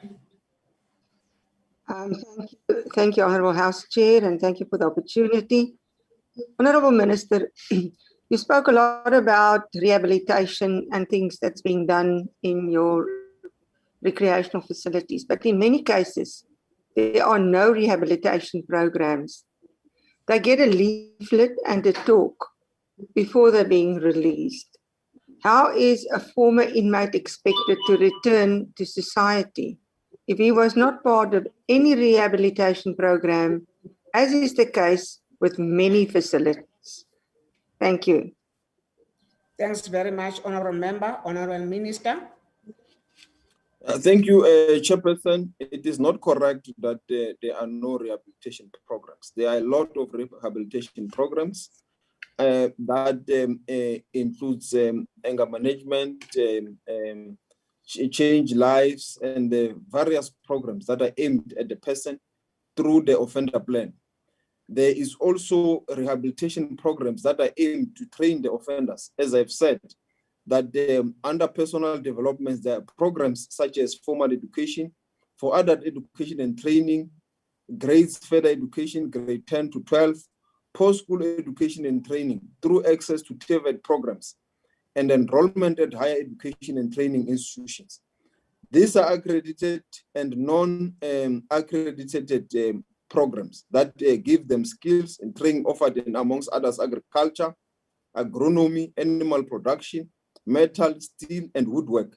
Thank you, Honorable House Chair, and thank you for the opportunity. Honorable Minister, you spoke a lot about rehabilitation and things that's being done in your recreational facilities, but in many cases, there are no rehabilitation programs. They get a leaflet and a talk before they're being released. How is a former inmate expected to return to society if he was not part of any rehabilitation program, as is the case with many facilities? Thank you. Thanks very much, Honorable Member. Honorable Minister. Thank you, Chairperson. It is not correct that there are no rehabilitation programs. There are a lot of rehabilitation programs that includes anger management, change lives, and various programs that are aimed at the person through the offender plan. There is also rehabilitation programs that are aimed to train the offenders. As I've said, that under personal developments, there are programs such as formal education, for adult education and training, grades further education, grade 10 to 12, post-school education and training through access to TVET programs, and enrollment at higher education and training institutions. These are accredited and non-accredited programs that give them skills and training offered in, amongst others, agriculture, agronomy, animal production, metal, steel, and woodwork.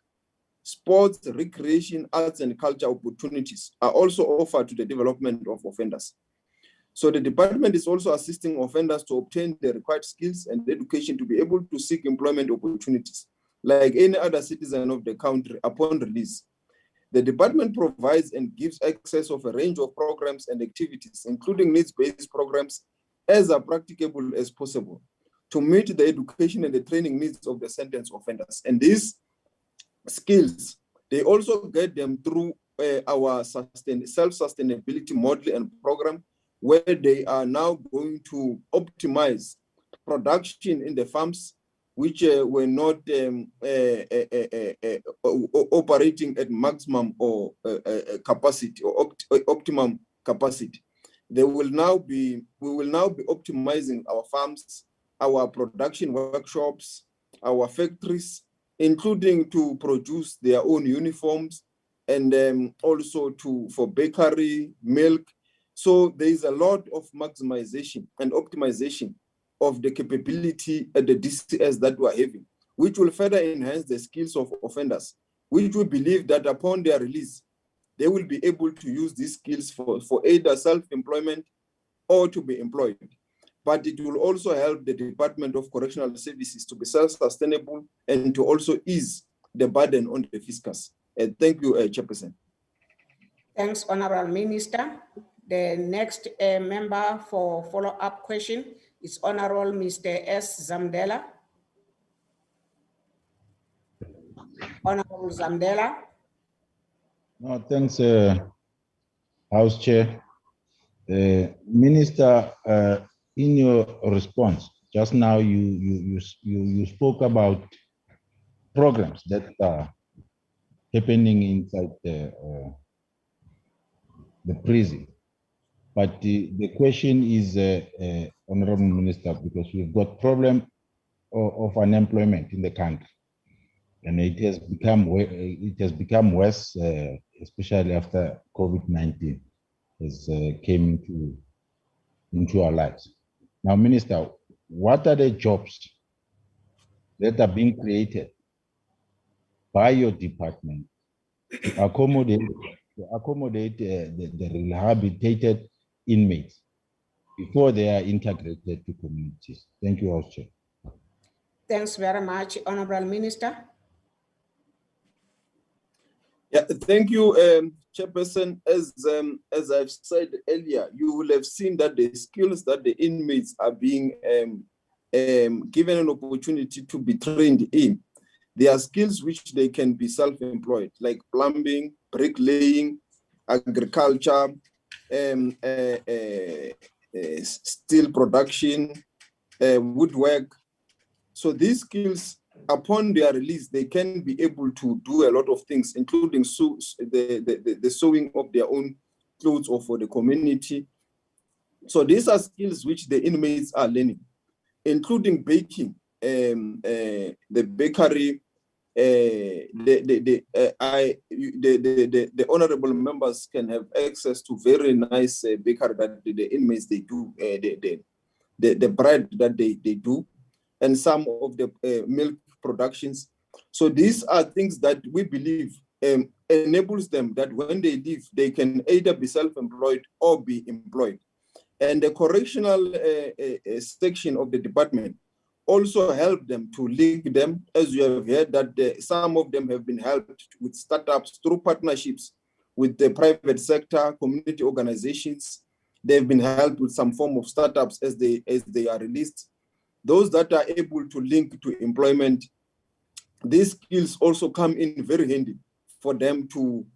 Sports, recreation, arts, and culture opportunities are also offered to the development of offenders. So the department is also assisting offenders to obtain the required skills and education to be able to seek employment opportunities like any other citizen of the country upon release. The department provides and gives access of a range of programs and activities, including needs-based programs, as are practicable as possible to meet the education and the training needs of the sentenced offenders. And these skills, they also get them through our self-sustainability model and program, where they are now going to optimize production in the farms, which were not operating at maximum or capacity or optimum capacity. We will now be optimizing our farms, our production workshops, our factories, including to produce their own uniforms and also for bakery, milk. So there is a lot of maximization and optimization of the capability at the DCS that we are having, which will further enhance the skills of offenders, which we believe that upon their release, they will be able to use these skills for either self-employment or to be employed. But it will also help the Department of Correctional Services to be self-sustainable and to also ease the burden on the fiscus. Thank you, Chairperson. Thanks, Honorable Minister. The next member for follow-up question is Honorable Mr. S. Zamdela. Honorable Zamdela. No, thanks, House Chair. Minister, in your response just now, you spoke about programs that are happening inside the prison. But the question is, Honorable Minister, because we've got problem of unemployment in the country, and it has become worse, especially after COVID-19 has came into our lives. Now, Minister, what are the jobs that are being created by your department to accommodate the rehabilitated inmates before they are integrated to communities? Thank you, House Chair. Thanks very much, Honorable Minister. Yeah, thank you, Chairperson. As I've said earlier, you will have seen that the skills that the inmates are being given an opportunity to be trained in, they are skills which they can be self-employed, like plumbing, bricklaying, agriculture, steel production, woodwork. So these skills, upon their release, they can be able to do a lot of things, including the sewing of their own clothes or for the community. So these are skills which the inmates are learning, including baking, the bakery. The honorable members can have access to very nice bakery that the inmates they do, the bread that they do, and some of the milk productions. So these are things that we believe enables them that when they leave, they can either be self-employed or be employed. And the correctional section of the department also help them to link them, as you have heard that some of them have been helped with startups through partnerships with the private sector, community organizations. They've been helped with some form of startups as they are released. Those that are able to link to employment, these skills also come in very handy for them to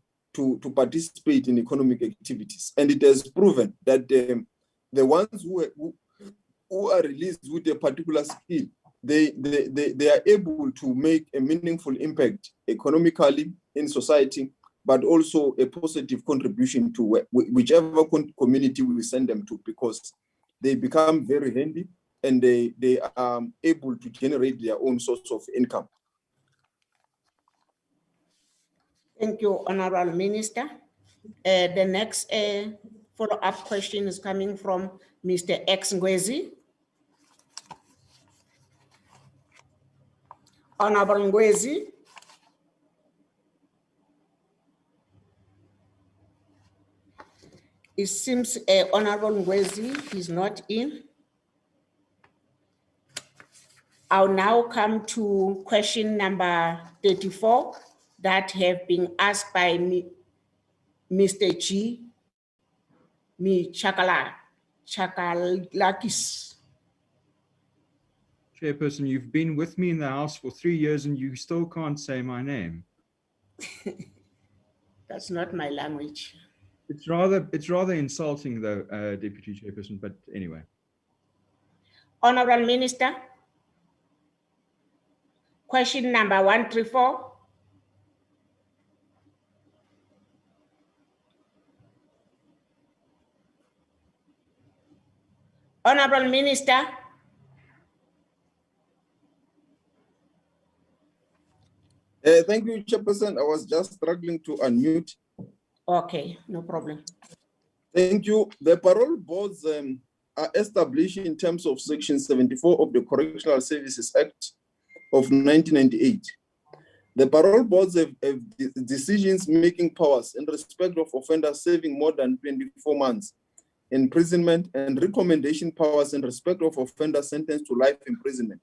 participate in economic activities. And it has proven that the ones who are released with a particular skill, they are able to make a meaningful impact economically in society, but also a positive contribution to whichever community we send them to, because they become very handy and they are able to generate their own source of income. Thank you, Honorable Minister. The next follow-up question is coming from Mr. X Ngwezi. Honorable Ngwezi. It seems Honorable Ngwezi is not in. I'll now come to question number 34 that have been asked by Mr. G. Chakalakis. Chairperson, you've been with me in the House for 3 years and you still can't say my name. That's not my language. It's rather insulting though, Deputy Chairperson, but anyway. Honorable Minister, question number 134. Honorable Minister. Thank you, Chairperson. I was just struggling to unmute. Okay, no problem. Thank you. The parole boards are established in terms of Section 74 of the Correctional Services Act of 1998. The parole boards have decisions-making powers in respect of offenders serving more than 24 months imprisonment and recommendation powers in respect of offenders sentenced to life imprisonment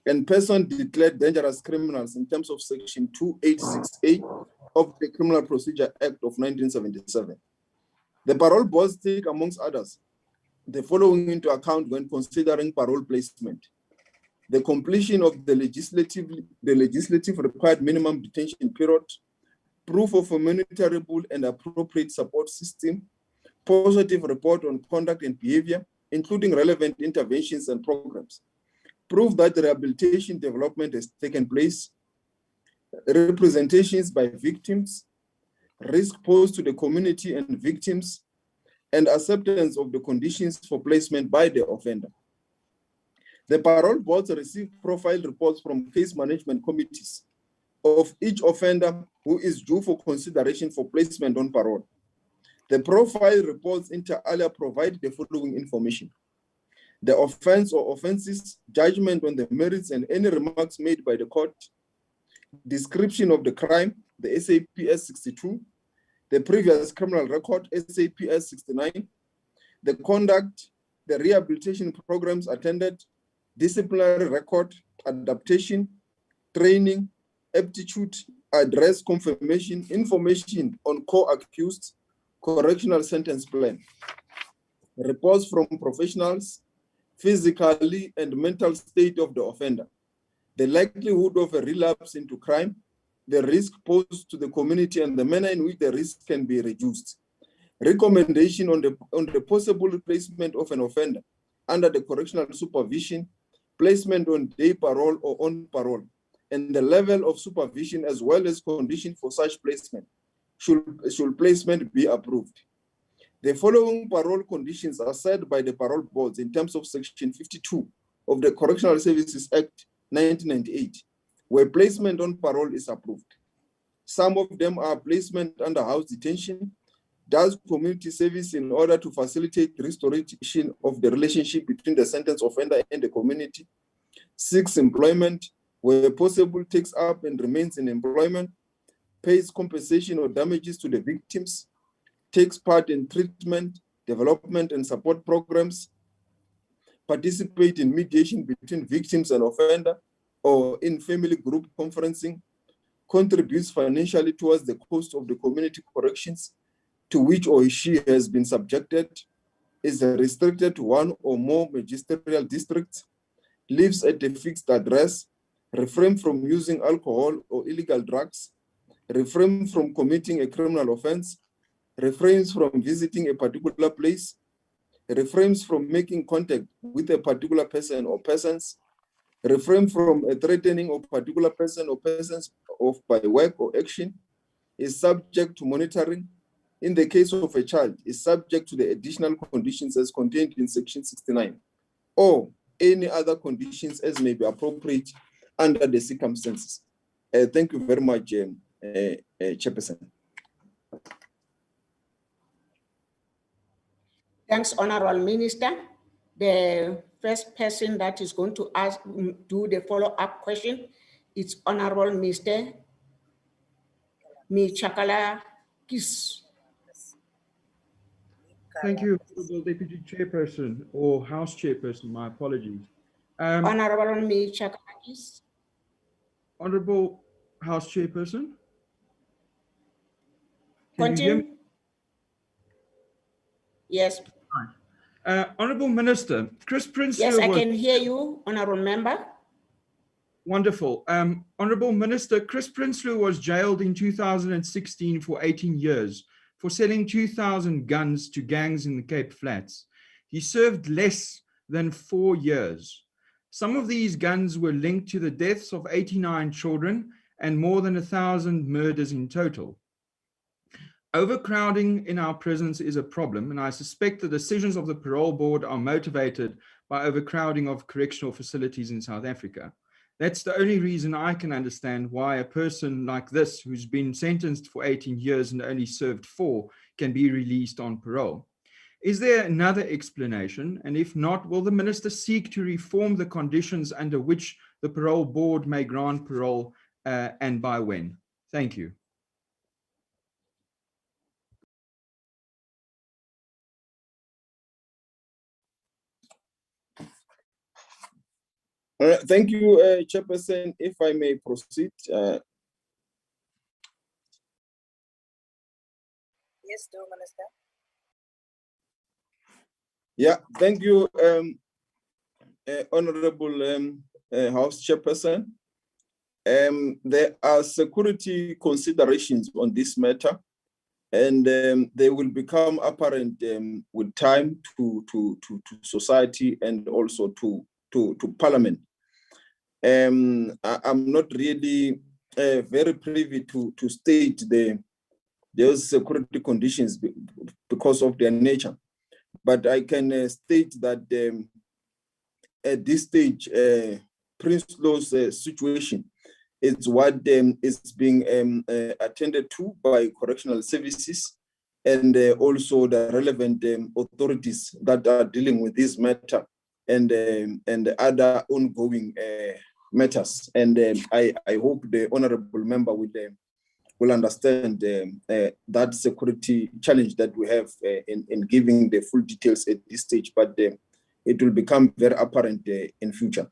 and persons declared dangerous criminals in terms of Section 286A of the Criminal Procedure Act of 1977. The parole boards take, amongst others, the following into account when considering parole placement: the completion of the legislative required minimum detention period, proof of a monitorable and appropriate support system, positive report on conduct and behavior, including relevant interventions and programs, proof that rehabilitation development has taken place, representations by victims, risk posed to the community and victims, and acceptance of the conditions for placement by the offender. The parole boards receive profile reports from case management committees of each offender who is due for consideration for placement on parole. The profile reports inter alia provide the following information: the offense or offenses, judgment on the merits and any remarks made by the court, description of the crime, the SAPS 62, the previous criminal record, SAPS 69, the conduct, the rehabilitation programs attended, disciplinary record, adaptation, training, aptitude, address confirmation, information on co-accused, correctional sentence plan, reports from professionals, physically and mental state of the offender, the likelihood of a relapse into crime, the risk posed to the community and the manner in which the risk can be reduced, recommendation on the possible placement of an offender under the correctional supervision, placement on day parole or on parole, and the level of supervision as well as condition for such placement. Should placement be approved? The following parole conditions are set by the parole boards in terms of Section 52 of the Correctional Services Act 1998, where placement on parole is approved. Some of them are placement under house detention, does community service in order to facilitate restoration of the relationship between the sentenced offender and the community, seeks employment, where possible takes up and remains in employment, pays compensation or damages to the victims, takes part in treatment, development and support programs, participate in mediation between victims and offender or in family group conferencing, contributes financially towards the cost of the community corrections to which or she has been subjected, is restricted to one or more magisterial districts, lives at a fixed address, refrain from using alcohol or illegal drugs, refrain from committing a criminal offense, refrains from visiting a particular place, refrains from making contact with a particular person or persons, refrain from threatening a particular person or persons by work or action, is subject to monitoring. In the case of a child, is subject to the additional conditions as contained in Section 69, or any other conditions as may be appropriate under the circumstances. Thank you very much, Chairperson. Thanks, Honorable Minister. The first person that is going to do the follow-up question is Honorable Mr. Michakala Kis. Thank you, Honorable Deputy Chairperson or House Chairperson. My apologies. Honorable Michakala Kis. Honorable House Chairperson. Can you hear me? Yes. Honorable Minister, Chris Prinsloo. Yes, I can hear you, Honorable Member. Wonderful. Honorable Minister, Chris Prinsloo was jailed in 2016 for 18 years for selling 2,000 guns to gangs in the Cape Flats. He served less than 4 years. Some of these guns were linked to the deaths of 89 children and more than 1,000 murders in total. Overcrowding in our prisons is a problem, and I suspect the decisions of the parole board are motivated by overcrowding of correctional facilities in South Africa. That's the only reason I can understand why a person like this, who's been sentenced for 18 years and only served 4, can be released on parole. Is there another explanation? And if not, will the minister seek to reform the conditions under which the parole board may grant parole, and by when? Thank you. Thank you, Chairperson. If I may proceed. Yes, do, Minister. Yeah, thank you, Honorable House Chairperson. There are security considerations on this matter, and they will become apparent with time to society and also to Parliament. I'm not really very privy to state those security conditions because of their nature, but I can state that at this stage, Prinsloo's situation is what is being attended to by correctional services and also the relevant authorities that are dealing with this matter and other ongoing matters. And I hope the honorable member will understand that security challenge that we have in giving the full details at this stage, but it will become very apparent in future.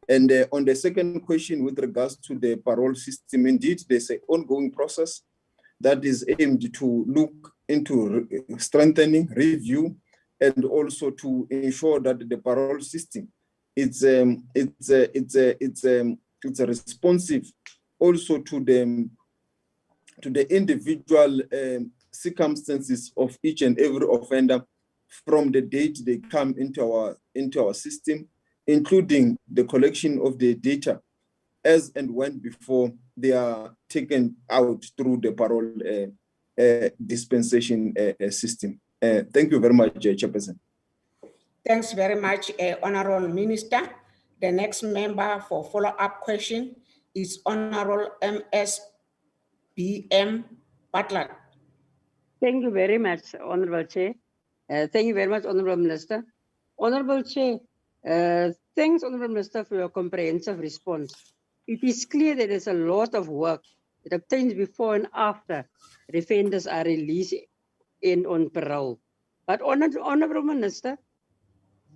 And on the second question with regards to the parole system, indeed, there's an ongoing process that is aimed to look into strengthening, review, and also to ensure that the parole system it's responsive also to the individual circumstances of each and every offender from the date they come into our system, including the collection of the data as and when before they are taken out through the parole dispensation system. Thank you very much, Chairperson. Thanks very much, Honorable Minister. The next member for follow-up question is Honorable MSBM Butler. Thank you very much, Honorable Chair. Thank you very much, Honorable Minister. Honorable Chair, thanks, Honorable Minister, for your comprehensive response. It is clear that there's a lot of work that obtains before and after the offenders are released on parole. But Honorable Minister,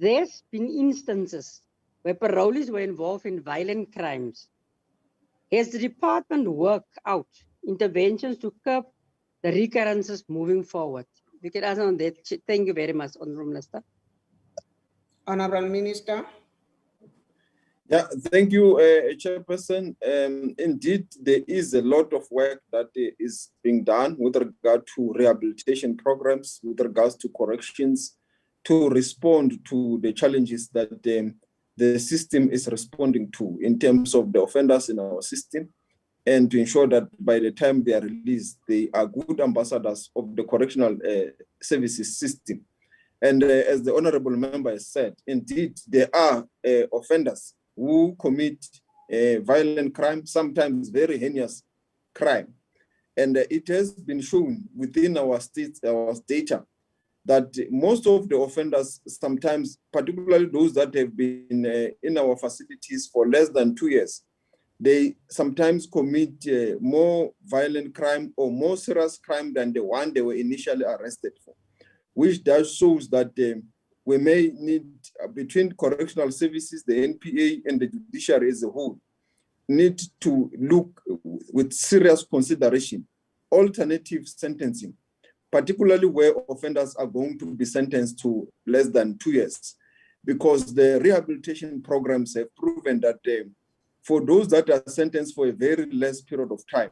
there's been instances where parolees were involved in violent crimes. Has the department worked out interventions to curb the recurrences moving forward? We can answer on that. Thank you very much, Honorable Minister. Honorable Minister. Yeah, thank you, Chairperson. Indeed, there is a lot of work that is being done with regard to rehabilitation programs, with regards to corrections, to respond to the challenges that the system is responding to in terms of the offenders in our system, and to ensure that by the time they are released, they are good ambassadors of the correctional services system. And as the honorable member has said, indeed, there are offenders who commit violent crime, sometimes very heinous crime. And it has been shown within our data that most of the offenders sometimes, particularly those that have been in our facilities for less than 2 years, they sometimes commit more violent crime or more serious crime than the one they were initially arrested for, which does shows that we may need, between correctional services, the NPA and the judiciary as a whole, need to look with serious consideration, alternative sentencing, particularly where offenders are going to be sentenced to less than 2 years, because the rehabilitation programs have proven that for those that are sentenced for a very less period of time,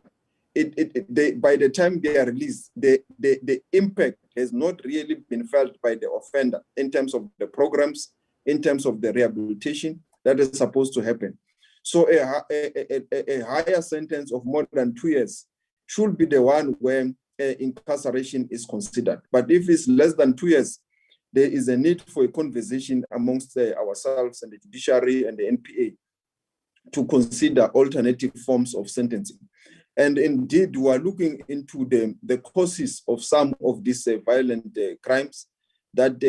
by the time they are released, the impact has not really been felt by the offender in terms of the programs, in terms of the rehabilitation that is supposed to happen. So a higher sentence of more than 2 years should be the one where incarceration is considered. But if it's less than 2 years, there is a need for a conversation amongst ourselves and the judiciary and the NPA to consider alternative forms of sentencing. And indeed, we are looking into the causes of some of these violent crimes that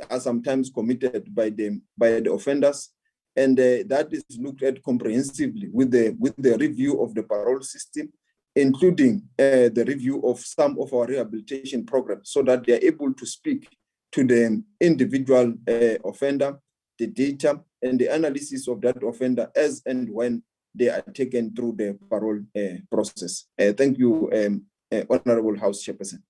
are sometimes committed by the offenders. And that is looked at comprehensively with the review of the parole system, including the review of some of our rehabilitation programs, so that they are able to speak to the individual offender, the data, and the analysis of that offender as and when they are taken through the parole process. Thank you, Honorable House Chairperson.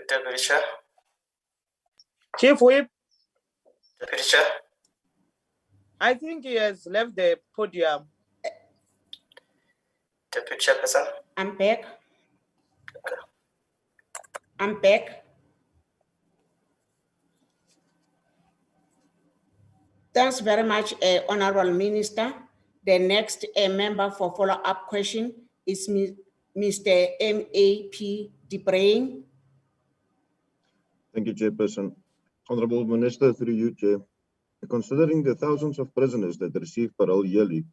Deputy Chair. Chief Whip, Deputy Chair. I think he has left the podium. Deputy Chairperson. I'm back. I'm back. Thanks very much, Honorable Minister. The next member for follow-up question is Mr. M.A.P. DeBrain. Thank you, Chairperson. Honorable Minister, through you, Chair. Considering the thousands of prisoners that receive parole yearly,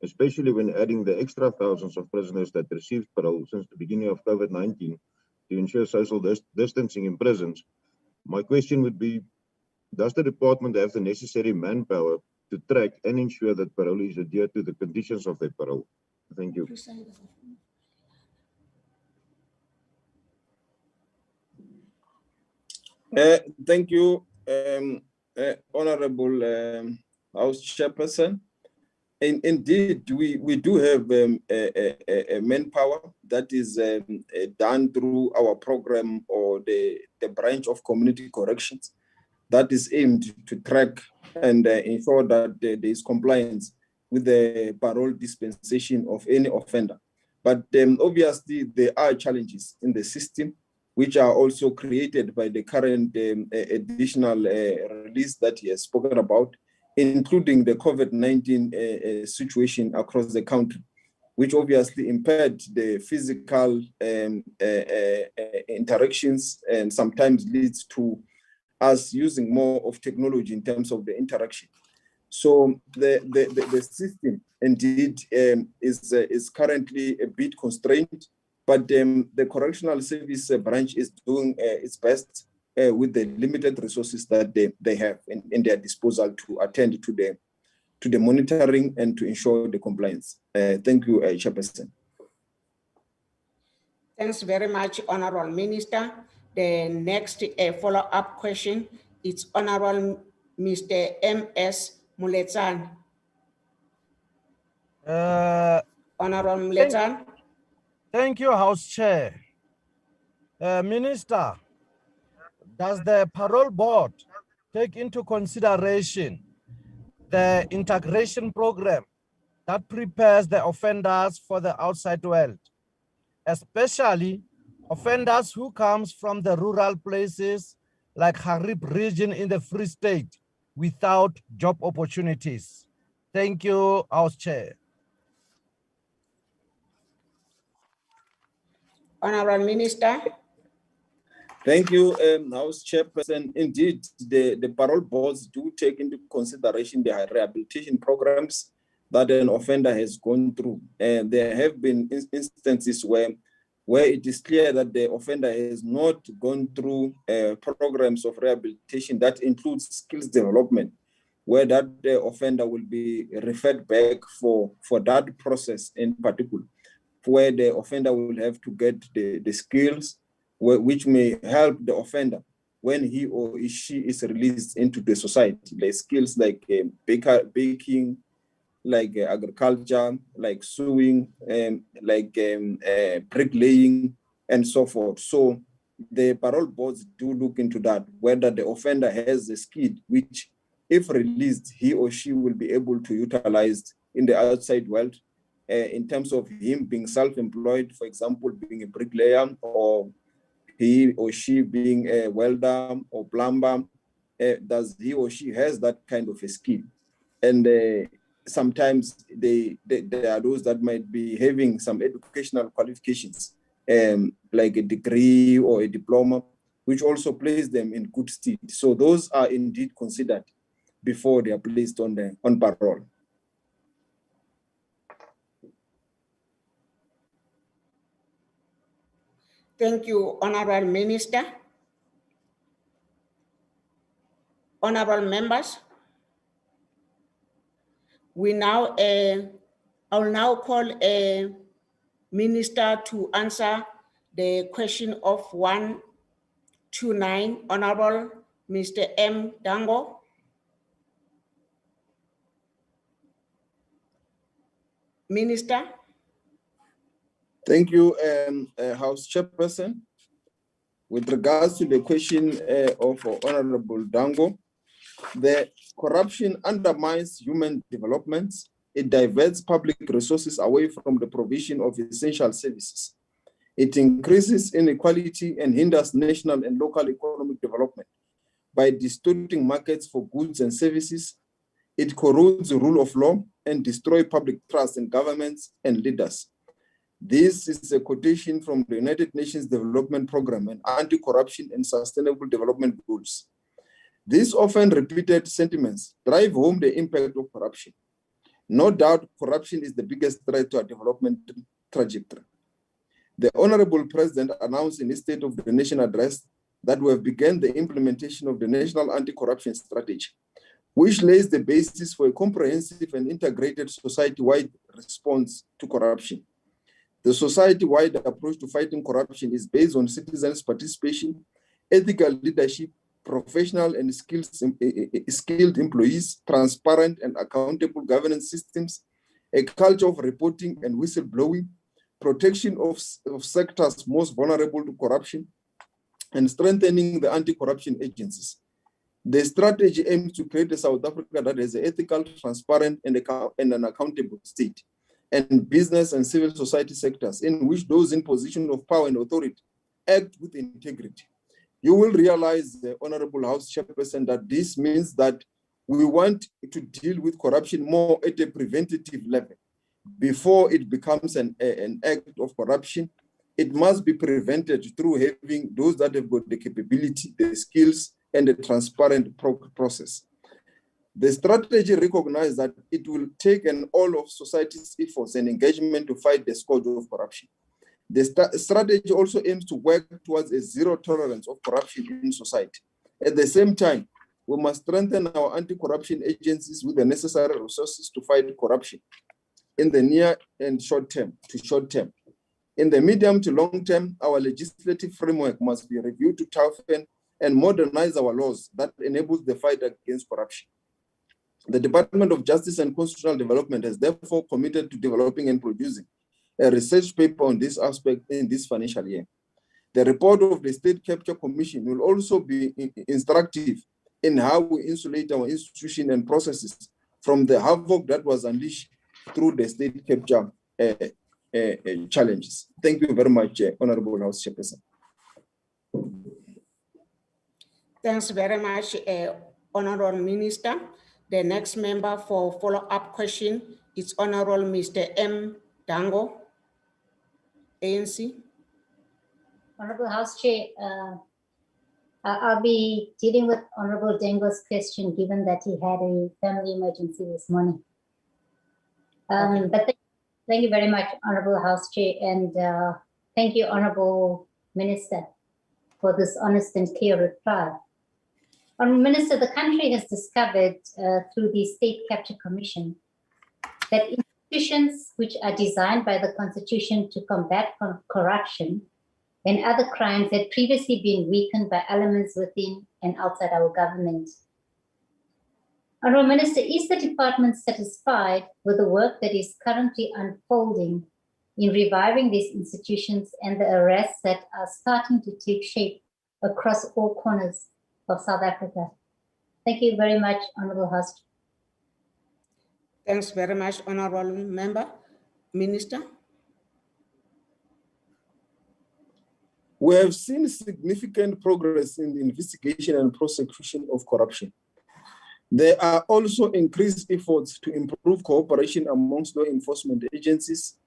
especially when adding the extra thousands of prisoners that received parole since the beginning of COVID-19 to ensure social distancing in prisons, my question would be, does the department have the necessary manpower to track and ensure that parolees adhere to the conditions of their parole? Thank you. Thank you, Honorable House Chairperson. Indeed, we do have a manpower that is done through our program or the branch of community corrections that is aimed to track and ensure that there is compliance with the parole dispensation of any offender. But obviously, there are challenges in the system, which are also created by the current additional release that he has spoken about, including the COVID-19 situation across the country, which obviously impaired the physical interactions and sometimes leads to us using more of technology in terms of the interaction. So the system indeed is currently a bit constrained, but the correctional service branch is doing its best with the limited resources that they have in their disposal to attend to the monitoring and to ensure the compliance. Thank you, Chairperson. Thanks very much, Honorable Minister. The next follow-up question is Honorable Mr. M.S. Muletsan. Honorable Muletsan. Thank you, House Chair. Minister, does the parole board take into consideration the integration program that prepares the offenders for the outside world, especially offenders who comes from the rural places like Harib region in the Free State without job opportunities? Thank you, House Chair. Honorable Minister. Thank you, House Chairperson. Indeed, the parole boards do take into consideration the rehabilitation programs that an offender has gone through. And there have been instances where it is clear that the offender has not gone through programs of rehabilitation that includes skills development, where that offender will be referred back for that process in particular, where the offender will have to get the skills which may help the offender when he or she is released into the society, like skills like baking, like agriculture, like sewing, bricklaying, and so forth. So the parole boards do look into that, whether the offender has a skill which, if released, he or she will be able to utilize in the outside world, in terms of him being self-employed, for example, being a bricklayer, or he or she being a welder or plumber. Does he or she has that kind of a skill? And sometimes there are those that might be having some educational qualifications, like a degree or a diploma, which also place them in good stead. So those are indeed considered before they are placed on parole. Thank you, Honorable Minister. Honorable members, we now, I will now call a minister to answer the question of 129, Honorable Mr. M. Dango. Minister. Thank you, House Chairperson. With regards to the question of Honorable Dango, the corruption undermines human development. It diverts public resources away from the provision of essential services. It increases inequality and hinders national and local economic development by distorting markets for goods and services. It corrodes the rule of law and destroys public trust in governments and leaders. This is a quotation from the United Nations Development Programme and Anti-Corruption and Sustainable Development Goals. These often repeated sentiments drive home the impact of corruption. No doubt, corruption is the biggest threat to our development trajectory. The Honorable President announced in his State of the Nation address that we have begun the implementation of the National Anti-Corruption Strategy, which lays the basis for a comprehensive and integrated society-wide response to corruption. The society-wide approach to fighting corruption is based on citizens' participation, ethical leadership, professional and skilled employees, transparent and accountable governance systems, a culture of reporting and whistleblowing, protection of sectors most vulnerable to corruption, and strengthening the anti-corruption agencies. The strategy aims to create a South Africa that is ethical, transparent, and an accountable state, and business and civil society sectors in which those in position of power and authority act with integrity. You will realize, the Honorable House Chairperson, that this means that we want to deal with corruption more at a preventative level. Before it becomes an act of corruption, it must be prevented through having those that have got the capability, the skills, and the transparent process. The strategy recognizes that it will take an all of society's efforts and engagement to fight the scourge of corruption. The strategy also aims to work towards a zero tolerance of corruption in society. At the same time, we must strengthen our anti-corruption agencies with the necessary resources to fight corruption in the near and short term. In the medium to long term, our legislative framework must be reviewed to toughen and modernize our laws that enables the fight against corruption. The Department of Justice and Constitutional Development has therefore committed to developing and producing a research paper on this aspect in this financial year. The report of the State Capture Commission will also be instructive in how we insulate our institution and processes from the havoc that was unleashed through the state capture challenges. Thank you very much, Honorable House Chairperson. Thanks very much, Honorable Minister. The next member for follow-up question is Honorable Mr. M. Dango, ANC. Honorable House Chair, I'll be dealing with Honorable Dengo's question, given that he had a family emergency this morning. But thank you very much, Honorable House Chair, and thank you, Honorable Minister, for this honest and clear reply. Honorable Minister, the country has discovered through the State Capture Commission that institutions which are designed by the Constitution to combat corruption and other crimes had previously been weakened by elements within and outside our government. Honorable Minister, is the department satisfied with the work that is currently unfolding in reviving these institutions and the arrests that are starting to take shape across all corners of South Africa? Thank you very much, Honorable House. Thanks very much, Honorable Member. Minister. We have seen significant progress in the investigation and prosecution of corruption. There are also increased efforts to improve cooperation amongst law enforcement agencies.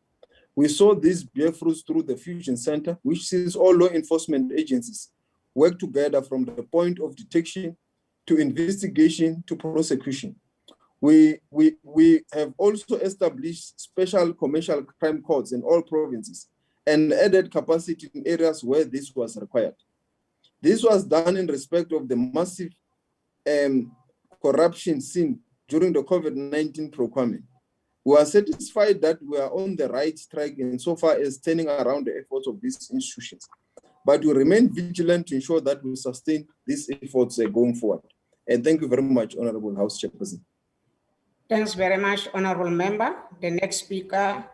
We saw this bear fruits through the Fusion Center, which sees all law enforcement agencies work together from the point of detection to investigation to prosecution. We have also established special commercial crime courts in all provinces and added capacity in areas where this was required. This was done in respect of the massive corruption seen during the COVID-19 procurement. We are satisfied that we are on the right track insofar as turning around the efforts of these institutions, but we remain vigilant to ensure that we sustain these efforts going forward. And thank you very much, Honorable House Chairperson. Thanks very much, Honorable Member. The next speaker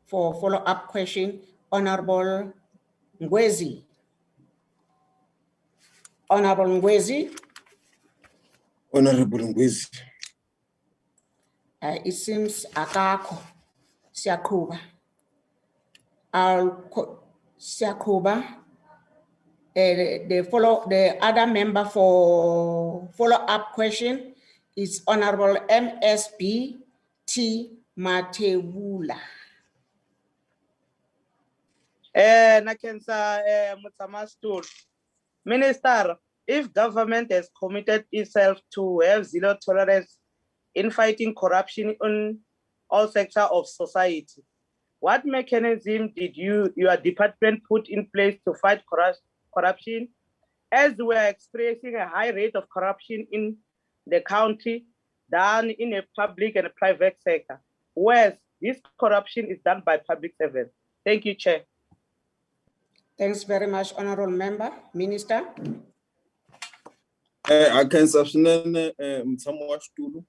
for follow-up question, Honorable Ngwezi. Honorable Ngwezi. Honorable Ngwezi. It seems akakho Siyakuba. Siyakuba. The other member for follow-up question is Honorable MSB T. Matebula. Minister, if government has committed itself to have zero tolerance in fighting corruption in all sectors of society, what mechanism did your department put in place to fight corruption, as we are experiencing a high rate of corruption in the country done in a public and a private sector, whereas this corruption is done by public servants? Thank you, Chair. Thanks very much, Honorable Member. Minister. I can substantiate Mtsamwashtulu.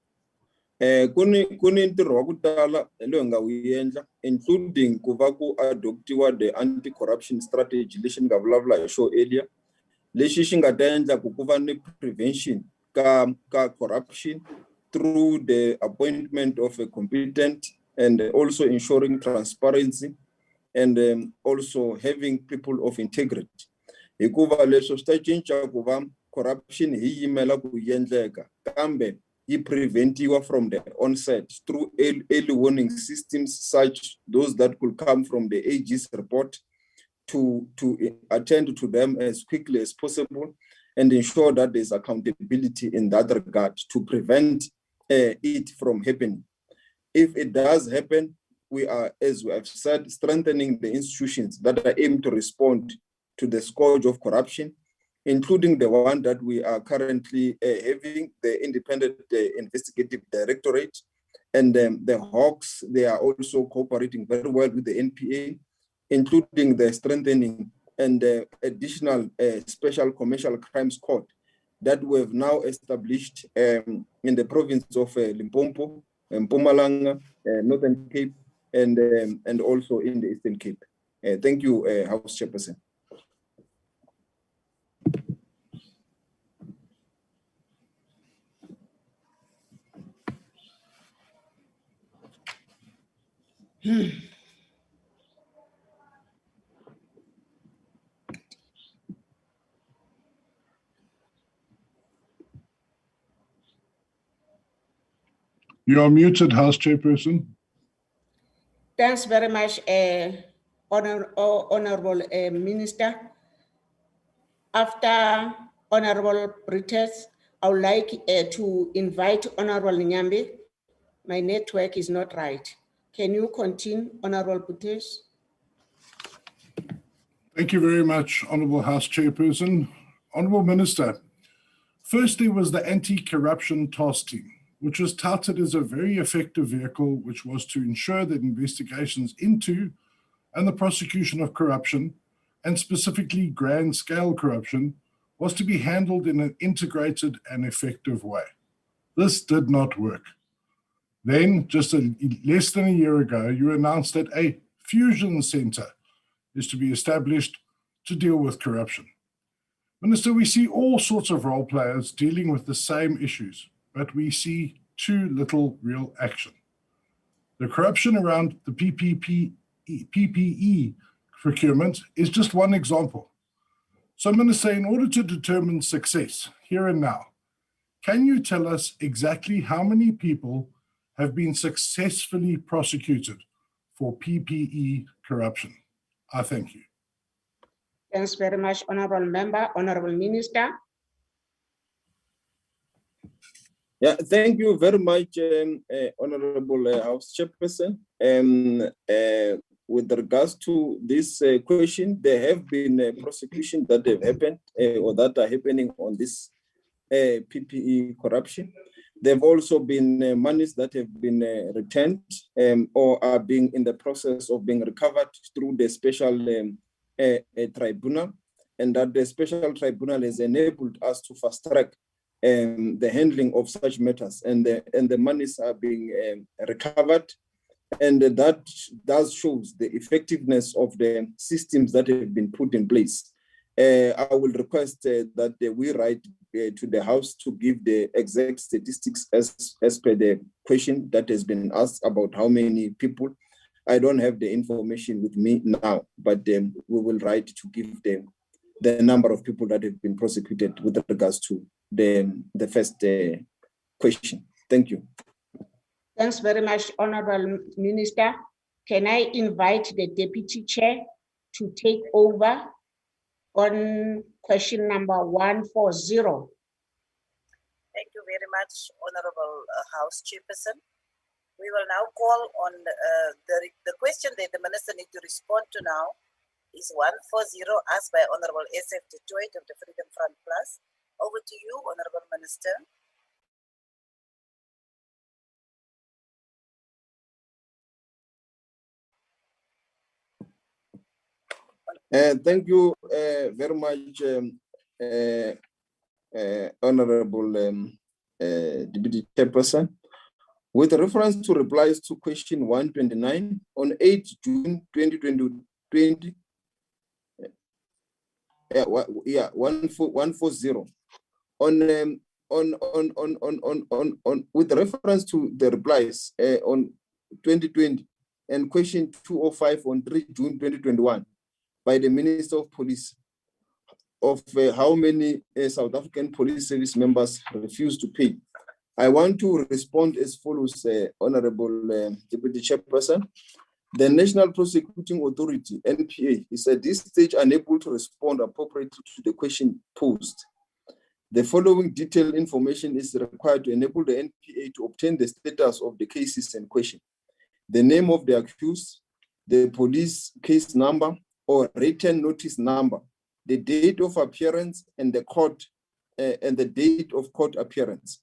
Kuni ntirho wa ku tala loyi nga wu endla, including ku va ku adoptiwa the anti-corruption strategy lexi ni nga vulavula hi xo earlier, lexi xi nga ta endla ku va ni prevention ka corruption through the appointment of a competent and also ensuring transparency and also having people of integrity. Hikuva leswo swi ta cinca ku va corruption hi yimela ku endleka, kambe yi preventiwa from the onset through early warning systems such those that could come from the AG's report to attend to them as quickly as possible and ensure that there's accountability in that regard to prevent it from happening. If it does happen, we are, as we have said, strengthening the institutions that are aimed to respond to the scourge of corruption, including the one that we are currently having, the Independent Investigative Directorate, and the Hawks. They are also cooperating very well with the NPA, including the strengthening and additional special commercial crimes court that we have now established in the province of Limpopo, Mpumalanga, Northern Cape, and also in the Eastern Cape. Thank you, House Chairperson. You are muted, House Chairperson. Thanks very much, Honorable Minister. After Honorable Brites, I would like to invite Honorable Nyambe. My network is not right. Can you continue, Honorable Brites? Thank you very much, Honourable House Chairperson. Honourable Minister, first there was the anti-corruption task team, which was touted as a very effective vehicle, which was to ensure that investigations into and the prosecution of corruption, and specifically grand-scale corruption, was to be handled in an integrated and effective way. This did not work. Then, just less than a year ago, you announced that a fusion centre is to be established to deal with corruption. Minister, we see all sorts of role players dealing with the same issues, but we see too little real action. The corruption around the PPE procurement is just one example. So, Minister, in order to determine success here and now, can you tell us exactly how many people have been successfully prosecuted for PPE corruption? I thank you. Thanks very much, Honorable Member, Honorable Minister. Yeah, thank you very much, Honorable House Chairperson. With regards to this question, there have been prosecutions that have happened or that are happening on this PPE corruption. There have also been monies that have been returned or are being in the process of being recovered through the special tribunal, and that the special tribunal has enabled us to fast track the handling of such matters, and the monies are being recovered, and that does shows the effectiveness of the systems that have been put in place. I will request that we write to the House to give the exact statistics as per the question that has been asked about how many people. I don't have the information with me now, but we will write to give them the number of people that have been prosecuted with regards to the first question. Thank you. Thanks very much, Honorable Minister. Can I invite the Deputy Chair to take over on question number 140? Thank you very much, Honorable House Chairperson. We will now call on the question that the Minister needs to respond to now is 140 asked by Honorable SF Detroit of the Freedom Front Plus. Over to you, Honorable Minister. Thank you very much, Honorable Deputy Chairperson. With reference to replies to question 129 on 8 June 2020, 140 on with reference to the replies on 2020 and question 205 on 3 June 2021 by the Minister of Police of how many South African Police Service members refused to pay. I want to respond as follows, Honorable Deputy Chairperson. The National Prosecuting Authority, NPA, is at this stage unable to respond appropriately to the question posed. The following detailed information is required to enable the NPA to obtain the status of the cases in question: the name of the accused, the police case number or written notice number, the date of appearance, and the court and the date of court appearance.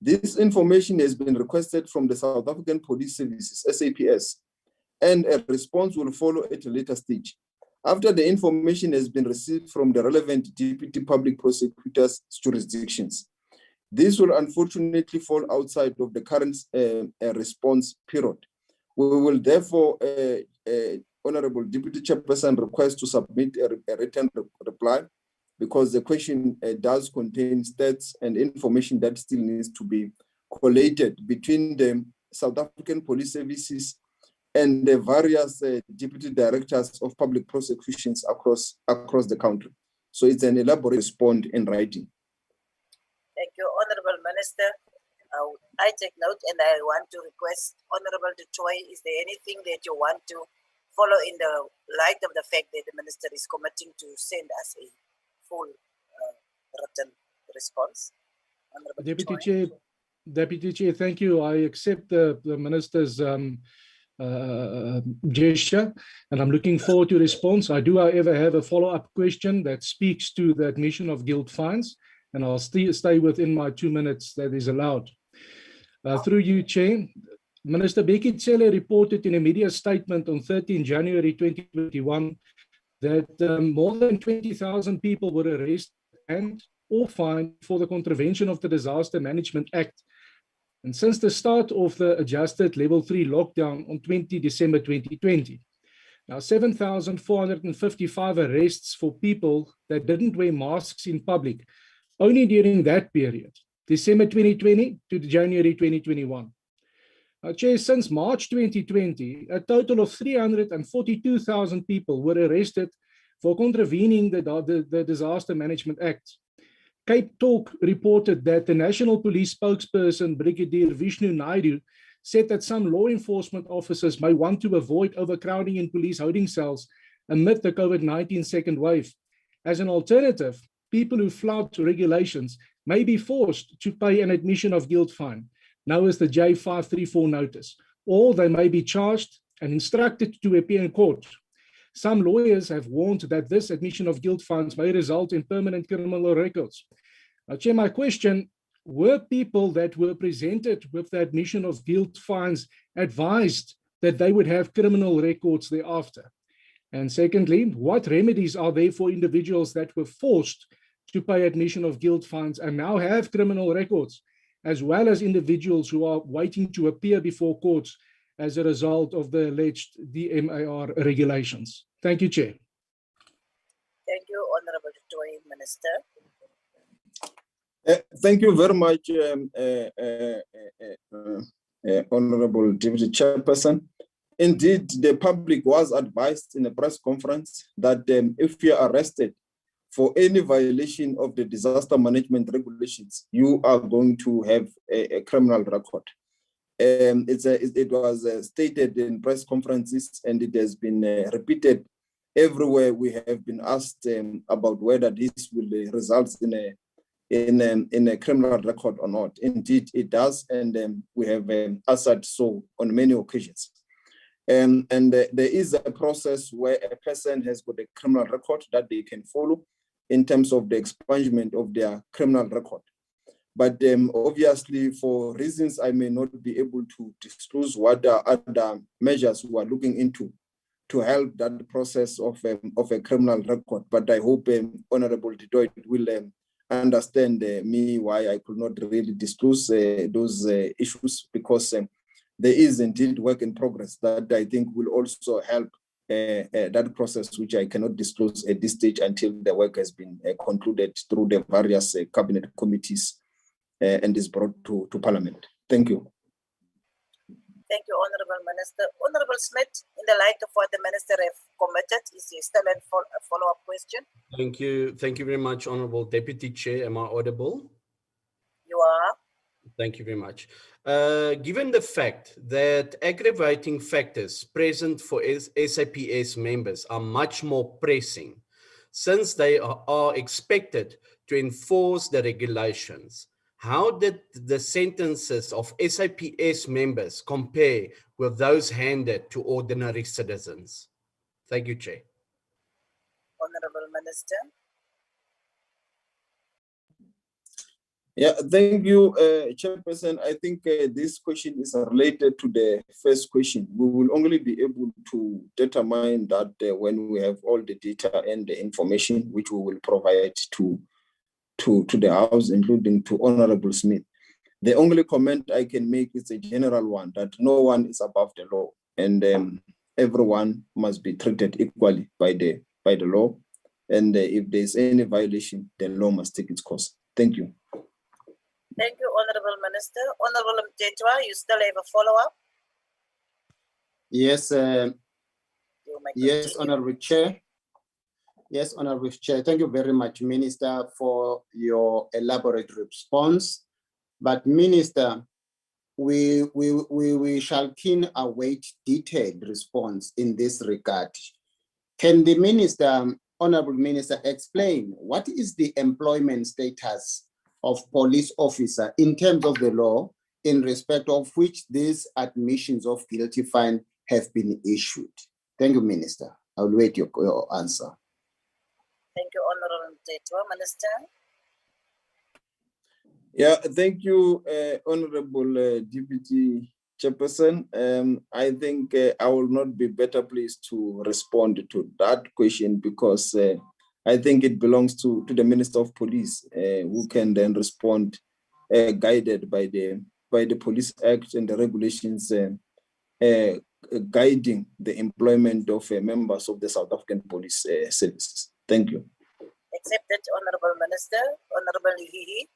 This information has been requested from the South African Police Services, SAPS, and a response will follow at a later stage, after the information has been received from the relevant deputy public prosecutors' jurisdictions. This will unfortunately fall outside of the current response period. We will therefore, Honorable Deputy Chairperson, request to submit a written reply, because the question does contain stats and information that still needs to be collated between the South African Police Services and the various deputy directors of public prosecutions across the country. So it's an elaborate response in writing. Thank you, Honorable Minister. I take note, and I want to request Honorable Detroit, is there anything that you want to follow in the light of the fact that the Minister is committing to send us a full written response. Honorable Deputy Chair, thank you. I accept the Minister's gesture, and I'm looking forward to response. I do, however, have a follow-up question that speaks to the admission of guilt fines, and I'll stay within my 2 minutes that is allowed. Through you, Chair, Minister Becky Cele reported in a media statement on 13 January 2021 that more than 20,000 people were arrested and or fined for the contravention of the Disaster Management Act. And since the start of the adjusted level 3 lockdown on 20 December 2020, now 7,455 arrests for people that didn't wear masks in public only during that period, December 2020 to January 2021. Chair, since March 2020, a total of 342,000 people were arrested for contravening the Disaster Management Act. Cape Talk reported that the National Police spokesperson, Brigadier Vishnu Naidu, said that some law enforcement officers may want to avoid overcrowding in police holding cells amid the COVID-19 second wave. As an alternative, people who flout regulations may be forced to pay an admission of guilt fine, known as the J534 notice, or they may be charged and instructed to appear in court. Some lawyers have warned that this admission of guilt fines may result in permanent criminal records. Chair, my question, were people that were presented with the admission of guilt fines advised that they would have criminal records thereafter? And secondly, what remedies are there for individuals that were forced to pay admission of guilt fines and now have criminal records, as well as individuals who are waiting to appear before courts as a result of the alleged DMAR regulations? Thank you, Chair. Thank you, Honorable Toy Minister. Thank you very much, Honorable Deputy Chairperson. Indeed, the public was advised in a press conference that if you are arrested for any violation of the disaster management regulations, you are going to have a criminal record. It was stated in press conferences, and it has been repeated everywhere we have been asked about whether this will result in a criminal record or not. Indeed, it does, and we have answered so on many occasions. And there is a process where a person has got a criminal record that they can follow in terms of the expungement of their criminal record. But obviously, for reasons I may not be able to disclose what other measures we are looking into to help that process of a criminal record. But I hope Honorable Dedoit will understand me why I could not really disclose those issues, because there is indeed work in progress that I think will also help that process, which I cannot disclose at this stage until the work has been concluded through the various cabinet committees and is brought to Parliament. Thank you. Thank you, Honorable Minister. Honorable Smith, in the light of what the Minister have committed, is there still a follow-up question? Thank you. Thank you very much, Honorable Deputy Chair. Am I audible? You are. Thank you very much. Given the fact that aggravating factors present for SAPS members are much more pressing, since they are expected to enforce the regulations, how did the sentences of SAPS members compare with those handed to ordinary citizens? Thank you, Chair. Honorable Minister. Yeah, thank you, Chairperson. I think this question is related to the first question. We will only be able to determine that when we have all the data and the information which we will provide to the House, including to Honorable Smith. The only comment I can make is a general one, that no one is above the law, and everyone must be treated equally by the law. And if there's any violation, the law must take its course. Thank you. Thank you, Honorable Minister. Honorable Mtetwa, you still have a follow-up? Yes, yes, Honorable Chair. Yes, Honorable Chair. Thank you very much, Minister, for your elaborate response. But Minister, we shall keen await detailed response in this regard. Can the Minister Honorable Minister, explain what is the employment status of police officer in terms of the law in respect of which these admissions of guilty fine have been issued? Thank you, Minister. I will wait your answer. Thank you, Honorable Mtetwa. Minister. Yeah, thank you, Honorable Deputy Chairperson. I think I will not be better pleased to respond to that question because I think it belongs to the Minister of Police, who can then respond, guided by the Police Act and the regulations guiding the employment of members of the South African Police Services. Thank you. Accepted, Honorable Minister. Honorable Lihihi.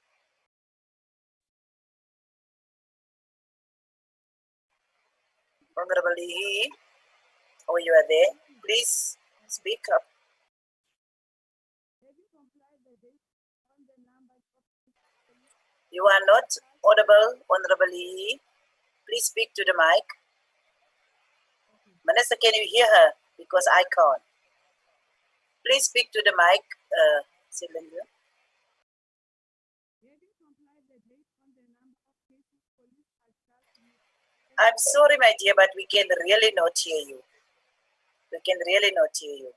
Honorable Lihihi, oh, you are there. Please speak up. You are not audible, Honorable Lihihi. Please speak to the mic. Minister, can you hear her? Because I can't. Please speak to the mic, Silinda. I'm sorry, my dear, but we can really not hear you. We can really not hear you.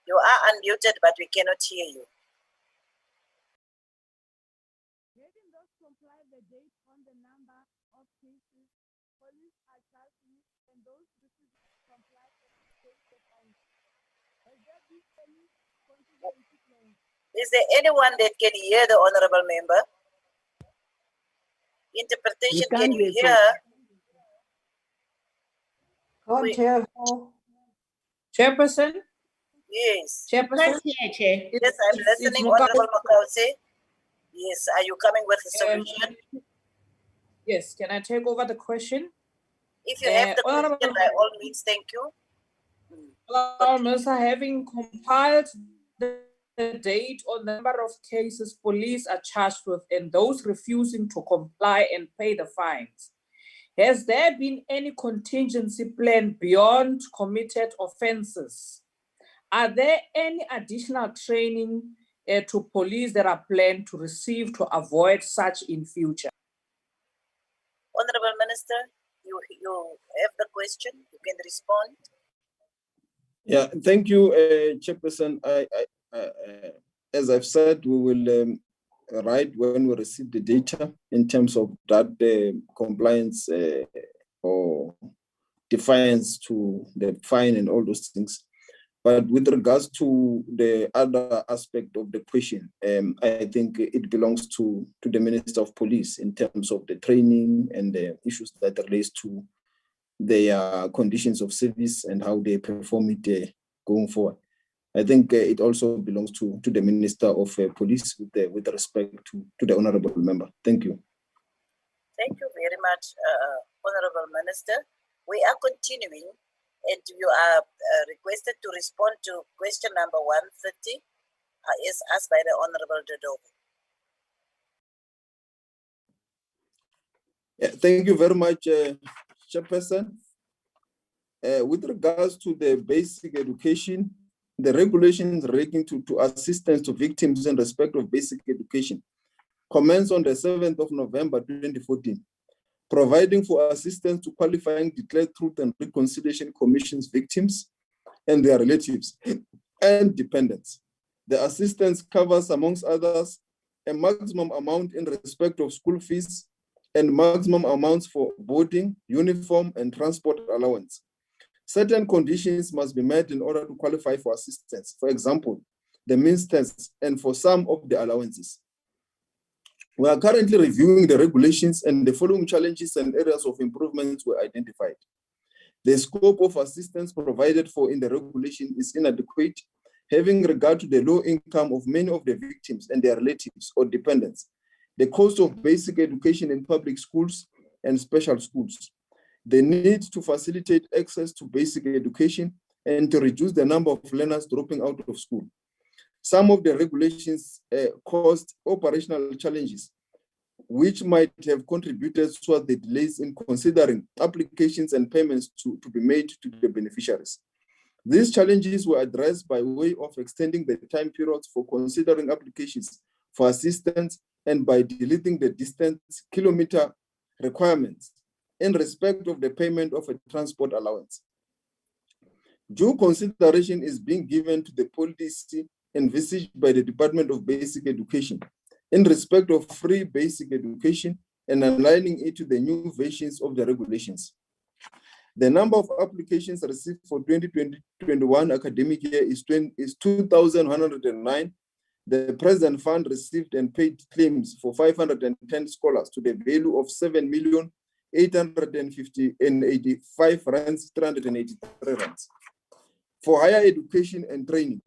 You are unmuted, but we cannot hear you. Is there anyone that can hear the honorable member? Interpretation, can you hear? Can't hear her. Chairperson? Yes. Chairperson? Yes, I'm listening, Honorable Makause. Yes, are you coming with a solution? Yes, can I take over the question? If you have the question, by all means, thank you. Minister, having compiled the date on the number of cases police are charged with and those refusing to comply and pay the fines, has there been any contingency plan beyond committed offenses? Are there any additional training to police that are planned to receive to avoid such in future? Honorable Minister, you have the question, you can respond. Yeah, thank you, Chairperson. As I've said, we will write when we receive the data in terms of that compliance or defiance to the fine and all those things. But with regards to the other aspect of the question, I think it belongs to the Minister of Police in terms of the training and the issues that relate to their conditions of service and how they perform it going forward. I think it also belongs to the Minister of Police with respect to the honorable member. Thank you. Thank you very much, Honorable Minister. We are continuing and you are requested to respond to question number 130 is asked by the Honorable Dodogo. Yeah, thank you very much, Chairperson. With regards to the basic education, the regulations relating to assistance to victims in respect of basic education commenced on the 7th of November 2014, providing for assistance to qualifying declared truth and reconciliation commissions victims and their relatives and dependents. The assistance covers, amongst others, a maximum amount in respect of school fees and maximum amounts for boarding, uniform, and transport allowance. Certain conditions must be met in order to qualify for assistance. For example, the means test and for some of the allowances. We are currently reviewing the regulations and the following challenges and areas of improvements were identified. The scope of assistance provided for in the regulation is inadequate, having regard to the low income of many of the victims and their relatives or dependents, the cost of basic education in public schools and special schools, the need to facilitate access to basic education and to reduce the number of learners dropping out of school. Some of the regulations caused operational challenges, which might have contributed towards the delays in considering applications and payments to be made to the beneficiaries. These challenges were addressed by way of extending the time periods for considering applications for assistance and by deleting the distance kilometer requirements in respect of the payment of a transport allowance. Due consideration is being given to the policy envisaged by the Department of Basic Education in respect of free basic education and aligning it to the new versions of the regulations. The number of applications received for 2020-21 academic year is 2,109. The present fund received and paid claims for 510 scholars to the value of 7,885 rands, 383 rands. For higher education and training,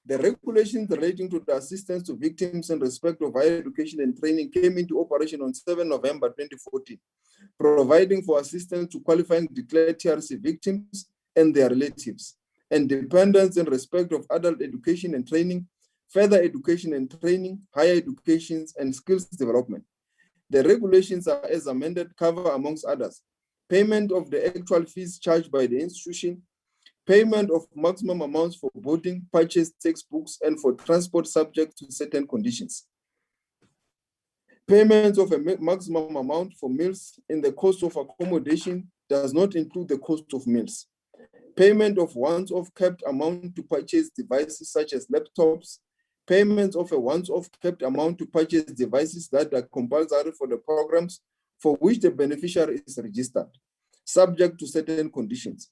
the regulations relating to the assistance to victims in respect of higher education and training came into operation on 7 November 2014, providing for assistance to qualifying declared TRC victims and their relatives, and dependents in respect of adult education and training, further education and training, higher education and skills development. The regulations are as amended cover, amongst others, payment of the actual fees charged by the institution, payment of maximum amounts for boarding, purchase textbooks, and for transport subject to certain conditions. Payment of a maximum amount for meals in the cost of accommodation does not include the cost of meals. Payment of once-off capped amount to purchase devices such as laptops, payments of a once-off capped amount to purchase devices that are compulsory for the programs for which the beneficiary is registered, subject to certain conditions.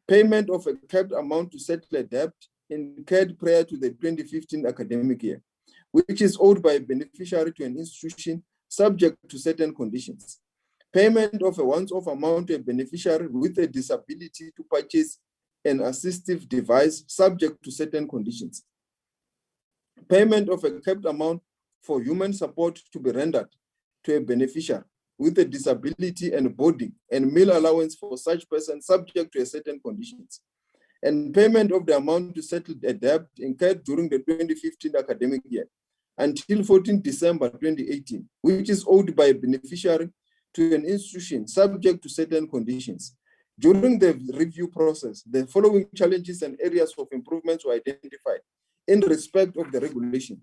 Payment of a capped amount to settle a debt incurred prior to the 2015 academic year, which is owed by a beneficiary to an institution subject to certain conditions. Payment of a once-off amount to a beneficiary with a disability to purchase an assistive device subject to certain conditions. Payment of a capped amount for human support to be rendered to a beneficiary with a disability and boarding and meal allowance for such person subject to a certain conditions. And payment of the amount to settle a debt incurred during the 2015 academic year until 14 December 2018, which is owed by a beneficiary to an institution subject to certain conditions. During the review process, the following challenges and areas of improvements were identified in respect of the regulation.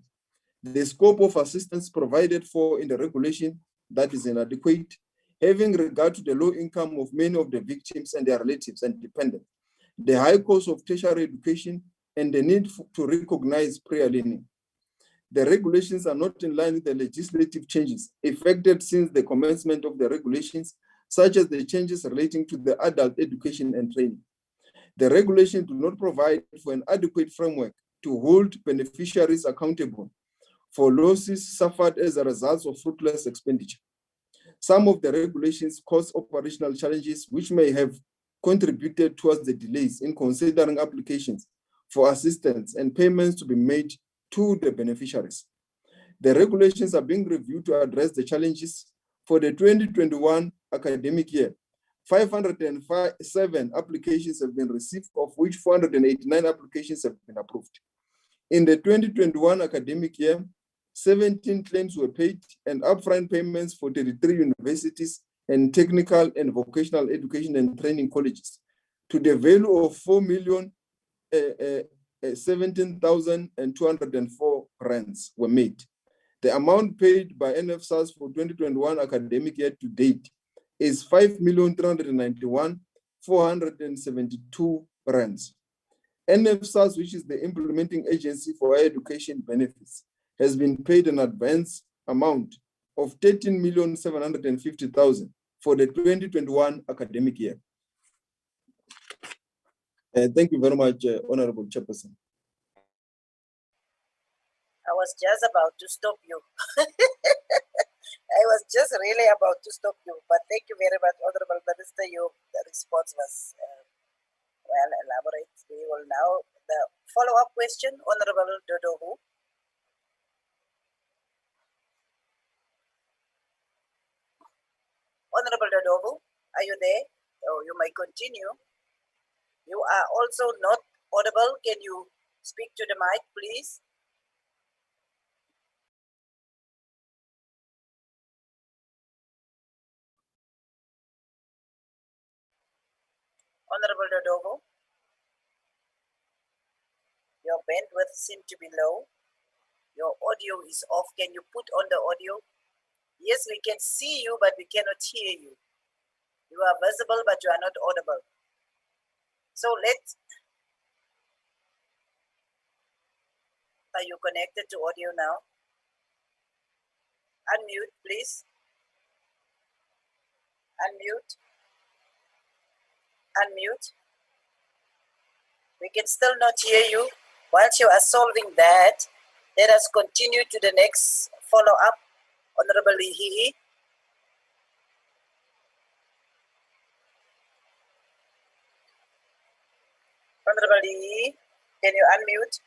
The scope of assistance provided for in the regulation that is inadequate, having regard to the low income of many of the victims and their relatives and dependents, the high cost of tertiary education, and the need to recognize prior learning. The regulations are not in line with the legislative changes effected since the commencement of the regulations, such as the changes relating to the adult education and training. The regulations do not provide for an adequate framework to hold beneficiaries accountable for losses suffered as a result of fruitless expenditure. Some of the regulations cause operational challenges which may have contributed towards the delays in considering applications for assistance and payments to be made to the beneficiaries. The regulations are being reviewed to address the challenges for the 2021 academic year. 507 applications have been received, of which 489 applications have been approved. In the 2021 academic year, 17 claims were paid and upfront payments for 33 universities and technical and vocational education and training colleges to the value of 4,017,204 rands were made. The amount paid by NFSAS for 2021 academic year to date is 5,391,472 rands. NFSAS, which is the implementing agency for higher education benefits, has been paid an advance amount of 13,750,000 for the 2021 academic year. Thank you very much, Honorable Chairperson. I was just about to stop you. I was just really about to stop you, but thank you very much, Honorable Minister. The response was well elaborate. We will now, the follow-up question, Honorable Dodovu. Honorable Dodovu, are you there? Oh, you may continue. You are also not audible. Can you speak to the mic, please? Honorable Dodovu. Your bandwidth seems to be low. Your audio is off. Can you put on the audio? Yes, we can see you, but we cannot hear you. You are visible, but you are not audible. So are you connected to audio now? Unmute, please. Unmute. Unmute. We can still not hear you. Once you are solving that, let us continue to the next follow-up. Honorable Hihi. Honorable Hihi, can you unmute?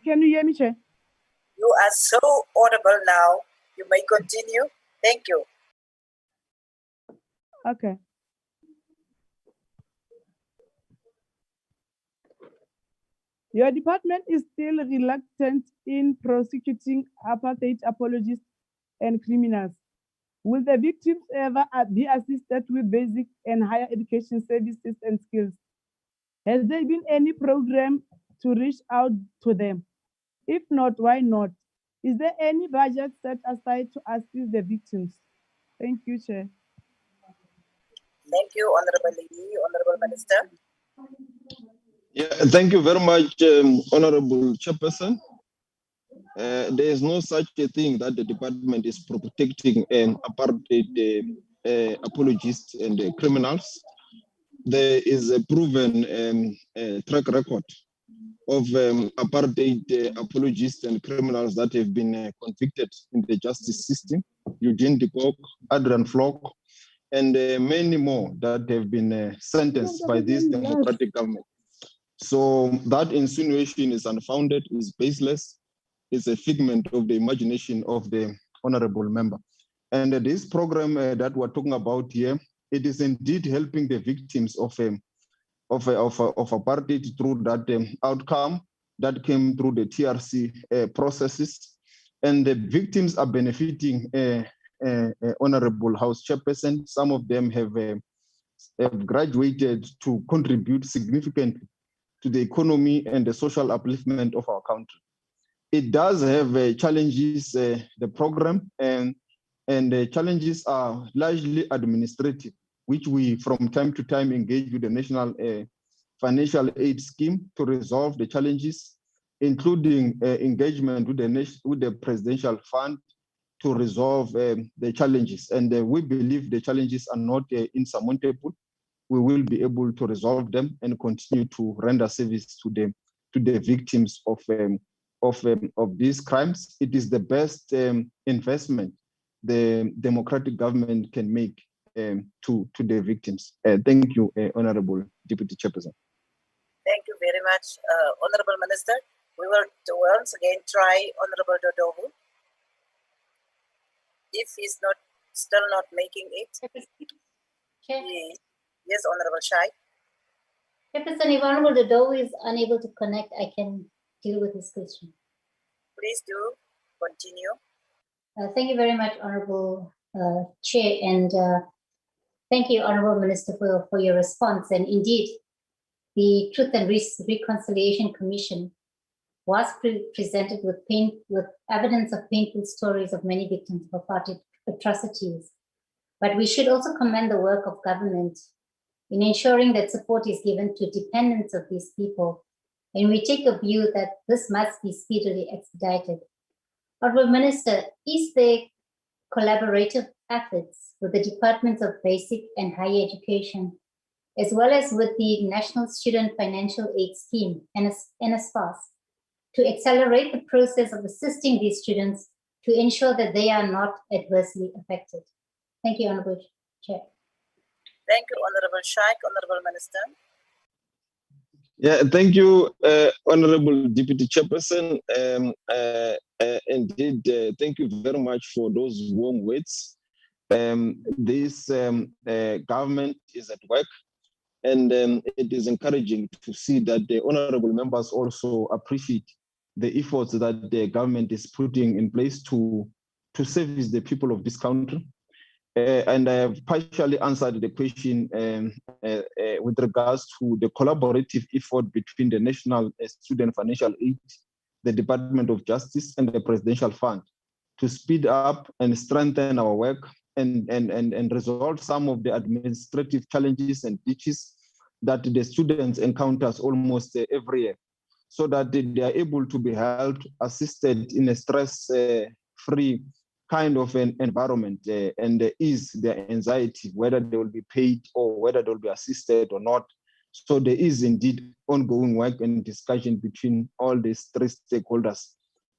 Can you hear me, Chair? You are so audible now. You may continue. Thank you. Okay. Your department is still reluctant in prosecuting apartheid apologists and criminals. Will the victims ever be assisted with basic and higher education services and skills? Has there been any program to reach out to them? If not, why not? Is there any budget set aside to assist the victims? Thank you, Chair. Thank you, Honorable Hihi. Honorable Minister. Yeah, thank you very much, Honorable Chairperson. There is no such a thing that the department is protecting apartheid apologists and criminals. There is a proven track record of apartheid apologists and criminals that have been convicted in the justice system. Eugene de Kock, Adrian Flock, and many more that have been sentenced by this democratic government. So that insinuation is unfounded, is baseless, is a figment of the imagination of the honorable member. And this program that we're talking about here, it is indeed helping the victims of apartheid through that outcome that came through the TRC processes. And the victims are benefiting, Honorable House Chairperson. Some of them have graduated to contribute significantly to the economy and the social upliftment of our country. It does have challenges, the program, and the challenges are largely administrative, which we from time to time engage with the National Financial Aid Scheme to resolve the challenges, including engagement with the Presidential Fund to resolve the challenges. And we believe the challenges are not insurmountable. We will be able to resolve them and continue to render service to the victims of these crimes. It is the best investment the democratic government can make to the victims. Thank you, Honorable Deputy Chairperson. Thank you very much, Honorable Minister. We will once again try Honorable Dodovu. If he's still not making it. Yes, Honorable Shai. Chairperson, if Honorable Dodo is unable to connect, I can deal with this question. Please do continue. Thank you very much, Honorable Chair, and thank you, Honorable Minister, for your response. And indeed, the Truth and Reconciliation Commission was presented with evidence of painful stories of many victims of apartheid atrocities. But we should also commend the work of government in ensuring that support is given to dependents of these people. And we take a view that this must be speedily expedited. Honorable Minister, is there collaborative efforts with the Departments of Basic and Higher Education, as well as with the National Student Financial Aid Scheme, NSFAS, to accelerate the process of assisting these students to ensure that they are not adversely affected? Thank you, Honorable Chair. Thank you, Honorable Shaik. Honorable Minister. Yeah, thank you, Honorable Deputy Chairperson. Indeed, thank you very much for those warm words. This government is at work, and it is encouraging to see that the honorable members also appreciate the efforts that the government is putting in place to service the people of this country. and I have partially answered the question with regards to the collaborative effort between the National Student Financial Aid, the Department of Justice, and the Presidential Fund to speed up and strengthen our work and resolve some of the administrative challenges and glitches that the students encounter almost every year, so that they are able to be helped, assisted in a stress-free kind of an environment and ease their anxiety, whether they will be paid or whether they will be assisted or not. So there is indeed ongoing work and discussion between all these three stakeholders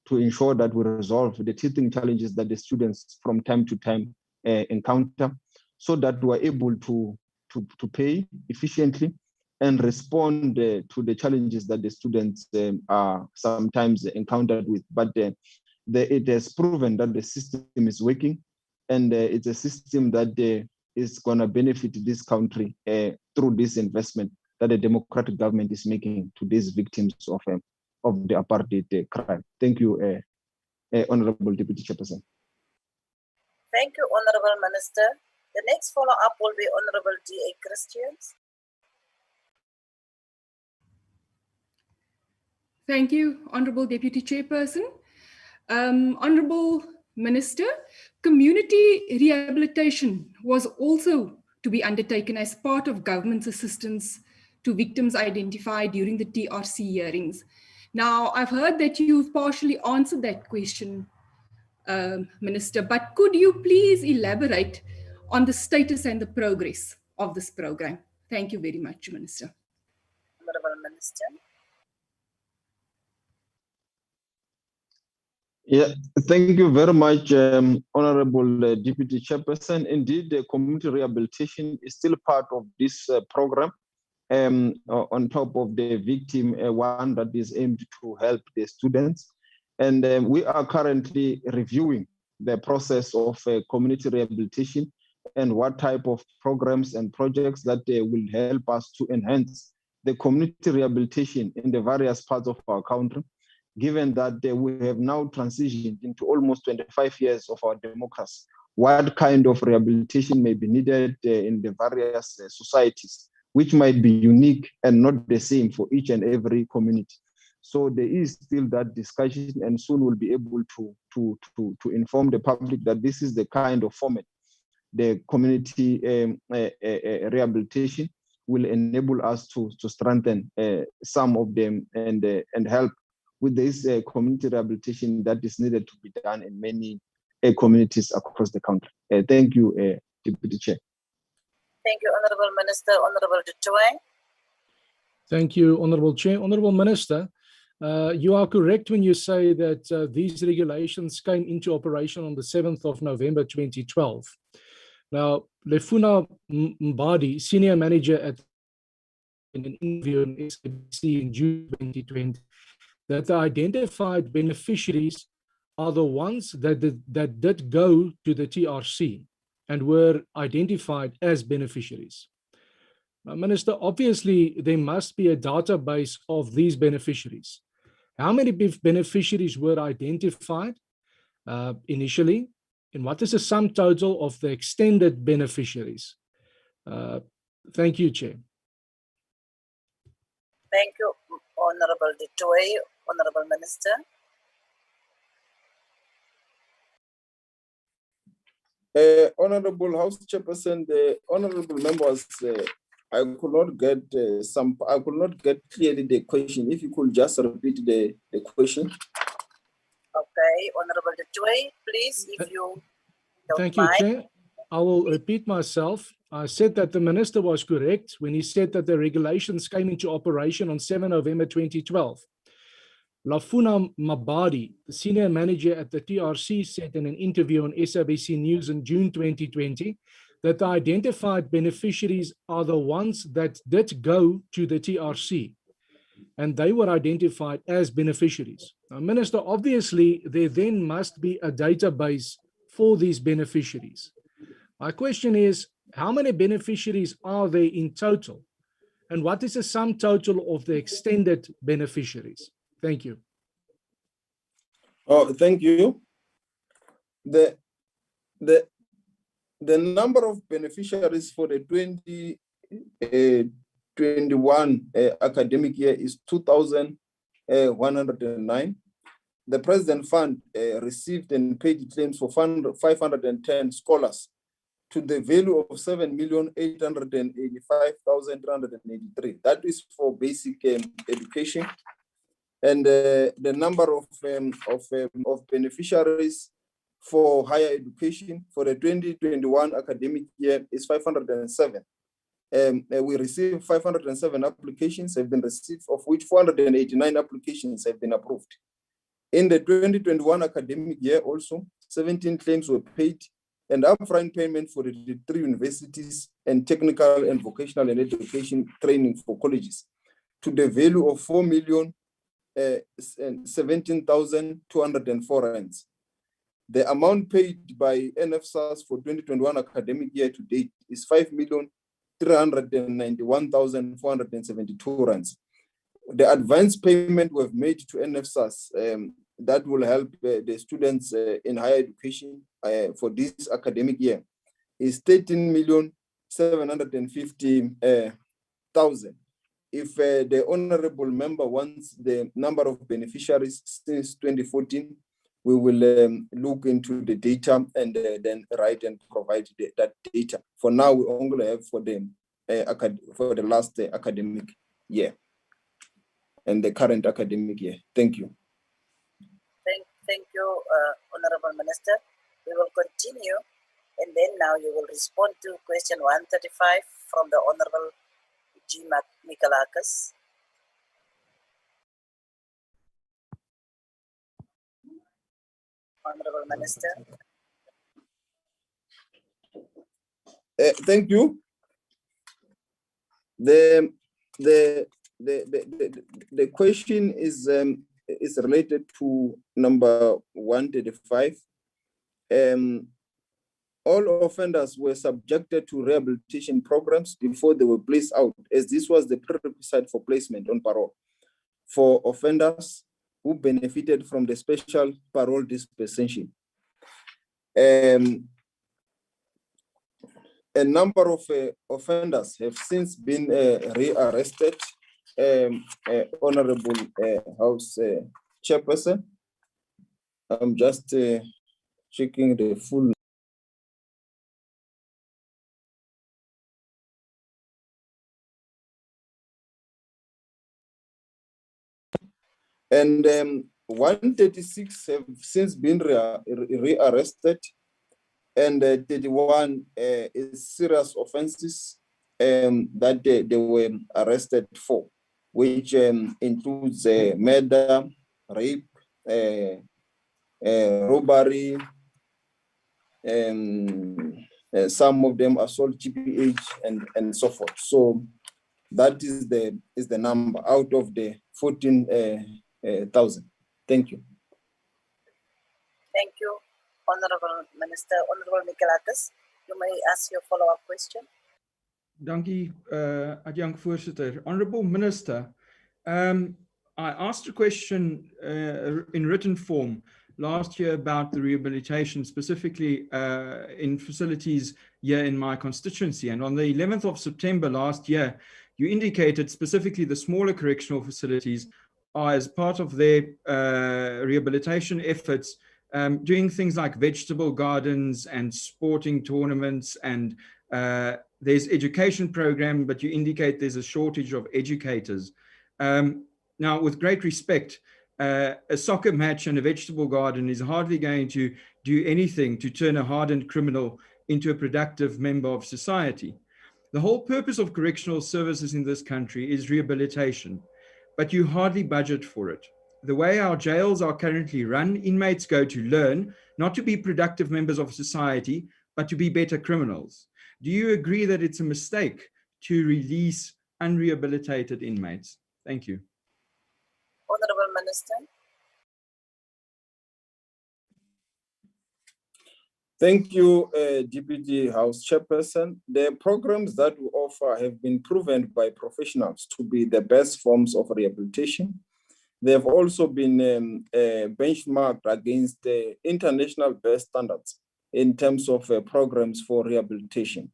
to ensure that we resolve the teething challenges that the students from time to time encounter, so that we are able to pay efficiently and respond to the challenges that the students are sometimes encountered with. But it has proven that the system is working, and it's a system that is going to benefit this country through this investment that the democratic government is making to these victims of the apartheid crime. Thank you, Honorable Deputy Chairperson. Thank you, Honorable Minister. The next follow-up will be Honorable D.A. Christians. Thank you, Honorable Deputy Chairperson. Honorable Minister, community rehabilitation was also to be undertaken as part of government's assistance to victims identified during the TRC hearings. Now, I've heard that you've partially answered that question, Minister, but could you please elaborate on the status and the progress of this program? Thank you very much, Minister. Honorable Minister. Yeah, thank you very much, Honorable Deputy Chairperson. Indeed, the community rehabilitation is still part of this program, on top of the victim one that is aimed to help the students. And we are currently reviewing the process of community rehabilitation and what type of programs and projects that will help us to enhance the community rehabilitation in the various parts of our country, given that we have now transitioned into almost 25 years of our democracy. What kind of rehabilitation may be needed in the various societies, which might be unique and not the same for each and every community. So there is still that discussion, and soon we'll be able to inform the public that this is the kind of format the community rehabilitation will enable us to strengthen some of them and help with this community rehabilitation that is needed to be done in many communities across the country. Thank you, Deputy Chair. Thank you, Honorable Minister. Honorable Dutoy. Thank you, Honorable Chair. Honorable Minister, you are correct when you say that these regulations came into operation on the 7th of November 2012. Now, Lefuna Mbadi, Senior Manager at in an interview in SABC in June 2020, that the identified beneficiaries are the ones that did go to the TRC and were identified as beneficiaries. Now, Minister, obviously there must be a database of these beneficiaries. How many beneficiaries were identified initially, and what is the sum total of the extended beneficiaries? Thank you, Chair. Thank you, Honorable Dutoy. Honorable Minister. Honorable House Chairperson, the honorable members, I could not get clearly the question. If you could just repeat the question. Okay, Honorable Dutoy, please, if you don't Thank you, mind. Chair. I will repeat myself. I said that the Minister was correct when he said that the regulations came into operation on 7 November 2012. Lafuna Mabadi, the Senior Manager at the TRC, said in an interview on SABC News in June 2020 that the identified beneficiaries are the ones that did go to the TRC, and they were identified as beneficiaries. Now, Minister, obviously, there then must be a database for these beneficiaries. My question is, how many beneficiaries are there in total? And what is the sum total of the extended beneficiaries? Thank you. Oh, thank you. The The number of beneficiaries for the 2021 academic year is 2,109. The President Fund received and paid claims for 510 scholars to the value of 7,885,383. That is for basic education. And the number of beneficiaries for higher education for the 2021 academic year is 507. We received 507 applications have been received, of which 489 applications have been approved. In the 2021 academic year also, 17 claims were paid and upfront payment for the 3 universities and technical and vocational and education training for colleges to the value of 4,017,204 rands. The amount paid by NFSAS for 2021 academic year to date is 5,391,472 rands. The advance payment we've made to NFSAS that will help the students in higher education for this academic year is 13,750,000. If the honorable member wants the number of beneficiaries since 2014, we will look into the data and then write and provide that data. For now, we only have for the last academic year and the current academic year. Thank you. Thank you, Honorable Minister. We will continue, and then now you will respond to question 135 from the Honorable G. Mikalakis. Honorable Minister. Thank you. The question is related to number 135. All offenders were subjected to rehabilitation programs before they were placed out, as this was the prerequisite for placement on parole for offenders who benefited from the special parole dispensation. A number of offenders have since been rearrested. Honorable House Chairperson, I'm just checking the full. And 136 have since been rearrested, and 31 is serious offenses that they were arrested for, which includes murder, rape, robbery, some of them assault, GPH, and so forth. So that is the number out of the 14,000. Thank you. Thank you, Honorable Minister. Honorable Mikalakis, you may ask your follow-up question. Dankie, Adjunct Voorsitter. Honorable Minister, I asked a question in written form last year about the rehabilitation, specifically in facilities here in my constituency. And on the 11th of September last year, you indicated specifically the smaller correctional facilities are, as part of their rehabilitation efforts, doing things like vegetable gardens and sporting tournaments, and there's education program, but you indicate there's a shortage of educators. Now, with great respect, a soccer match and a vegetable garden is hardly going to do anything to turn a hardened criminal into a productive member of society. The whole purpose of correctional services in this country is rehabilitation, but you hardly budget for it. The way our jails are currently run, inmates go to learn, not to be productive members of society, but to be better criminals. Do you agree that it's a mistake to release unrehabilitated inmates? Thank you. Honorable Minister. Thank you, Deputy House Chairperson. The programs that we offer have been proven by professionals to be the best forms of rehabilitation. They have also been benchmarked against the international best standards in terms of programs for rehabilitation.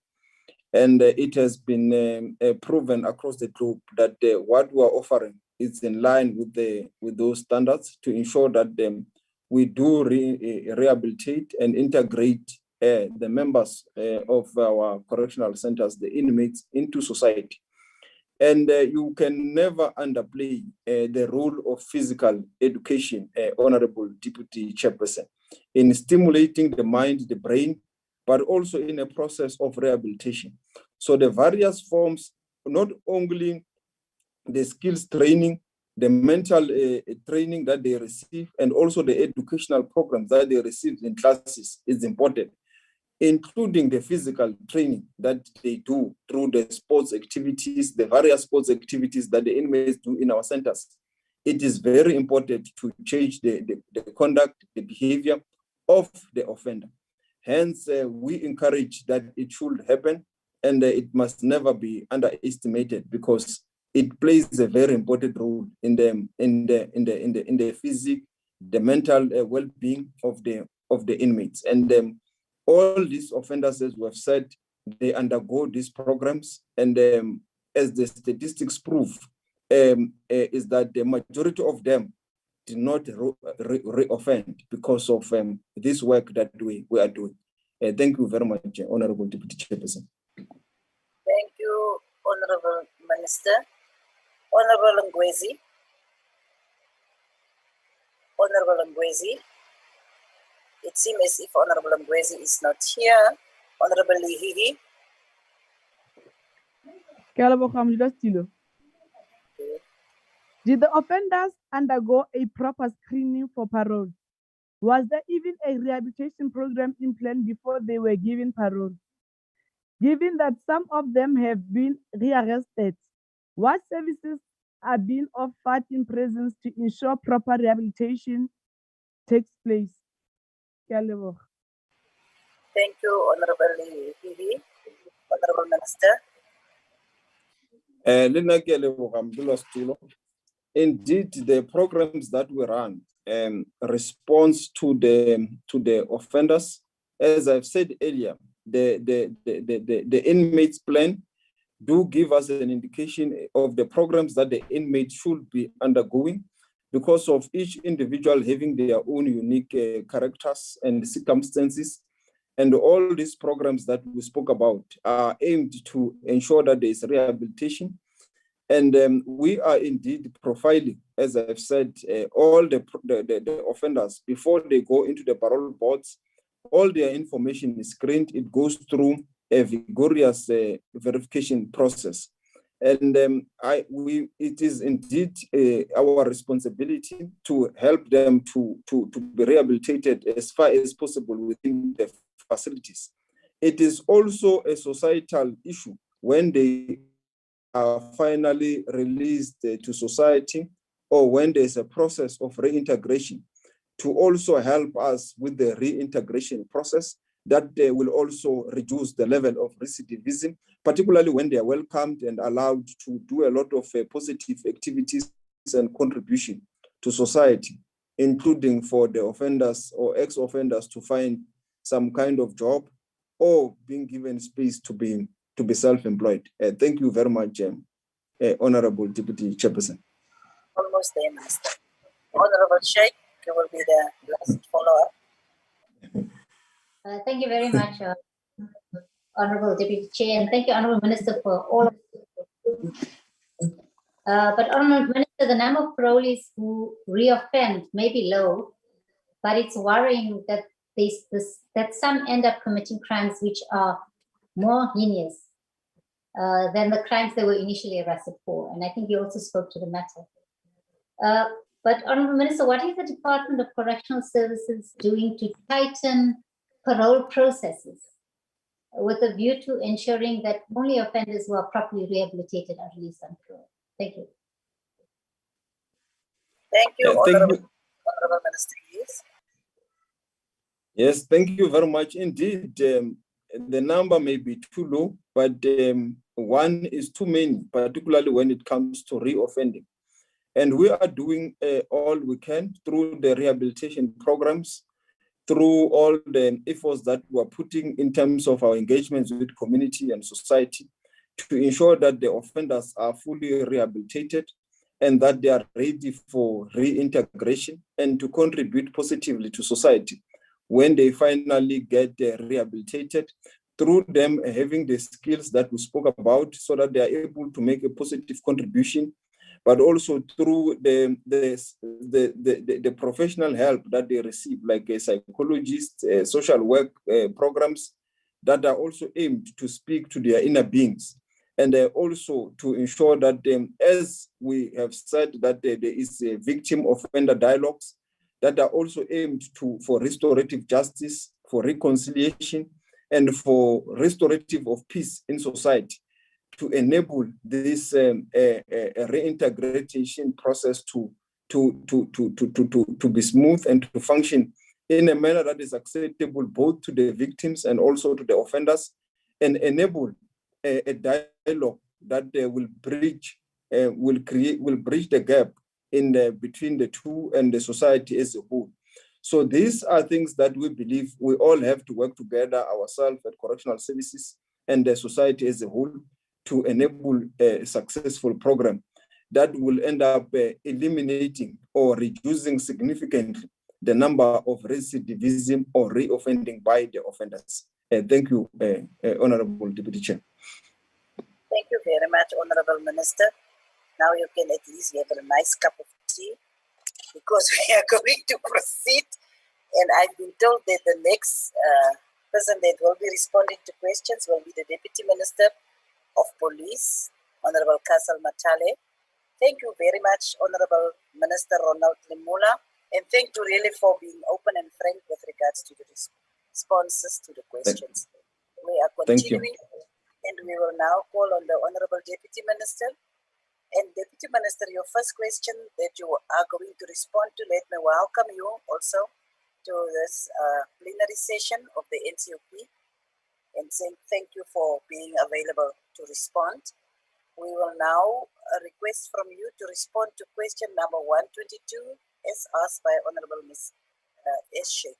And it has been proven across the globe that what we are offering is in line with those standards to ensure that we do rehabilitate and integrate the members of our correctional centers, the inmates, into society. And you can never underplay the role of physical education, Honorable Deputy Chairperson, in stimulating the mind, the brain, but also in a process of rehabilitation. So the various forms, not only the skills training, the mental training that they receive, and also the educational programs that they receive in classes is important, including the physical training that they do through the sports activities, the various sports activities that the inmates do in our centers. It is very important to change the conduct, the behavior of the offender. Hence, we encourage that it should happen, and it must never be underestimated because it plays a very important role in the physical, the mental well-being of the inmates. And all these offenders, as we have said, they undergo these programs, and as the statistics prove, is that the majority of them do not re-offend because of this work that we are doing. Thank you very much, Honorable Deputy Chairperson. Thank you, Honorable Minister. Honorable Ngwezi. Honorable Ngwezi. It seems as if Honorable Ngwezi is not here. Honorable Lihihi. Did the offenders undergo a proper screening for parole? Was there even a rehabilitation program in place before they were given parole? Given that some of them have been rearrested, what services are being offered in prisons to ensure proper rehabilitation takes place? Thank you, Honorable Lihihi. Honorable Minister. Indeed, the programs that we run response to the offenders. As I've said earlier, the inmates plan do give us an indication of the programs that the inmates should be undergoing because of each individual having their own unique characters and circumstances. And all these programs that we spoke about are aimed to ensure that there is rehabilitation. And we are indeed profiling, as I've said, all the offenders before they go into the parole boards. All their information is screened. It goes through a vigorous verification process. And it is indeed our responsibility to help them to be rehabilitated as far as possible within the facilities. It is also a societal issue when they are finally released to society or when there's a process of reintegration to also help us with the reintegration process that will also reduce the level of recidivism, particularly when they are welcomed and allowed to do a lot of positive activities and contribution to society, including for the offenders or ex-offenders to find some kind of job or being given space to be self-employed. Thank you very much, Honorable Deputy Chairperson. Almost there, Minister. Honorable Sheikh, you will be the last follow-up. Thank you very much, Honorable Deputy Chair, and thank you, Honorable Minister, for all of this. But Honorable Minister, the number of parolees who reoffend may be low, but it's worrying that that some end up committing crimes which are more heinous than the crimes they were initially arrested for. And I think you also spoke to the matter. But Honorable Minister, what is the Department of Correctional Services doing to tighten parole processes with a view to ensuring that only offenders who are properly rehabilitated are released on parole? Thank you. Thank you, Honorable Minister. Yes. Yes, thank you very much. Indeed, the number may be too low, but one is too many, particularly when it comes to reoffending. And we are doing all we can through the rehabilitation programs through all the efforts that we're putting in terms of our engagements with community and society to ensure that the offenders are fully rehabilitated and that they are ready for reintegration and to contribute positively to society when they finally get rehabilitated, through them having the skills that we spoke about so that they are able to make a positive contribution, but also through the professional help that they receive, like a psychologist, social work programs that are also aimed to speak to their inner beings. And also to ensure that as we have said, that there is a victim offender dialogues that are also aimed for restorative justice, for reconciliation, and for restorative of peace in society, to enable this reintegration process to be smooth and to function in a manner that is acceptable both to the victims and also to the offenders, and enable a dialogue that will bridge the gap between the two and the society as a whole. So these are things that we believe we all have to work together, ourselves at correctional services and the society as a whole, to enable a successful program that will end up eliminating or reducing significantly the number of recidivism or reoffending by the offenders. Thank you, Honorable Deputy Chair. Thank you very much, Honorable Minister. Now you can at least have a nice cup of tea, because we are going to proceed. And I've been told that the next person that will be responding to questions will be the Deputy Minister of Police, Honorable Castle Matale. Thank you very much, Honorable Minister Ronald Limula. And thank you really for being open and frank with regards to the responses to the questions. We are continuing, and we will now call on the Honorable Deputy Minister. And Deputy Minister, your first question that you are going to respond to, let me welcome you also to this plenary session of the NCOP, and saying thank you for being available to respond. We will now request from you to respond to question number 122 as asked by Honorable Ms. S. Sheikh.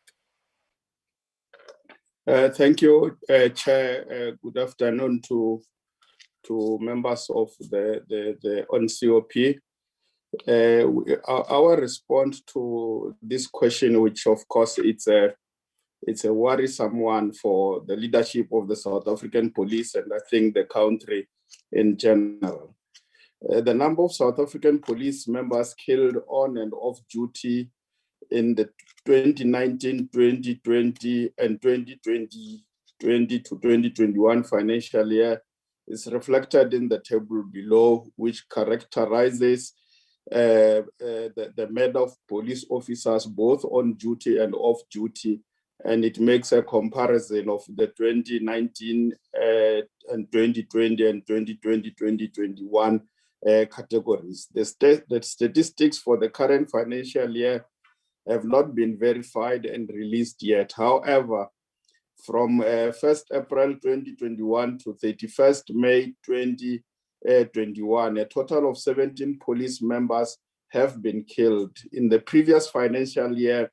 Thank you, Chair. Good afternoon to members of the NCOP. Our response to this question, which of course it's a worrisome one for the leadership of the South African police, and I think the country in general. The number of South African police members killed on and off duty in the 2019, 2020, and 2020 to 2021 financial year is reflected in the table below, which characterizes the murder of police officers both on duty and off duty, and it makes a comparison of the 2019 and 2020 and 2020-2021 categories. The statistics for the current financial year have not been verified and released yet. However, from 1st April 2021 to 31st May 2021, a total of 17 police members have been killed. In the previous financial year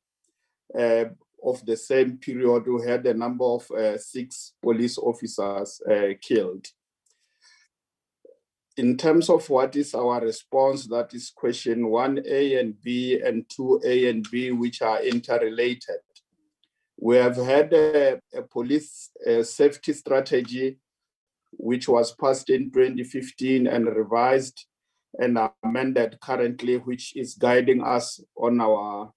of the same period, we had a number of 6 police officers killed. In terms of what is our response, that is question 1A and B and 2A and B, which are interrelated. We have had a police safety strategy, which was passed in 2015 and revised and amended currently, which is guiding us on our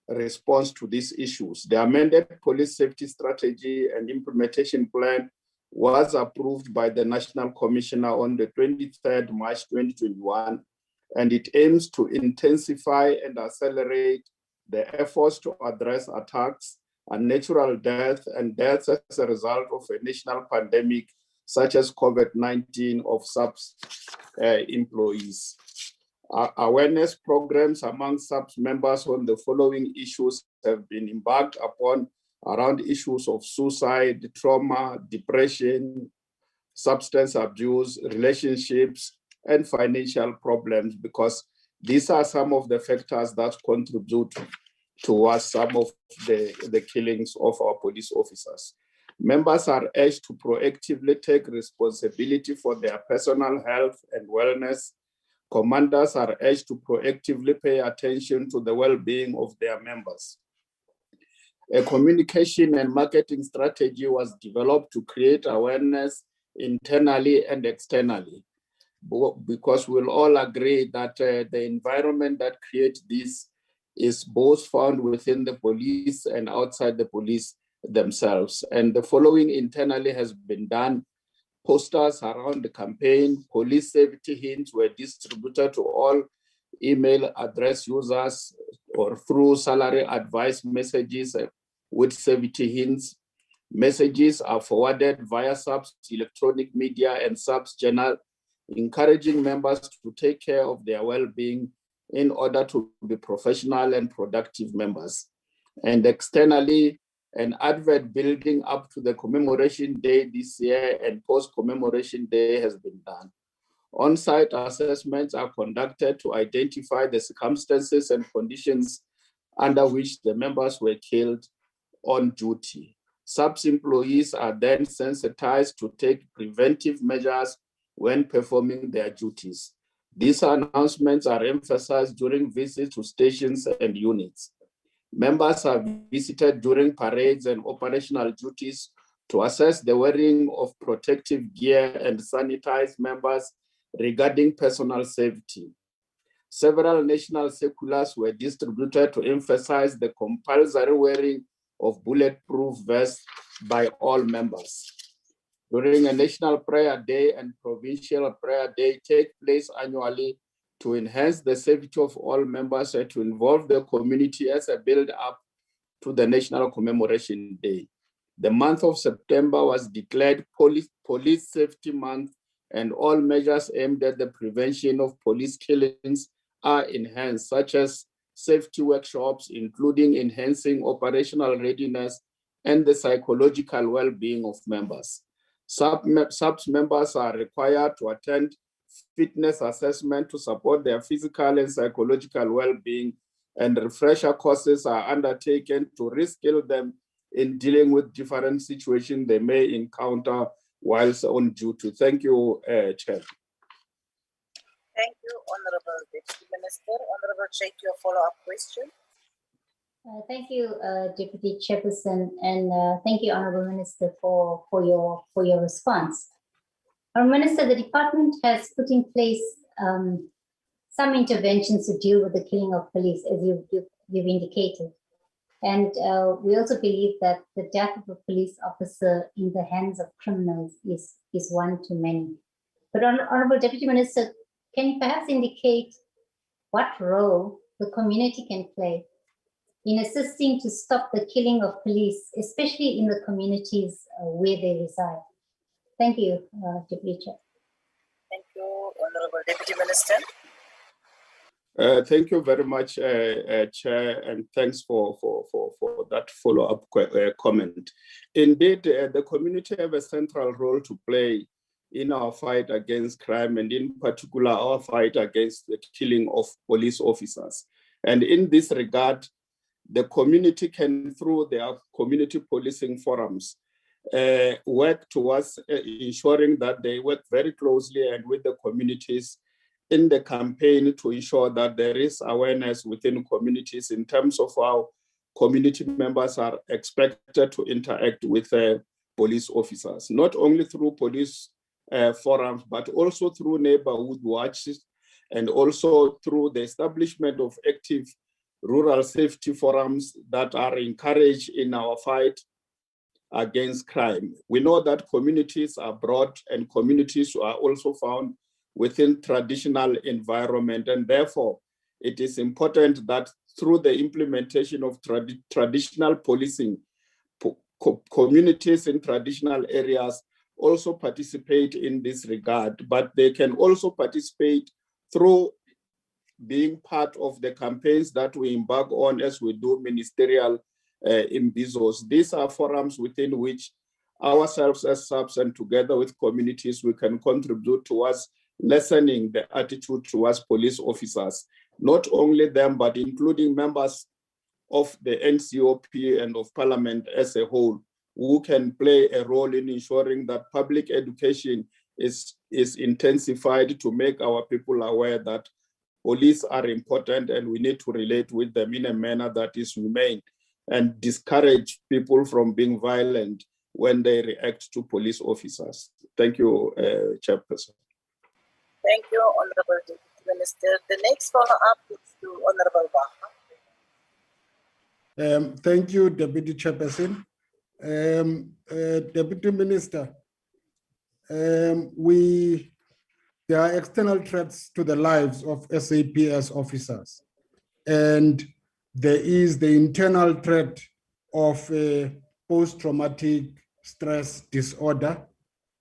response to these issues. The amended police safety strategy and implementation plan was approved by the National Commissioner on the 23rd March 2021, and it aims to intensify and accelerate the efforts to address attacks, unnatural death, and deaths as a result of a national pandemic such as COVID-19 of SAPS employees. Awareness programs among SAPS members on the following issues have been embarked upon around issues of suicide, trauma, depression, substance abuse, relationships, and financial problems, because these are some of the factors that contribute towards some of the killings of our police officers. Members are urged to proactively take responsibility for their personal health and wellness. Commanders are urged to proactively pay attention to the well-being of their members. A communication and marketing strategy was developed to create awareness internally and externally, because we'll all agree that the environment that creates this is both found within the police and outside the police themselves. And the following internally has been done. Posters around the campaign, police safety hints were distributed to all email address users or through salary advice messages with safety hints. Messages are forwarded via SAPS electronic media and SAPS journal, encouraging members to take care of their well-being in order to be professional and productive members. And externally, an advert building up to the commemoration day this year and post-commemoration day has been done. On-site assessments are conducted to identify the circumstances and conditions under which the members were killed on duty. SAPS employees are then sensitized to take preventive measures when performing their duties. These announcements are emphasized during visits to stations and units. Members are visited during parades and operational duties to assess the wearing of protective gear and sanitize members regarding personal safety. Several national circulars were distributed to emphasize the compulsory wearing of bulletproof vests by all members. During a national prayer day and provincial prayer day take place annually to enhance the safety of all members and to involve the community as a build-up to the National Commemoration Day. The month of September was declared Police Safety Month, and all measures aimed at the prevention of police killings are enhanced, such as safety workshops, including enhancing operational readiness and the psychological well-being of members. SAPS members are required to attend fitness assessment to support their physical and psychological well-being, and refresher courses are undertaken to reskill them in dealing with different situations they may encounter whilst on duty. Thank you, Chair. Thank you, Honorable Deputy Minister. Honorable Sheikh, your follow-up question. Thank you, Deputy Chairperson, and thank you, Honorable Minister, for your response. Honorable Minister, the department has put in place some interventions to deal with the killing of police, as you've indicated. And we also believe that the death of a police officer in the hands of criminals is one too many. But Honorable Deputy Minister, can you perhaps indicate what role the community can play in assisting to stop the killing of police, especially in the communities where they reside? Thank you, Deputy Chair. Thank you, Honorable Deputy Minister. Thank you very much, Chair, and thanks for that follow-up comment. Indeed, the community have a central role to play in our fight against crime, and in particular, our fight against the killing of police officers. And in this regard, the community can, through their community policing forums, work towards ensuring that they work very closely and with the communities in the campaign to ensure that there is awareness within communities in terms of how community members are expected to interact with police officers, not only through police forums, but also through neighborhood watches, and also through the establishment of active rural safety forums that are encouraged in our fight against crime. We know that communities are broad and communities are also found within traditional environment, and therefore it is important that through the implementation of traditional policing, communities in traditional areas also participate in this regard, but they can also participate through being part of the campaigns that we embark on as we do ministerial imbizos. These are forums within which ourselves as SAPS and together with communities, we can contribute towards lessening the attitude towards police officers, not only them, but including members of the NCOP and of Parliament as a whole, who can play a role in ensuring that public education is intensified to make our people aware that police are important and we need to relate with them in a manner that is humane and discourage people from being violent when they react to police officers. Thank you, Chairperson. Thank you, Honorable Deputy Minister. The next follow-up is to Honorable Baha. Thank you, Deputy Chairperson. Deputy Minister, there are external threats to the lives of SAPS officers, and there is the internal threat of post-traumatic stress disorder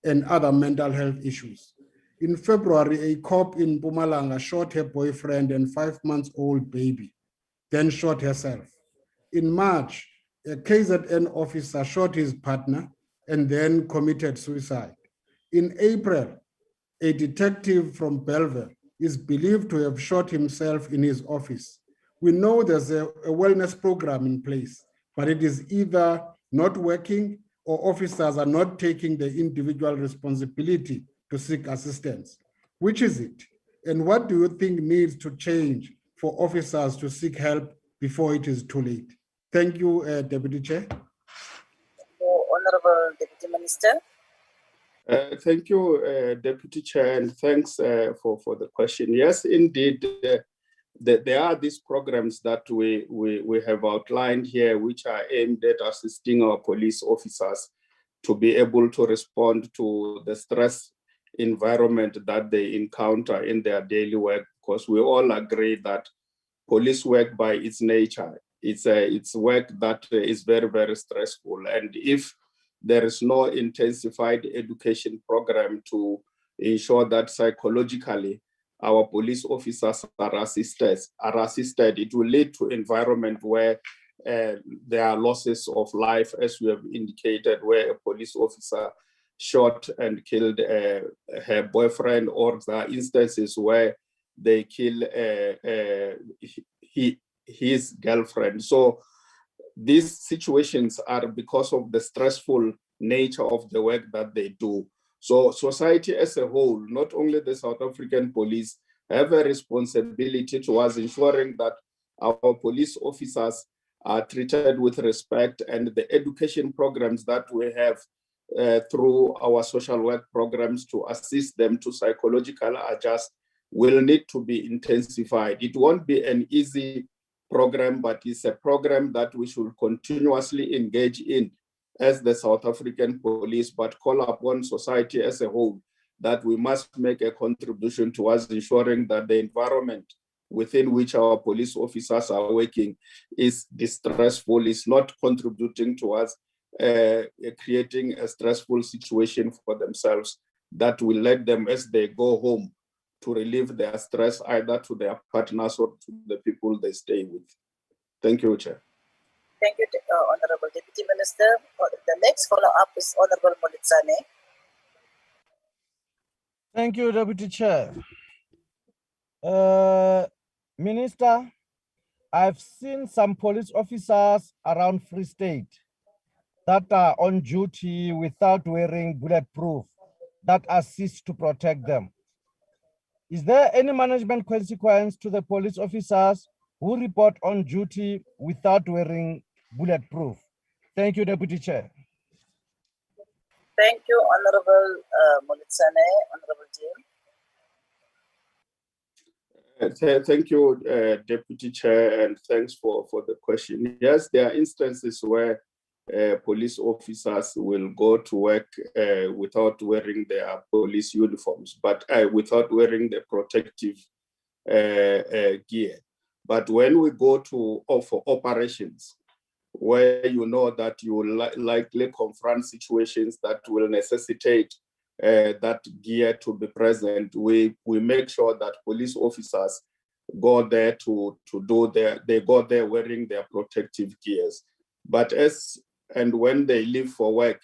and other mental health issues. In February, a cop in Mpumalanga shot her boyfriend and 5-month-old baby, then shot herself. In March, a KZN officer shot his partner and then committed suicide. In April, a detective from Belleville is believed to have shot himself in his office. We know there's a wellness program in place, but it is either not working or officers are not taking the individual responsibility to seek assistance. Which is it? And what do you think needs to change for officers to seek help before it is too late? Thank you, Deputy Chair. Honorable Deputy Minister. Thank you, Deputy Chair, and thanks for the question. Yes, indeed, there are these programs that we have outlined here, which are aimed at assisting our police officers to be able to respond to the stress environment that they encounter in their daily work, because we all agree that police work by its nature, it's work that is very, very stressful. And if there is no intensified education program to ensure that psychologically our police officers are assisted, it will lead to an environment where there are losses of life, as we have indicated, where a police officer shot and killed her boyfriend, or there are instances where they kill his girlfriend. So these situations are because of the stressful nature of the work that they do. So society as a whole, not only the South African police, have a responsibility towards ensuring that our police officers are treated with respect, and the education programs that we have through our social work programs to assist them to psychological adjust will need to be intensified. It won't be an easy program, but it's a program that we should continuously engage in as the South African police, but call upon society as a whole that we must make a contribution towards ensuring that the environment within which our police officers are working is distressful, is not contributing towards creating a stressful situation for themselves that will let them, as they go home, to relieve their stress either to their partners or to the people they stay with. Thank you, Chair. Thank you, Honorable Deputy Minister. The next follow-up is Honorable Molitsane. Thank you, Deputy Chair. Minister, I've seen some police officers around Free State that are on duty without wearing bulletproof that assist to protect them. Is there any management consequence to the police officers who report on duty without wearing bulletproof? Thank you, Deputy Chair. Thank you, Honorable Molitsane. Honorable Jim. Thank you, Deputy Chair, and thanks for the question. Yes, there are instances where police officers will go to work without wearing their police uniforms, but without wearing the protective gear. But when we go to for operations, where you know that you will likely confront situations that will necessitate that gear to be present, we make sure that police officers go there they go there wearing their protective gears. But when they leave for work,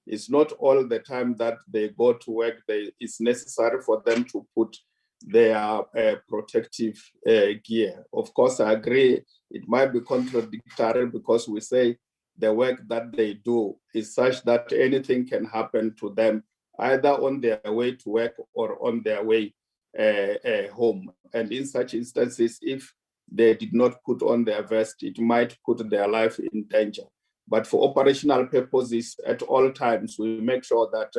it's not all the time that they go to work. It's necessary for them to put their protective gear. Of course, I agree it might be contradictory because we say the work that they do is such that anything can happen to them, either on their way to work or on their way home. And in such instances, if they did not put on their vest, it might put their life in danger. But for operational purposes, at all times, we make sure that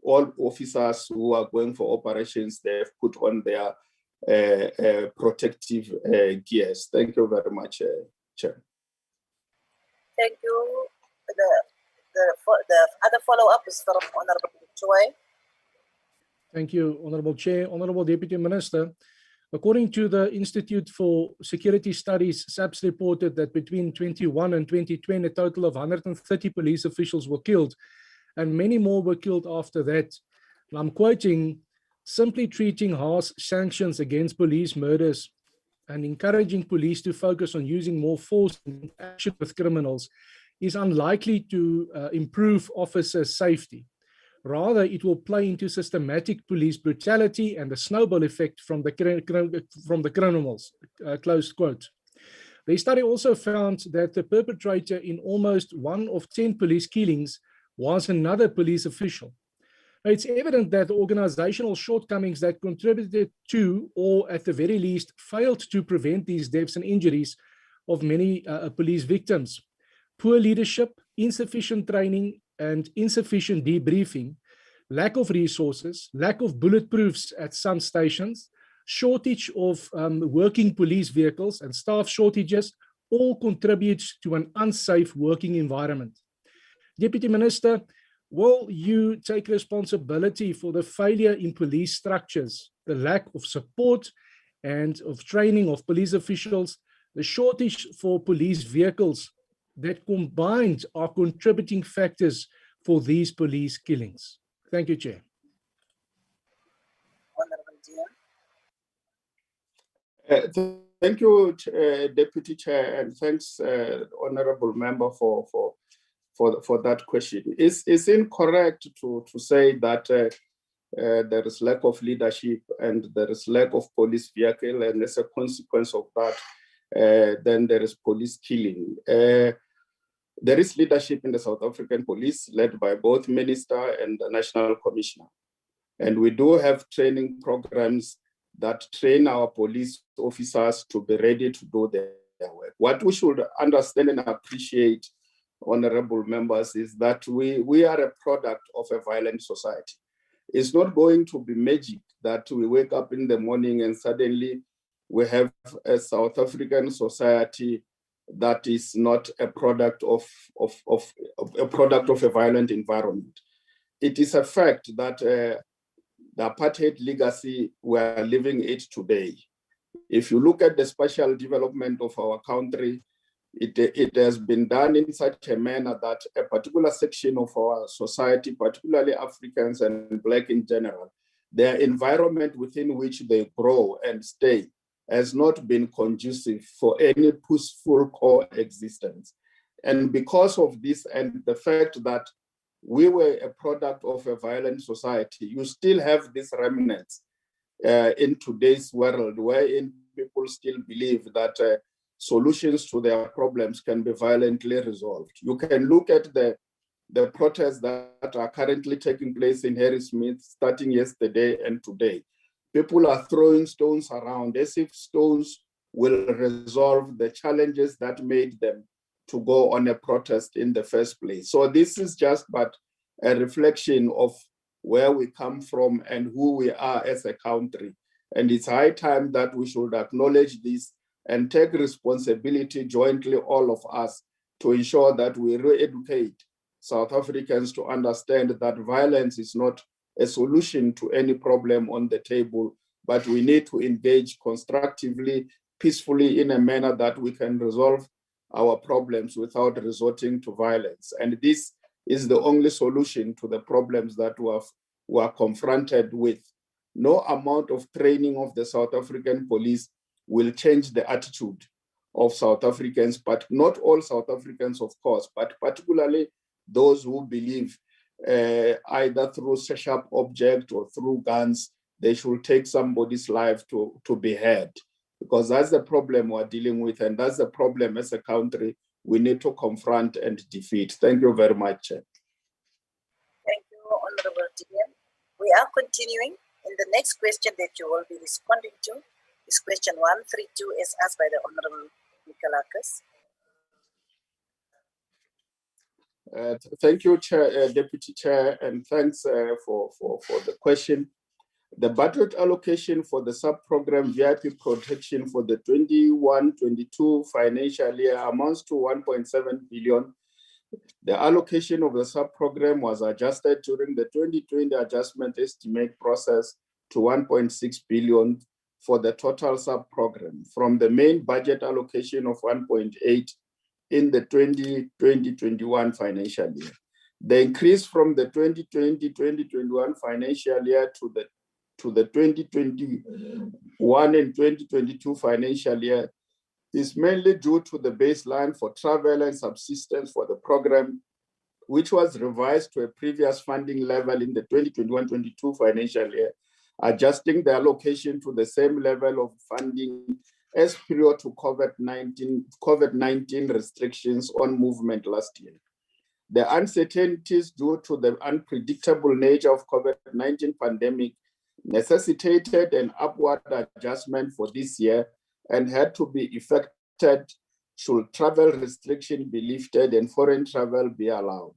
all officers who are going for operations, they've put on their protective gears. Thank you very much, Chair. Thank you. The other follow-up is from Honorable Choi. Thank you, Honorable Chair. Honorable Deputy Minister, according to the Institute for Security Studies, SAPS reported that between 2021 and 2020, a total of 130 police officials were killed, and many more were killed after that. And I'm quoting, simply treating harsh sanctions against police murders and encouraging police to focus on using more force in action with criminals is unlikely to improve officer safety. Rather, it will play into systematic police brutality and the snowball effect from the criminals, close quote. The study also found that the perpetrator in almost 1 of 10 police killings was another police official. It's evident that organizational shortcomings that contributed to, or at the very least, failed to prevent these deaths and injuries of many police victims. Poor leadership, insufficient training, and insufficient debriefing, lack of resources, lack of bulletproofs at some stations, shortage of working police vehicles and staff shortages all contribute to an unsafe working environment. Deputy Minister, will you take responsibility for the failure in police structures, the lack of support and of training of police officials, the shortage for police vehicles that combined are contributing factors for these police killings? Thank you, Chair. Thank you, Deputy Chair, and thanks, Honorable Member, for that question. It's incorrect to say that there is lack of leadership and there is lack of police vehicle, and as a consequence of that, then there is police killing. There is leadership in the South African police led by both Minister and the National Commissioner. And we do have training programs that train our police officers to be ready to do their work. What we should understand and appreciate, honorable members, is that we are a product of a violent society. It's not going to be magic that we wake up in the morning and suddenly we have a South African society that is not a product of a violent environment. It is a fact that the apartheid legacy, we are living it today. If you look at the spatial development of our country, it has been done in such a manner that a particular section of our society, particularly Africans and Black in general, their environment within which they grow and stay has not been conducive for any peaceful coexistence. And because of this and the fact that we were a product of a violent society, you still have these remnants in today's world wherein people still believe that solutions to their problems can be violently resolved. You can look at the protests that are currently taking place in Harrismith starting yesterday and today. People are throwing stones around as if stones will resolve the challenges that made them to go on a protest in the first place. So this is just but a reflection of where we come from and who we are as a country. And it's high time that we should acknowledge this and take responsibility jointly, all of us, to ensure that we re-educate South Africans to understand that violence is not a solution to any problem on the table, but we need to engage constructively, peacefully, in a manner that we can resolve our problems without resorting to violence. And this is the only solution to the problems that we are confronted with. No amount of training of the South African police will change the attitude of South Africans, but not all South Africans, of course, but particularly those who believe either through sharp object or through guns they should take somebody's life to be heard, because that's the problem we're dealing with, and that's the problem as a country we need to confront and defeat. Thank you very much, Chair. Thank you, Honorable DM. We are continuing, and the next question that you will be responding to is question 132 as asked by the Honorable Mikalakis. Thank you, Chair, Deputy Chair, and thanks for the question. The budget allocation for the sub-program VIP protection for the 21-22 financial year amounts to 1.7 billion. The allocation of the sub-program was adjusted during the 2020 adjustment estimate process to 1.6 billion for the total sub-program from the main budget allocation of 1.8 in the 2020-21 financial year. The increase from the 2020-2021 financial year to the 2021 and 2022 financial year is mainly due to the baseline for travel and subsistence for the program, which was revised to a previous funding level in the 2021-22 financial year, adjusting the allocation to the same level of funding as prior to COVID-19 restrictions on movement last year. The uncertainties due to the unpredictable nature of COVID-19 pandemic necessitated an upward adjustment for this year and had to be effected should travel restriction be lifted and foreign travel be allowed.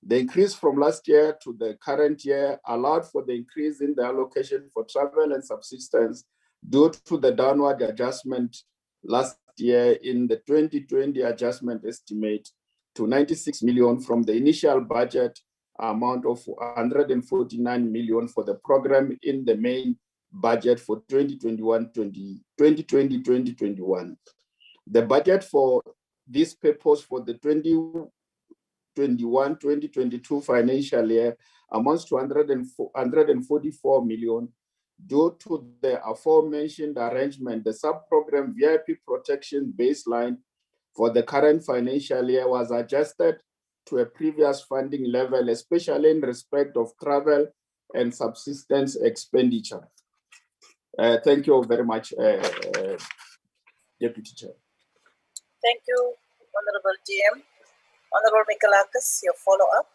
The increase from last year to the current year allowed for the increase in the allocation for travel and subsistence due to the downward adjustment last year in the 2020 adjustment estimate to 96 million from the initial budget amount of 149 million for the program in the main budget for 2020-2021. The budget for this purpose for the 2021-2022 financial year amounts to 144 million. Due to the aforementioned arrangement, the sub-program VIP protection baseline for the current financial year was adjusted to a previous funding level, especially in respect of travel and subsistence expenditure. Thank you very much, Deputy Chair. Thank you, Honorable DM. Honorable Mikalakis, your follow-up.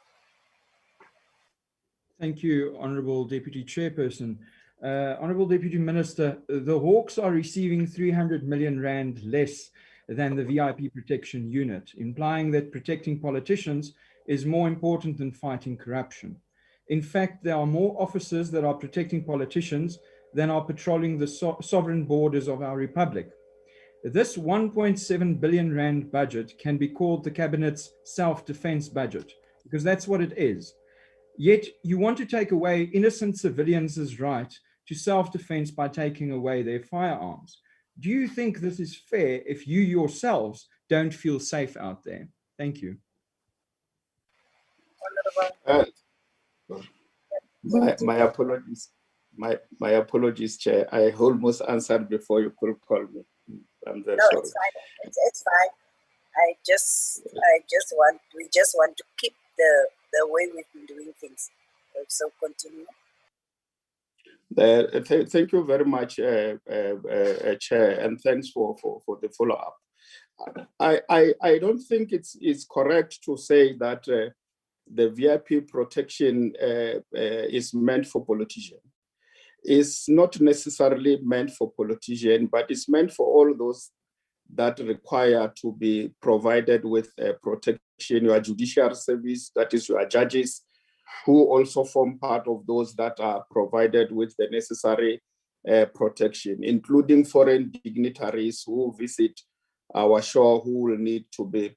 Thank you, Honorable Deputy Chairperson. Honorable Deputy Minister, the Hawks are receiving 300 million rand less than the VIP protection unit, implying that protecting politicians is more important than fighting corruption. In fact, there are more officers that are protecting politicians than are patrolling the sovereign borders of our republic. This 1.7 billion rand budget can be called the Cabinet's self-defense budget, because that's what it is. Yet you want to take away innocent civilians' right to self-defense by taking away their firearms. Do you think this is fair if you yourselves don't feel safe out there? Thank you. My apologies. My apologies, Chair. I almost answered before you could call me. I'm very sorry. It's fine. It's fine. We just want to keep the way we've been doing things. So continue. Thank you very much, Chair, and thanks for the follow-up. I don't think it's correct to say that the VIP protection is meant for politicians. It's not necessarily meant for politicians, but it's meant for all those that require to be provided with protection, your judicial service, that is your judges, who also form part of those that are provided with the necessary protection, including foreign dignitaries who visit our shore, who will need to be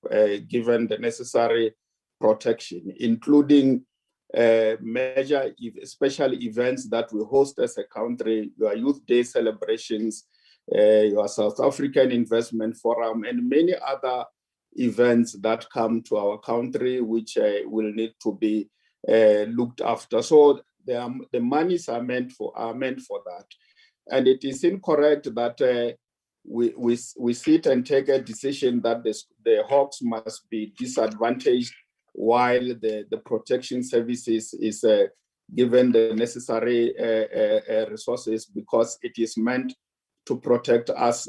given the necessary protection, including major special events that we host as a country, your Youth Day celebrations, your South African Investment Forum, and many other events that come to our country, which will need to be looked after. So the monies are meant for that, and it is incorrect that we sit and take a decision that the Hawks must be disadvantaged while the protection services is given the necessary resources, because it is meant to protect us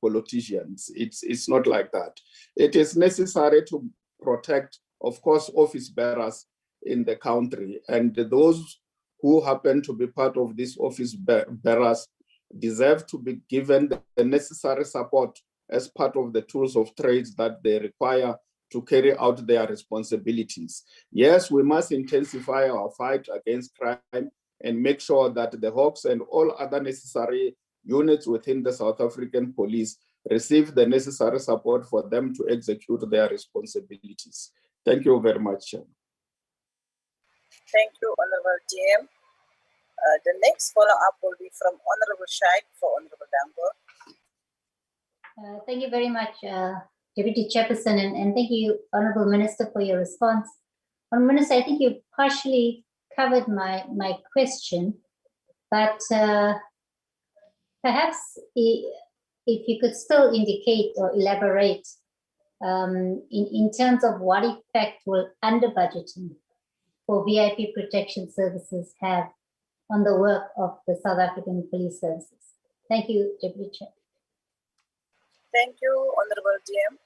politicians. It's not like that. It is necessary to protect, of course, office bearers in the country, and those who happen to be part of these office bearers deserve to be given the necessary support as part of the tools of trade that they require to carry out their responsibilities. Yes, we must intensify our fight against crime and make sure that the Hawks and all other necessary units within the South African police receive the necessary support for them to execute their responsibilities. Thank you very much. Thank you, Honorable DM. The next follow-up will be from Honorable Shaik for Honorable Dambo. Thank you very much, Deputy Chairperson, and thank you, Honorable Minister, for your response. Honorable Minister, I think you partially covered my question, but perhaps if you could still indicate or elaborate in terms of what effect will under-budgeting for VIP protection services have on the work of the South African Police Services. Thank you, Deputy Chair. Thank you, Honorable DM.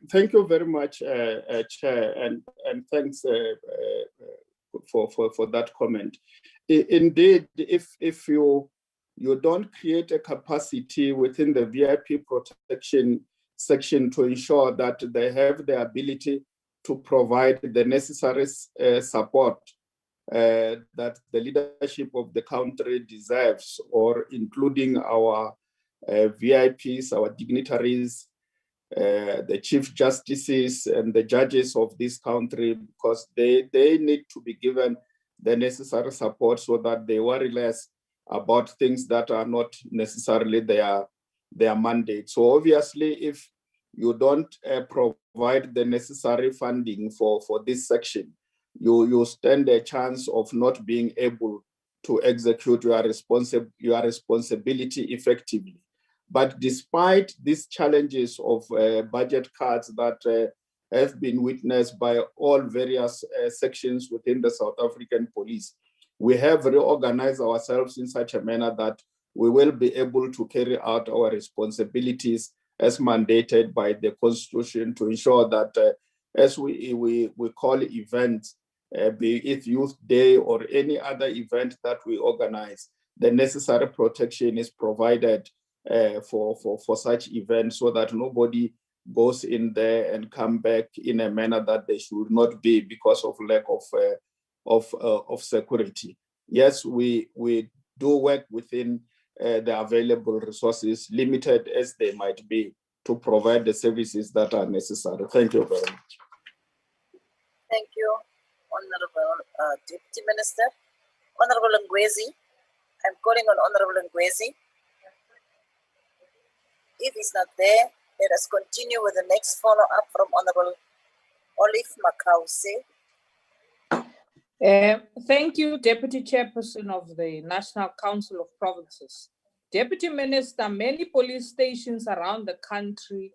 Thank you very much, Chair, and thanks for that comment. Indeed, if you don't create a capacity within the VIP protection section to ensure that they have the ability to provide the necessary support that the leadership of the country deserves, or including our VIPs, our dignitaries, the chief justices and the judges of this country, because they need to be given the necessary support so that they worry less about things that are not necessarily their mandate. So obviously, if you don't provide the necessary funding for this section, you stand a chance of not being able to execute your responsibility effectively. But despite these challenges of budget cuts that have been witnessed by all various sections within the South African police, we have reorganized ourselves in such a manner that we will be able to carry out our responsibilities as mandated by the Constitution, to ensure that as we call events, be it Youth Day or any other event that we organize, the necessary protection is provided for such events, so that nobody goes in there and come back in a manner that they should not be because of lack of security. Yes, we do work within the available resources, limited as they might be, to provide the services that are necessary. Thank you very much. Thank you, Honorable Deputy Minister. Honorable Ngwezi, I'm calling on Honorable Ngwezi. If he's not there, let us continue with the next follow-up from Honorable Olive Makause. Thank you, Deputy Chairperson of the National Council of Provinces. Deputy Minister, many police stations around the country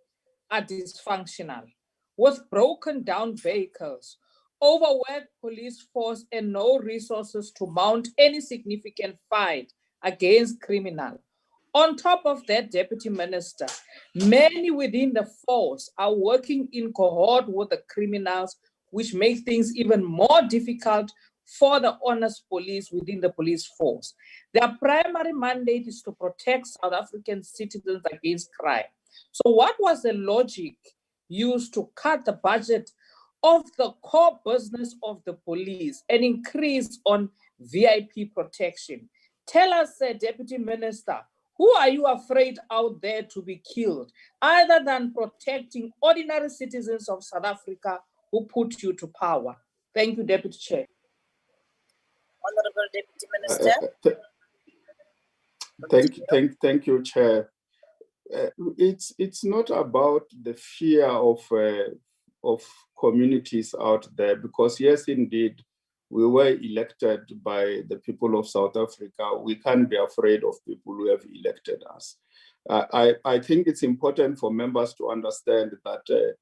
are dysfunctional, with broken down vehicles, overworked police force, and no resources to mount any significant fight against criminals. On top of that, Deputy Minister, many within the force are working in cohort with the criminals, which makes things even more difficult for the honest police within the police force. Their primary mandate is to protect South African citizens against crime. So what was the logic used to cut the budget of the core business of the police and increase on VIP protection? Tell us, Deputy Minister, who are you afraid out there to be killed, other than protecting ordinary citizens of South Africa who put you to power? Thank you, Deputy Chair. Honorable Deputy Minister. Thank you, Chair. It's not about the fear of communities out there, because yes, indeed, we were elected by the people of South Africa. We can't be afraid of people who have elected us. I think it's important for members to understand that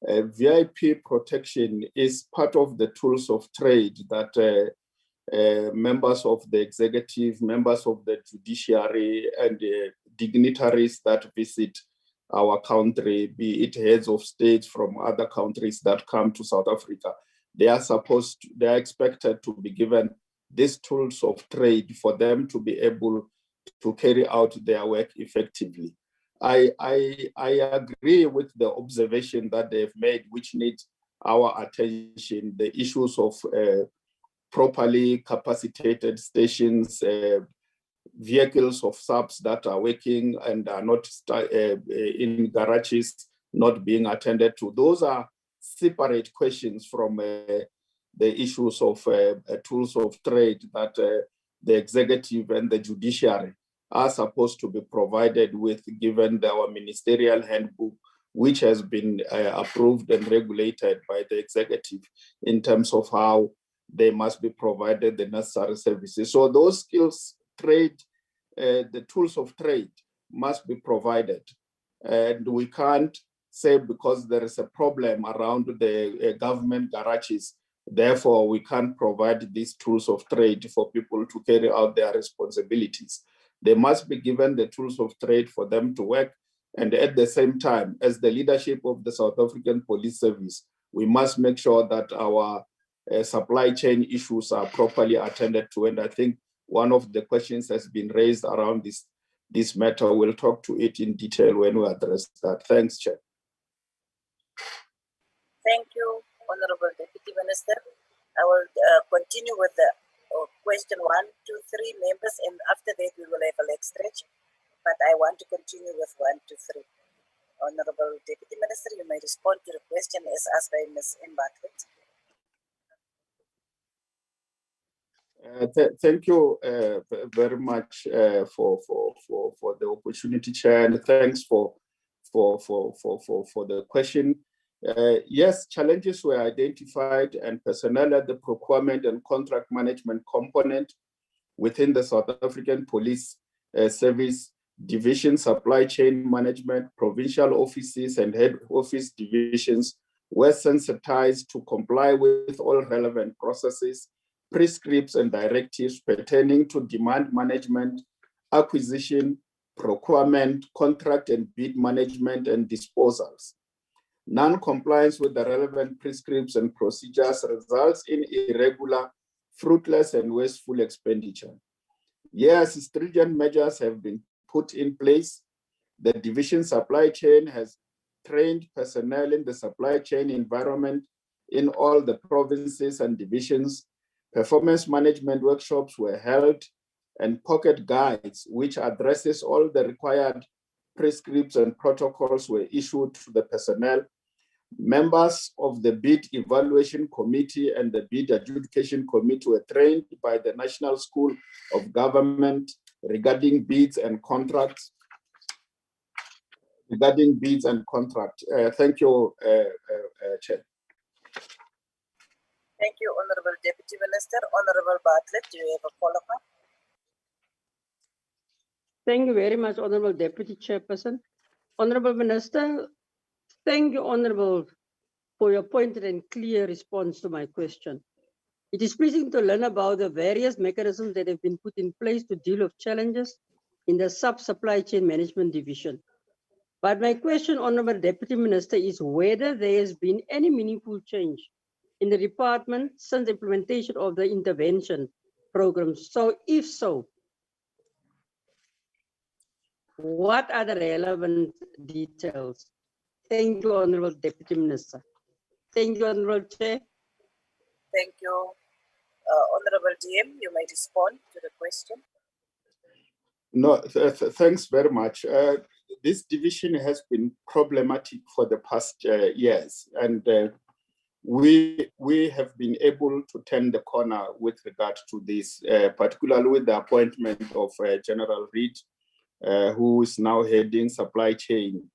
VIP protection is part of the tools of trade that members of the executive, members of the judiciary, and dignitaries that visit our country, be it heads of state from other countries that come to South Africa, they are expected to be given these tools of trade for them to be able to carry out their work effectively. I agree with the observation that they've made, which needs our attention, the issues of properly capacitated stations, vehicles of subs that are working and are not in garages, not being attended to. Those are separate questions from the issues of tools of trade that the executive and the judiciary are supposed to be provided with, given our ministerial handbook, which has been approved and regulated by the executive in terms of how they must be provided the necessary services. So those skills trade, the tools of trade must be provided. And we can't say because there is a problem around the government garages, therefore we can't provide these tools of trade for people to carry out their responsibilities. They must be given the tools of trade for them to work. And at the same time, as the leadership of the South African Police Service, we must make sure that our supply chain issues are properly attended to. And I think one of the questions has been raised around this matter. We'll talk to it in detail when we address that. Thanks, Chair. Thank you, Honorable Deputy Minister. I will continue with the question 1, 2, 3 members, and after that we will have a leg stretch. But I want to continue with 1, 2, 3. Honorable Deputy Minister, you may respond to the question as asked by Ms. Bartlett. Thank you very much for the opportunity, Chair, and thanks for the question. Yes, challenges were identified, and personnel at the procurement and contract management component within the South African Police Service Division, supply chain management, provincial offices, and head office divisions were sensitized to comply with all relevant processes, prescripts, and directives pertaining to demand management, acquisition, procurement, contract and bid management, and disposals. Non-compliance with the relevant prescripts and procedures results in irregular, fruitless, and wasteful expenditure. Yes, stringent measures have been put in place. The division supply chain has trained personnel in the supply chain environment in all the provinces and divisions. Performance management workshops were held, and pocket guides, which addresses all the required prescripts and protocols, were issued to the personnel. Members of the bid evaluation committee and the bid adjudication committee were trained by the National School of Government regarding bids and contracts. Thank you, Chair. Thank you, Honorable Deputy Minister. Honorable Bartlett, do you have a follow-up? Thank you very much, Honorable Deputy Chairperson. Honorable Minister, thank you, Honorable, for your pointed and clear response to my question. It is pleasing to learn about the various mechanisms that have been put in place to deal with challenges in the sub-supply chain management division. But my question, Honorable Deputy Minister, is whether there has been any meaningful change in the department since the implementation of the intervention programs. So if so, what are the relevant details? Thank you, Honorable Deputy Minister. Thank you, Honorable Chair. Thank you. Honorable DM, you may respond to the question. No, thanks very much. This division has been problematic for the past years, and we have been able to turn the corner with regard to this, particularly with the appointment of General Reid, who is now heading supply chain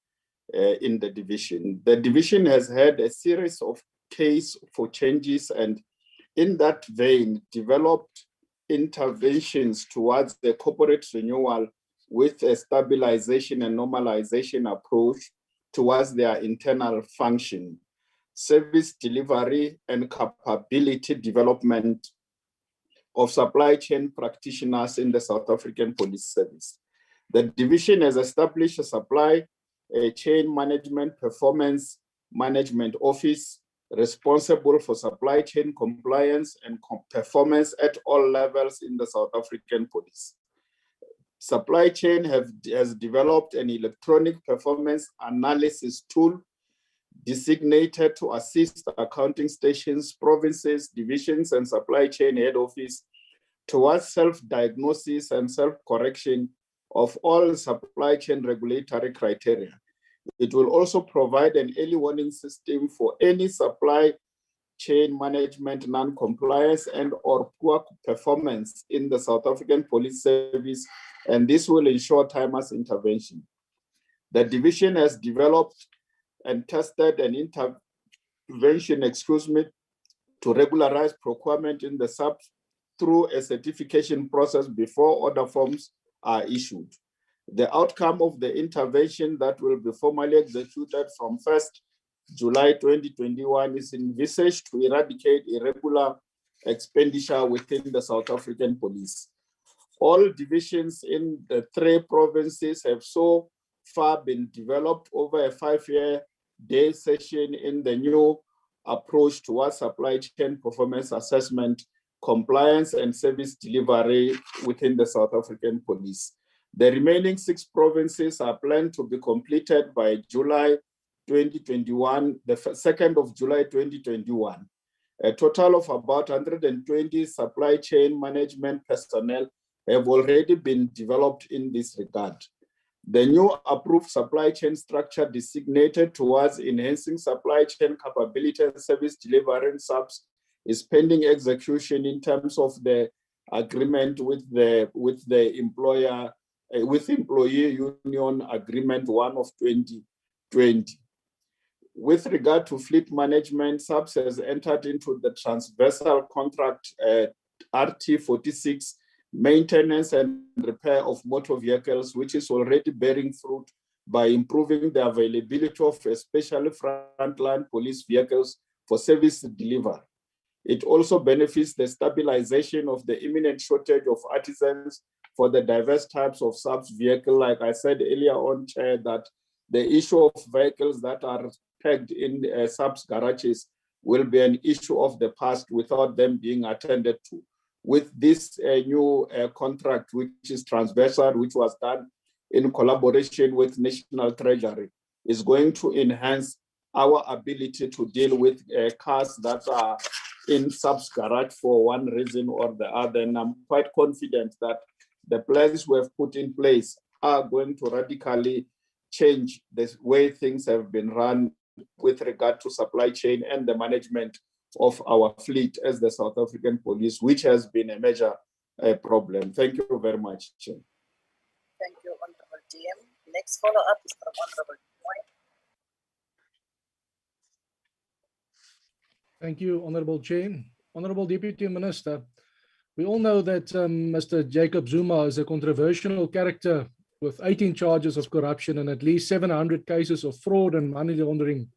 in the division. The division has had a series of case for changes, and in that vein, developed interventions towards the corporate renewal with a stabilization and normalization approach towards their internal function. service delivery, and capability development of supply chain practitioners in the South African Police Service. The division has established a supply chain management performance management office responsible for supply chain compliance and performance at all levels in the South African Police. Supply chain has developed an electronic performance analysis tool designated to assist accounting stations, provinces, divisions, and supply chain head office towards self-diagnosis and self-correction of all supply chain regulatory criteria. It will also provide an early warning system for any supply chain management non-compliance and or poor performance in the South African Police Service, and this will ensure timely intervention. The division has developed and tested an intervention, to regularize procurement in the SAPS through a certification process before order forms are issued. The outcome of the intervention that will be formally executed from 1st July 2021 is envisaged to eradicate irregular expenditure within the South African Police. All divisions in the 3 provinces have so far been developed over a 5-year day session in the new approach towards supply chain performance assessment, compliance, and service delivery within the South African Police. The remaining 6 provinces are planned to be completed by July 2021, the 2nd of July 2021. A total of about 120 supply chain management personnel have already been developed in this regard. The new approved supply chain structure designated towards enhancing supply chain capability and service delivery in SAPS is pending execution in terms of the agreement with the employer, with employee union agreement 1 of 2020. With regard to fleet management, SAPS has entered into the transversal contract RT46 maintenance and repair of motor vehicles, which is already bearing fruit by improving the availability of especially frontline police vehicles for service delivery. It also benefits the stabilization of the imminent shortage of artisans for the diverse types of SAPS vehicle. Like I said earlier on, Chair, that the issue of vehicles that are pegged in SAPS garages will be an issue of the past without them being attended to. With this new contract, which is transversal, which was done in collaboration with National Treasury, is going to enhance our ability to deal with cars that are in SAPS garage for one reason or the other. And I'm quite confident that the plans we have put in place are going to radically change the way things have been run with regard to supply chain and the management of our fleet as the South African Police, which has been a major problem. Thank you very much, Chair. Thank you, Honorable DM. Next follow-up is from Honorable Moy. Thank you, Honorable Chair. Honorable Deputy Minister, we all know that Mr. Jacob Zuma is a controversial character with 18 charges of corruption and at least 700 cases of fraud and money laundering.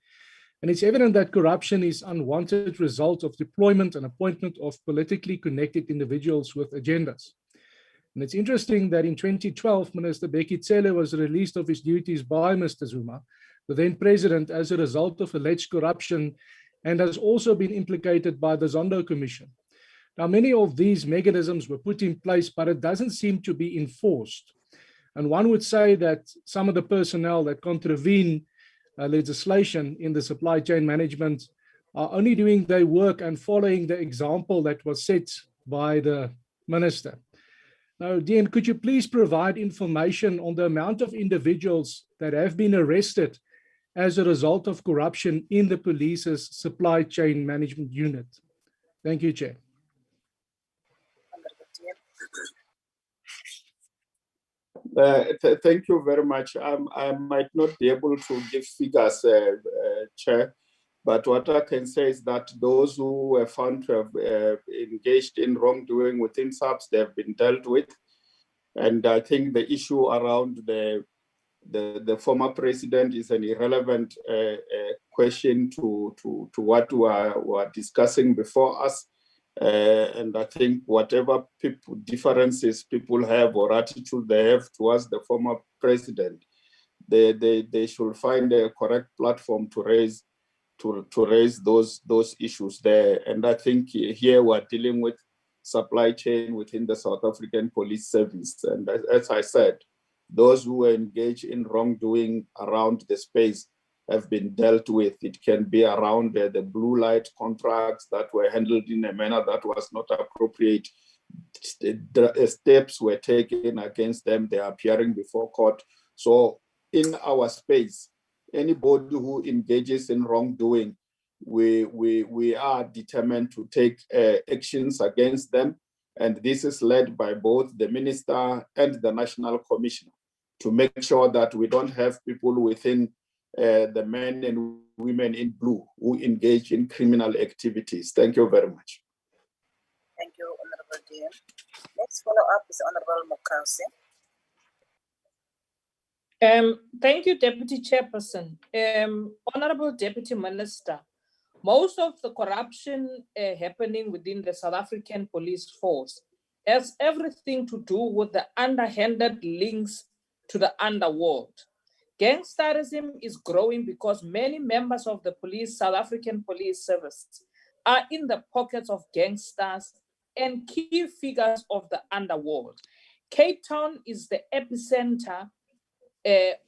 And it's evident that corruption is an unwanted result of deployment and appointment of politically connected individuals with agendas. And it's interesting that in 2012, Minister Bheki Cele was released of his duties by Mr. Zuma, the then president, as a result of alleged corruption, and has also been implicated by the Zondo Commission. Now, many of these mechanisms were put in place, but it doesn't seem to be enforced. And one would say that some of the personnel that contravene legislation in the supply chain management are only doing their work and following the example that was set by the minister. Now, DM, could you please provide information on the amount of individuals that have been arrested as a result of corruption in the police's supply chain management unit? Thank you, Chair. Thank you very much. I might not be able to give figures, Chair, but what I can say is that those who were found to have engaged in wrongdoing within SAPS, they have been dealt with. And I think the issue around the the former president is an irrelevant question to what we are discussing before us. And I think whatever differences people have or attitude they have towards the former president, they should find a correct platform to raise those issues there. And I think here we're dealing with supply chain within the South African Police Service. And as I said, those who engage in wrongdoing around the space have been dealt with. It can be around the blue light contracts that were handled in a manner that was not appropriate. Steps were taken against them. They are appearing before court. So in our space, anybody who engages in wrongdoing, we are determined to take actions against them. And this is led by both the minister and the national commissioner to make sure that we don't have people within the men and women in blue who engage in criminal activities. Thank you very much. Thank you, Honorable Dean. Next follow-up is Honorable Mokause. Thank you, Deputy Chairperson. Honorable Deputy Minister, most of the corruption happening within the South African police force has everything to do with the underhanded links to the underworld. Gangsterism is growing because many members of the South African Police Service are in the pockets of gangsters and key figures of the underworld. Cape Town is the epicenter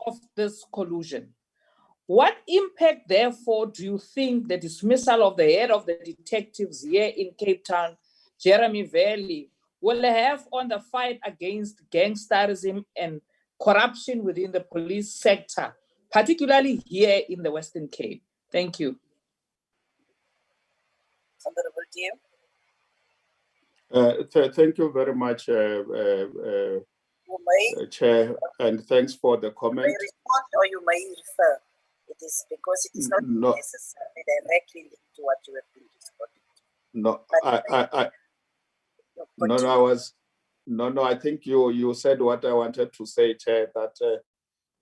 of this collusion. What impact, therefore, do you think the dismissal of the head of the detectives here in Cape Town, Jeremy Valley, will have on the fight against gangsterism and corruption within the police sector, particularly here in the Western Cape? Thank you. Honorable Dean. Thank you very much, Chair, and thanks for the comment. You may respond or you may refer. It is because it is not necessarily directly linked to what you have been responding. I think you said what I wanted to say, Chair, that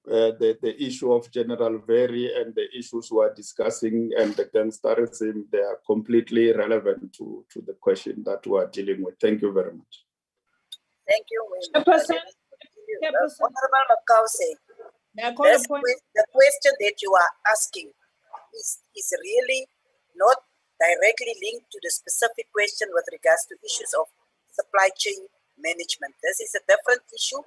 the issue of General Very and the issues we are discussing and the gangsterism, they are completely relevant to the question that we are dealing with. Thank you very much. Thank you. Honorable Mokause, the question that you are asking is really not directly linked to the specific question with regards to issues of supply chain management. This is a different issue.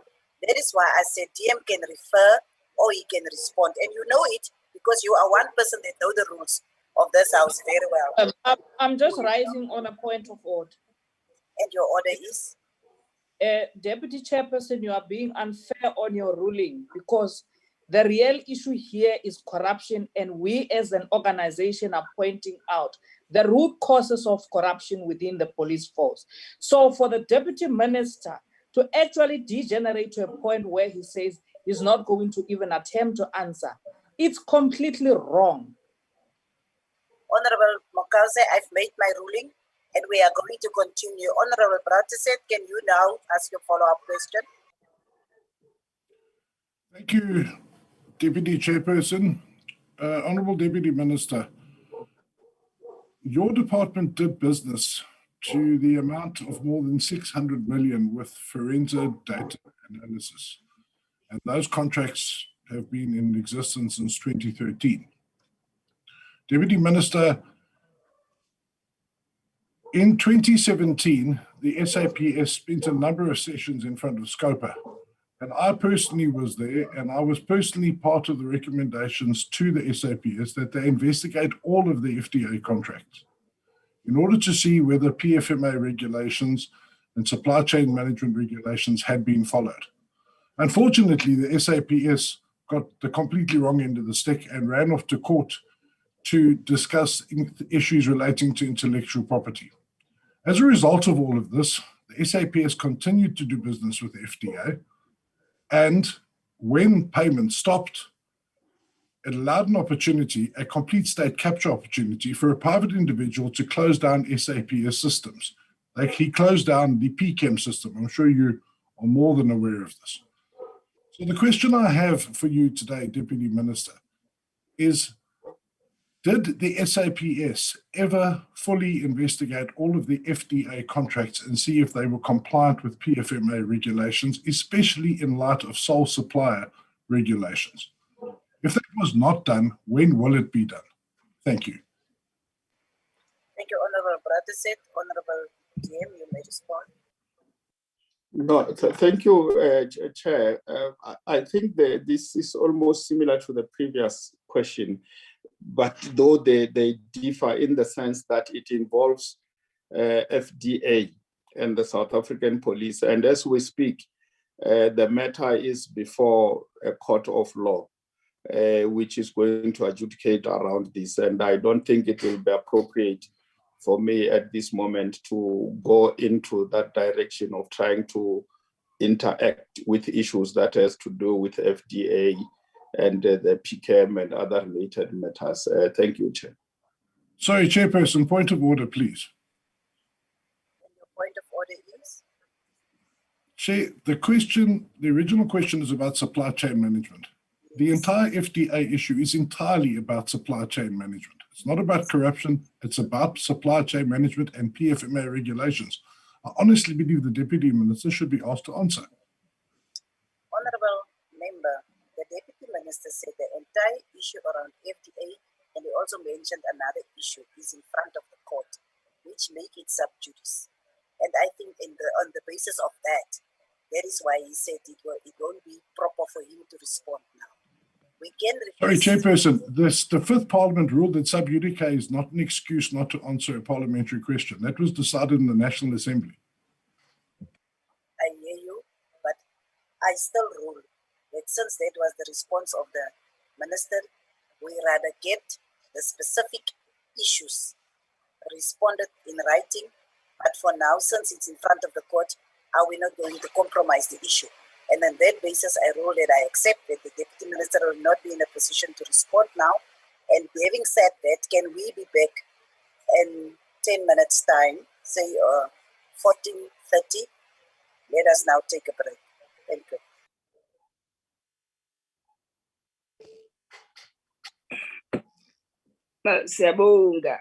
That is why I said DM can refer or he can respond. And you know it because you are one person that knows the rules of this house very well. I'm just rising on a point of order. And your order is? Deputy Chairperson, you are being unfair on your ruling because the real issue here is corruption, and we as an organization are pointing out the root causes of corruption within the police force. So for the Deputy Minister to actually degenerate to a point where he says he's not going to even attempt to answer, it's completely wrong. Honorable Mokause, I've made my ruling and we are going to continue. Honorable Bratiset, can you now ask your follow-up question? Thank you, Deputy Chairperson. Honorable Deputy Minister, your department did business to the amount of more than 600 million with forensic data analysis. And those contracts have been in existence since 2013. Deputy Minister, in 2017, the SAPS spent a number of sessions in front of SCOPA. And I personally was there, and I was personally part of the recommendations to the SAPS that they investigate all of the FDA contracts in order to see whether PFMA regulations and supply chain management regulations had been followed. Unfortunately, the SAPS got the completely wrong end of the stick and ran off to court to discuss issues relating to intellectual property. As a result of all of this, the SAPS continued to do business with the FDA. And when payments stopped, it allowed an opportunity, a complete state capture opportunity for a private individual to close down SAPS systems. Like he closed down the PChem system. I'm sure you are more than aware of this. So the question I have for you today, Deputy Minister, is did the SAPS ever fully investigate all of the FDA contracts and see if they were compliant with PFMA regulations, especially in light of sole supplier regulations? If that was not done, when will it be done? Thank you. Thank you, Honorable Brataset. Honorable DM, you may respond. No, thank you, Chair. I think that this is almost similar to the previous question, but though they differ in the sense that it involves FDA and the South African police. And as we speak, the matter is before a court of law, which is going to adjudicate around this. And I don't think it will be appropriate for me at this moment to go into that direction of trying to interact with issues that has to do with FDA and the PCAM and other related matters. Thank you, Chair. Sorry, Chairperson, point of order, please. And your point of order is? Chair, the original question is about supply chain management. The entire FDA issue is entirely about supply chain management. It's not about corruption. It's about supply chain management and PFMA regulations. I honestly believe the Deputy Minister should be asked to answer. Honorable Member, the Deputy Minister said the entire issue around FDA, and he also mentioned another issue, is in front of the court, which make it sub judice. And I think on the basis of that, that is why he said it won't be proper for him to respond now. We can Sorry, request— Chairperson, the Fifth Parliament ruled that sub judice is not an excuse not to answer a parliamentary question. That was decided in the National Assembly. I hear you, but I still rule that since that was the response of the minister, we rather get the specific issues responded in writing. But for now, since it's in front of the court, are we not going to compromise the issue? And on that basis, I rule that I accept that the Deputy Minister will not be in a position to respond now. And having said that, can we be back in 10 minutes' time, say 14:30? Let us now take a break. Thank you. Siyabonga.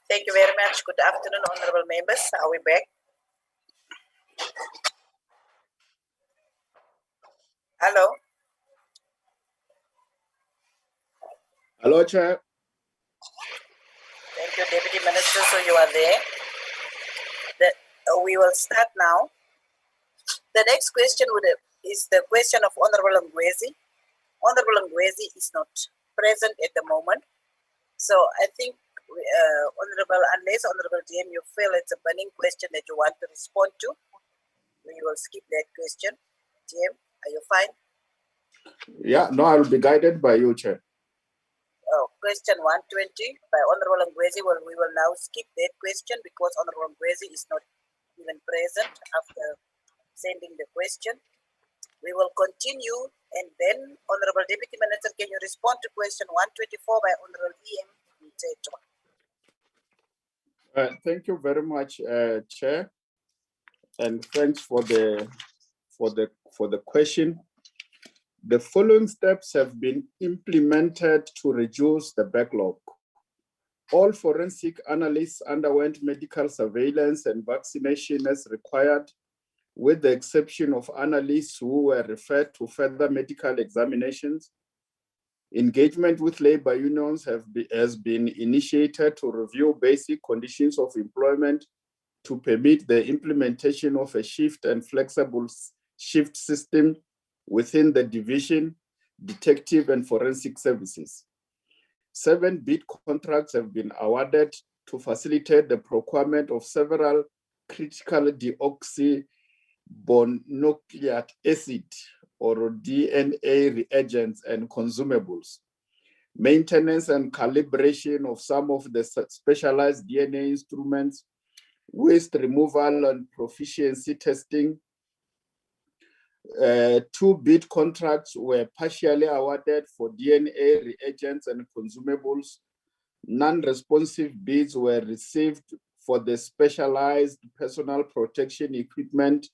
Thank you very much. Good afternoon, honorable members. Are we back? Hello. Hello, Chair. Thank you, Deputy Minister. So you are there. We will start now. The next question is the question of Honorable Ngwezi. Honorable Ngwezi is not present at the moment. So I think, unless Honorable DM, you feel it's a burning question that you want to respond to, we will skip that question. DM, are you fine? Yeah, no, I will be guided by you, Chair. Oh, question 120 by Honorable Ngwezi. Well, we will now skip that question because Honorable Ngwezi is not even present after sending the question. We will continue, and then Honorable Deputy Minister, can you respond to question 124 by Honorable EM Mteto? Thank you very much, Chair, and thanks for the question. The following steps have been implemented to reduce the backlog. All forensic analysts underwent medical surveillance and vaccination as required, with the exception of analysts who were referred to further medical examinations. Engagement with labor unions has been initiated to review basic conditions of employment to permit the implementation of a shift and flexible shift system within the division, detective and forensic services. 7 bid contracts have been awarded to facilitate the procurement of several critical deoxyribonucleic acid or DNA reagents and consumables. Maintenance and calibration of some of the specialized DNA instruments, waste removal and proficiency testing. 2 bid contracts were partially awarded for DNA reagents and consumables. Non-responsive bids were received for the specialized personal protection equipment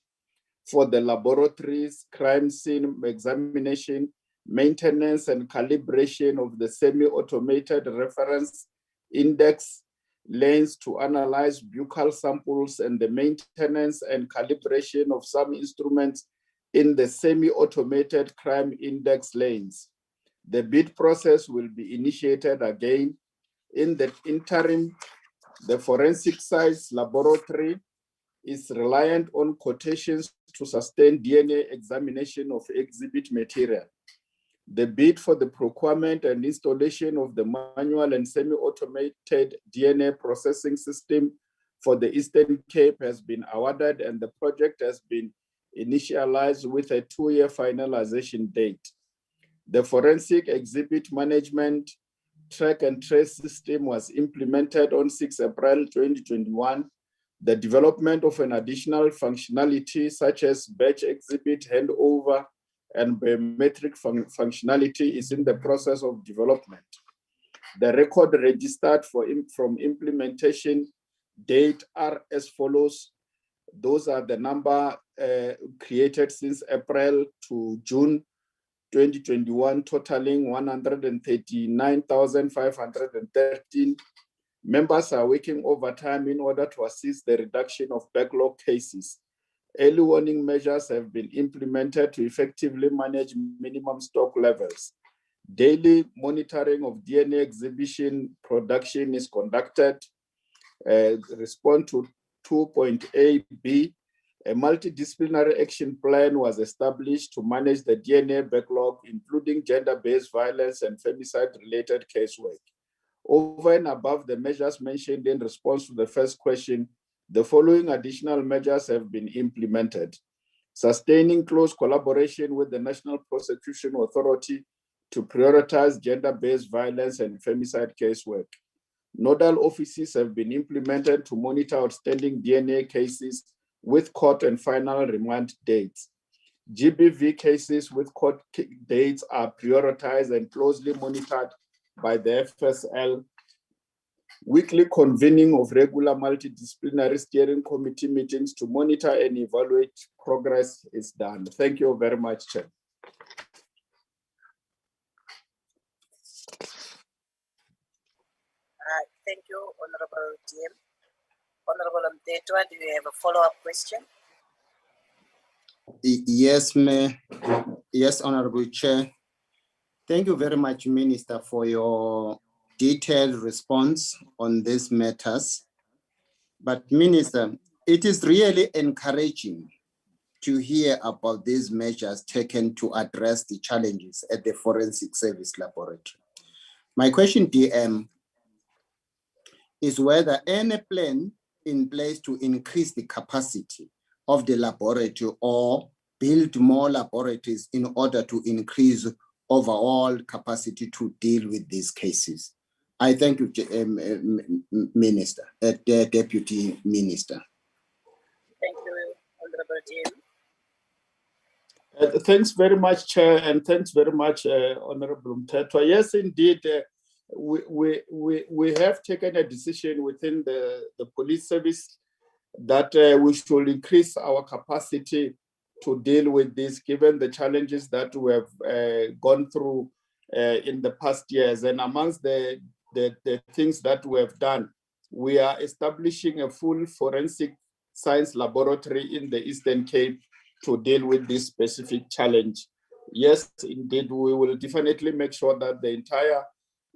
for the laboratories, crime scene examination, maintenance and calibration of the semi-automated reference index lanes to analyze buccal samples, and the maintenance and calibration of some instruments in the semi-automated crime index lanes. The bid process will be initiated again. In the interim, the forensic science laboratory is reliant on quotations to sustain DNA examination of exhibit material. The bid for the procurement and installation of the manual and semi-automated DNA processing system for the Eastern Cape has been awarded, and the project has been initialized with a 2-year finalization date. The forensic exhibit management track and trace system was implemented on 6 April 2021. The development of an additional functionality such as batch exhibit handover and biometric functionality is in the process of development. The record registered from implementation date are as follows. Those are the number created since April to June 2021, totaling 139,513. Members are working overtime in order to assist the reduction of backlog cases. Early warning measures have been implemented to effectively manage minimum stock levels. Daily monitoring of DNA exhibition production is conducted. Respond to 2.8b, a multidisciplinary action plan was established to manage the DNA backlog, including gender-based violence and femicide-related casework. Over and above the measures mentioned in response to the first question, the following additional measures have been implemented. Sustaining close collaboration with the National Prosecution Authority to prioritize gender-based violence and femicide casework. Nodal offices have been implemented to monitor outstanding DNA cases with court and final remand dates. GBV cases with court dates are prioritized and closely monitored by the FSL. Weekly convening of regular multidisciplinary steering committee meetings to monitor and evaluate progress is done. Thank you very much, Chair. Thank you, Honorable DM. Honorable Mtetwa, do you have a follow-up question? Yes, yes, Honorable Chair. Thank you very much, Minister, for your detailed response on these matters. But Minister, it is really encouraging to hear about these measures taken to address the challenges at the Forensic Service Laboratory. My question, DM, is whether any plan in place to increase the capacity of the laboratory or build more laboratories in order to increase overall capacity to deal with these cases. I thank you, Minister, Deputy Minister. Thank you, Honorable DM. Thanks very much, Chair, and thanks very much, Honorable Mtetwa. Yes, indeed, we have taken a decision within the police service that we should increase our capacity to deal with this, given the challenges that we have gone through in the past years. And amongst the things that we have done, we are establishing a full forensic science laboratory in the Eastern Cape to deal with this specific challenge. Yes, indeed, we will definitely make sure that the entire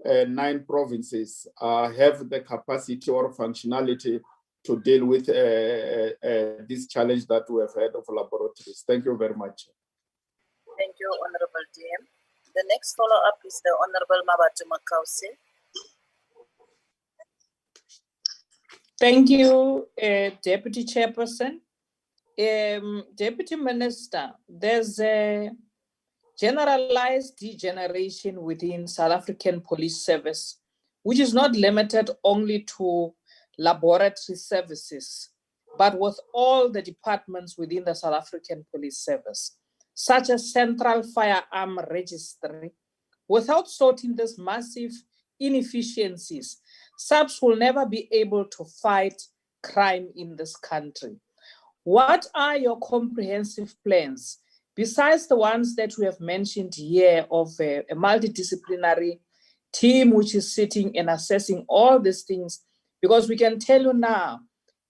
9 provinces have the capacity or functionality to deal with this challenge that we have had of laboratories. Thank you very much. Thank you, Honorable DM. The next follow-up is the Honorable Mabatu Makause. Thank you, Deputy Chairperson. Deputy Minister, there's a generalized degeneration within South African Police Service, which is not limited only to laboratory services, but with all the departments within the South African Police Service, such as Central Firearm Registry. Without sorting these massive inefficiencies, SAPS will never be able to fight crime in this country. What are your comprehensive plans, besides the ones that we have mentioned here of a multidisciplinary team which is sitting and assessing all these things? Because we can tell you now,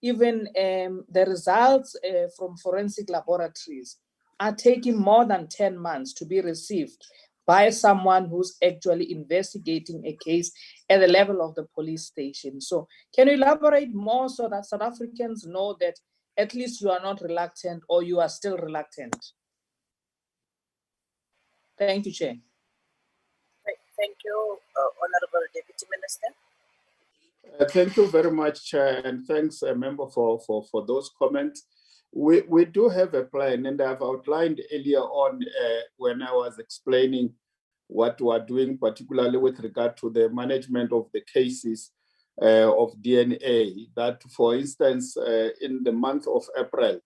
even the results from forensic laboratories are taking more than 10 months to be received by someone who's actually investigating a case at the level of the police station. So can you elaborate more so that South Africans know that at least you are not reluctant, or you are still reluctant? Thank you, Chair. Thank you, Honorable Deputy Minister. Thank you very much, Chair, and thanks, Member, for those comments. We do have a plan, and I've outlined earlier on when I was explaining what we are doing, particularly with regard to the management of the cases of DNA. That, for instance, in the month of April,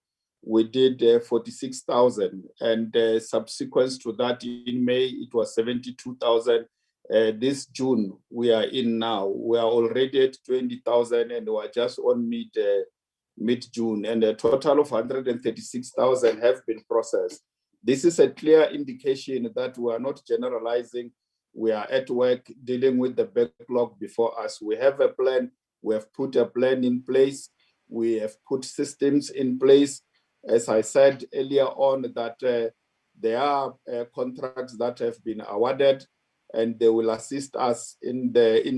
we did 46,000, and subsequent to that in May, it was 72,000. This June, we are in now, we are already at 20,000, and we are just on mid-June, and a total of 136,000 have been processed. This is a clear indication that we are not generalizing. We are at work dealing with the backlog before us. We have a plan. We have put a plan in place. We have put systems in place. As I said earlier on, that there are contracts that have been awarded, and they will assist us in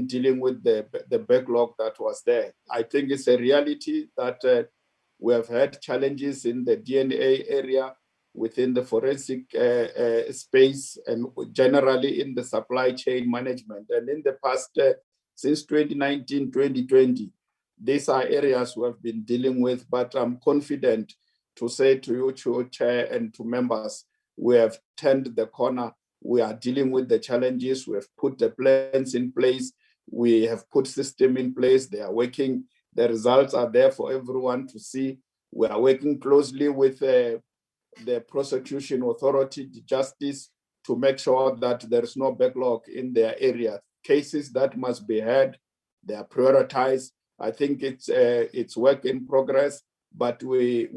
dealing with the backlog that was there. I think it's a reality that we have had challenges in the DNA area, within the forensic space, and generally in the supply chain management. And in the past, since 2019, 2020, these are areas we have been dealing with, but I'm confident to say to you, Chair, and to members, we have turned the corner. We are dealing with the challenges. We have put the plans in place. We have put system in place. They are working. The results are there for everyone to see. We are working closely with the prosecution authority, the justice, to make sure that there is no backlog in their area. Cases that must be heard, they are prioritized. I think it's work in progress, but we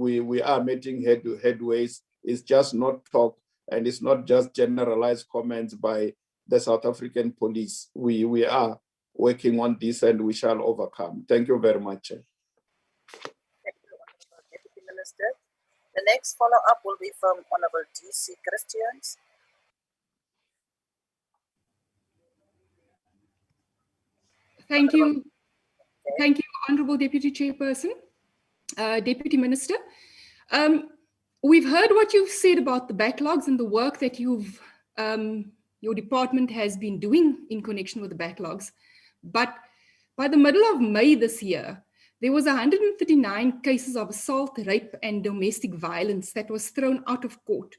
are making headways. It's just not talk, and it's not just generalized comments by the South African police. We are working on this, and we shall overcome. Thank you very much. Thank you, Honorable Deputy Minister. The next follow-up will be from Honorable DC Christians. Thank you. Thank you, Honorable Deputy Chairperson, Deputy Minister. We've heard what you've said about the backlogs and the work that your department has been doing in connection with the backlogs. But by the middle of May this year, there was 139 cases of assault, rape, and domestic violence that was thrown out of court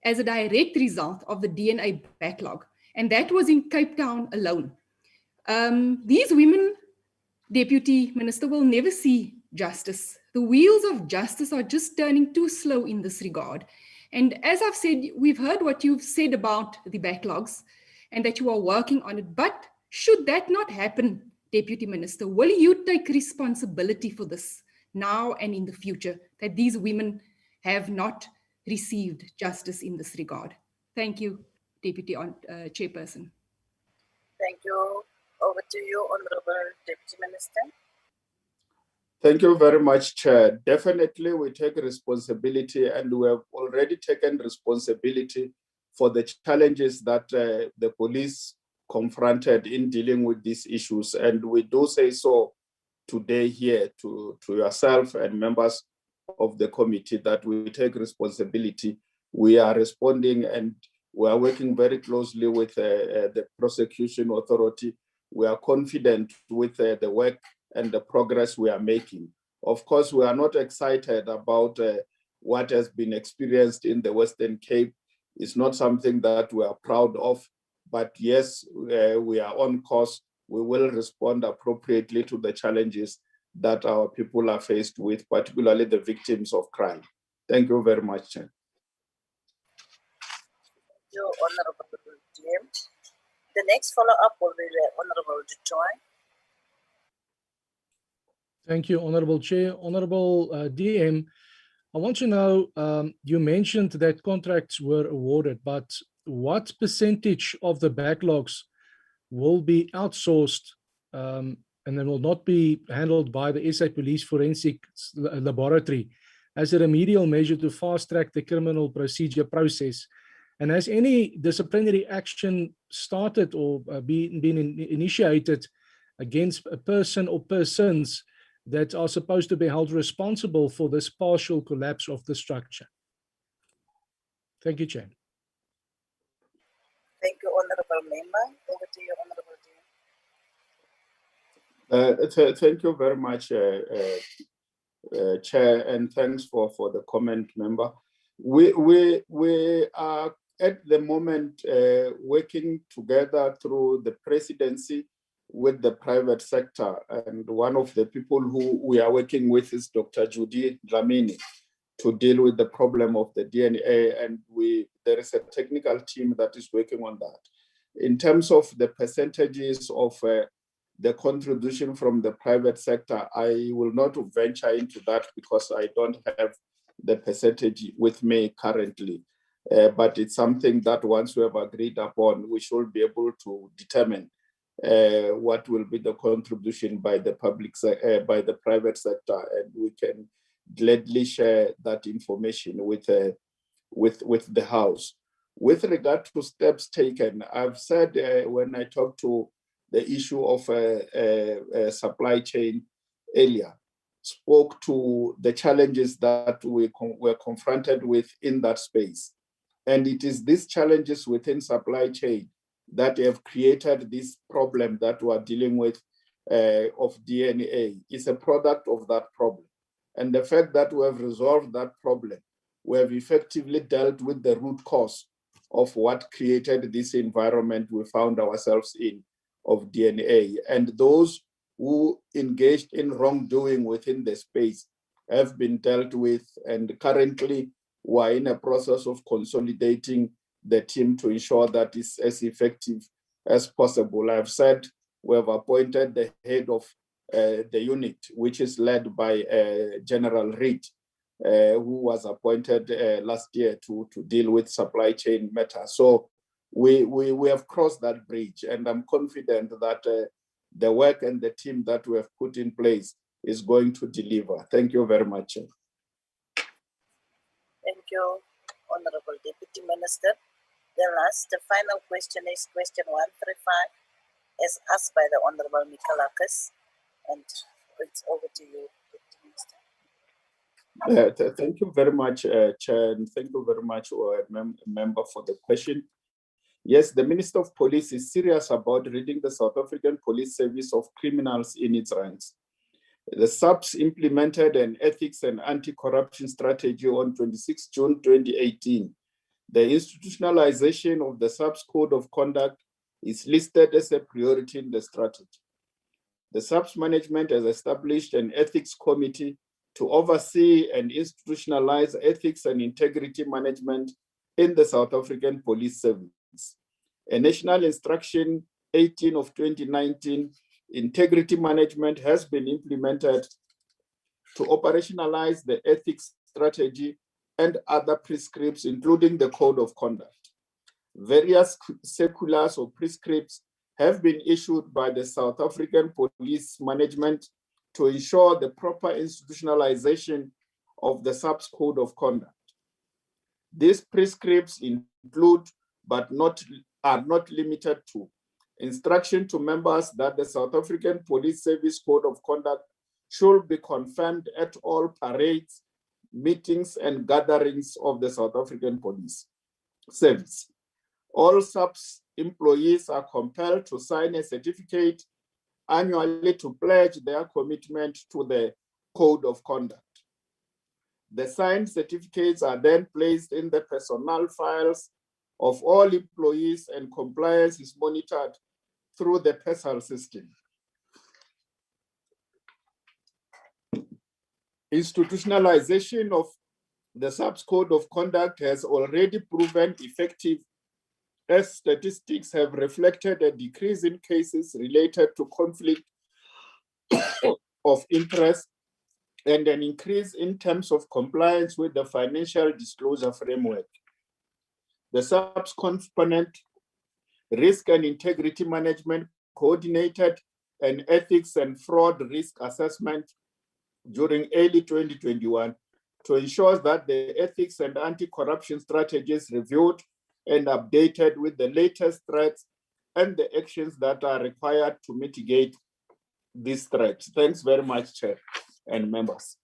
as a direct result of the DNA backlog. And that was in Cape Town alone. These women, Deputy Minister, will never see justice. The wheels of justice are just turning too slow in this regard. And as I've said, we've heard what you've said about the backlogs and that you are working on it. But should that not happen, Deputy Minister, will you take responsibility for this now and in the future, that these women have not received justice in this regard? Thank you, Deputy Chairperson. Thank you. Over to you, Honorable Deputy Minister. Thank you very much, Chair. Definitely, we take responsibility, and we have already taken responsibility for the challenges that the police confronted in dealing with these issues. And we do say so today here to yourself and members of the committee that we take responsibility. We are responding, and we are working very closely with the prosecution authority. We are confident with the work and the progress we are making. Of course, we are not excited about what has been experienced in the Western Cape. It's not something that we are proud of, but yes, we are on course. We will respond appropriately to the challenges that our people are faced with, particularly the victims of crime. Thank you very much, Chair. Thank you, Honorable DM. The next follow-up will be the Honorable Detroit. Thank you, Honorable Chair. Honorable DM, I want to know, you mentioned that contracts were awarded, but what percentage of the backlogs will be outsourced and then will not be handled by the SA Police Forensic Laboratory as a remedial measure to fast-track the criminal procedure process? And has any disciplinary action started or been initiated against a person or persons that are supposed to be held responsible for this partial collapse of the structure? Thank you, Chair. Thank you, Honorable Member. Over to you, Honorable Dean. Thank you very much, Chair, and thanks for the comment, Member. We are at the moment working together through the presidency with the private sector, and one of the people who we are working with is Dr. Judy Dlamini to deal with the problem of the DNA, and there is a technical team that is working on that. In terms of the percentages of the contribution from the private sector, I will not venture into that because I don't have the percentage with me currently. But it's something that once we have agreed upon, we should be able to determine what will be the contribution by the by the private sector, and we can gladly share that information with the House. With regard to steps taken, I've said when I talked to the issue of supply chain earlier, spoke to the challenges that we were confronted with in that space. And it is these challenges within supply chain that have created this problem that we're dealing with of DNA. It's a product of that problem. And the fact that we have resolved that problem, we have effectively dealt with the root cause of what created this environment we found ourselves in of DNA. And those who engaged in wrongdoing within the space have been dealt with, and currently we're in a process of consolidating the team to ensure that it's as effective as possible. I've said we have appointed the head of the unit, which is led by General Reid, who was appointed last year to deal with supply chain matters. So we have crossed that bridge, and I'm confident that the work and the team that we have put in place is going to deliver. Thank you very much. Thank you, Honorable Deputy Minister. The final question is question 135, as asked by the Honorable Mikalakis, and it's over to you, Deputy Minister. Thank you very much, Chair, and thank you very much, member, for the question. Yes, the Minister of Police is serious about ridding the South African Police Service of criminals in its ranks. The SAPS implemented an ethics and anti-corruption strategy on 26 June 2018. The institutionalization of the SAPS Code of Conduct is listed as a priority in the strategy. The SAPS management has established an ethics committee to oversee and institutionalize ethics and integrity management in the South African Police Service. A National Instruction 18 of 2019, integrity management has been implemented to operationalize the ethics strategy and other prescripts, including the Code of Conduct. Various circulars or prescripts have been issued by the South African Police Management to ensure the proper institutionalization of the SAPS Code of Conduct. These prescripts include, but are not limited to, instruction to members that the South African Police Service Code of Conduct should be confirmed at all parades, meetings, and gatherings of the South African Police Service. All SAPS employees are compelled to sign a certificate annually to pledge their commitment to the Code of Conduct. The signed certificates are then placed in the personnel files of all employees, and compliance is monitored through the PESAL system. Institutionalization of the SAPS Code of Conduct has already proven effective, as statistics have reflected a decrease in cases related to conflict of interest and an increase in terms of compliance with the financial disclosure framework. The SAPS component, risk and integrity management, coordinated an ethics and fraud risk assessment during early 2021 to ensure that the ethics and anti-corruption strategies reviewed and updated with the latest threats and the actions that are required to mitigate these threats. Thanks very much, Chair and members.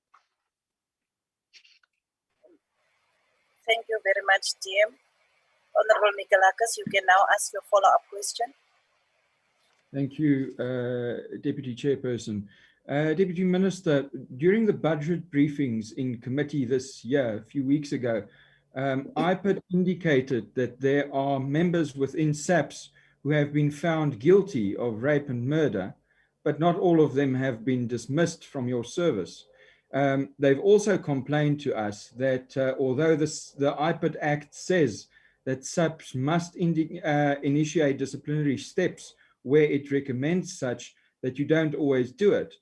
Thank you very much, DM. Honorable Mikalakis, you can now ask your follow-up question. Thank you, Deputy Chairperson. Deputy Minister, during the budget briefings in committee this year, a few weeks ago, IPID indicated that there are members within SAPS who have been found guilty of rape and murder, but not all of them have been dismissed from your service. They've also complained to us that although the IPID Act says that SAPS must initiate disciplinary steps where it recommends such, that you don't always do it.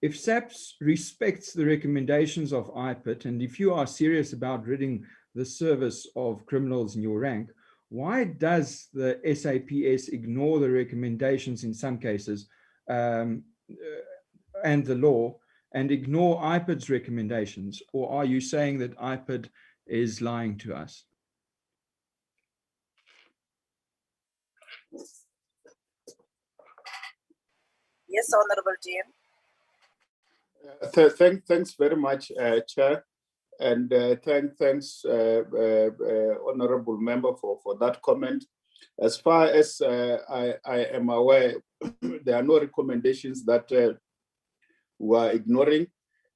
If SAPS respects the recommendations of IPID, and if you are serious about ridding the service of criminals in your rank, why does the SAPS ignore the recommendations in some cases and the law, and ignore IPID's recommendations? Or are you saying that IPID is lying to us? Yes, Honorable GM. Thanks very much, Chair, and thanks, Honorable Member, for that comment. As far as I am aware, there are no recommendations that we are ignoring.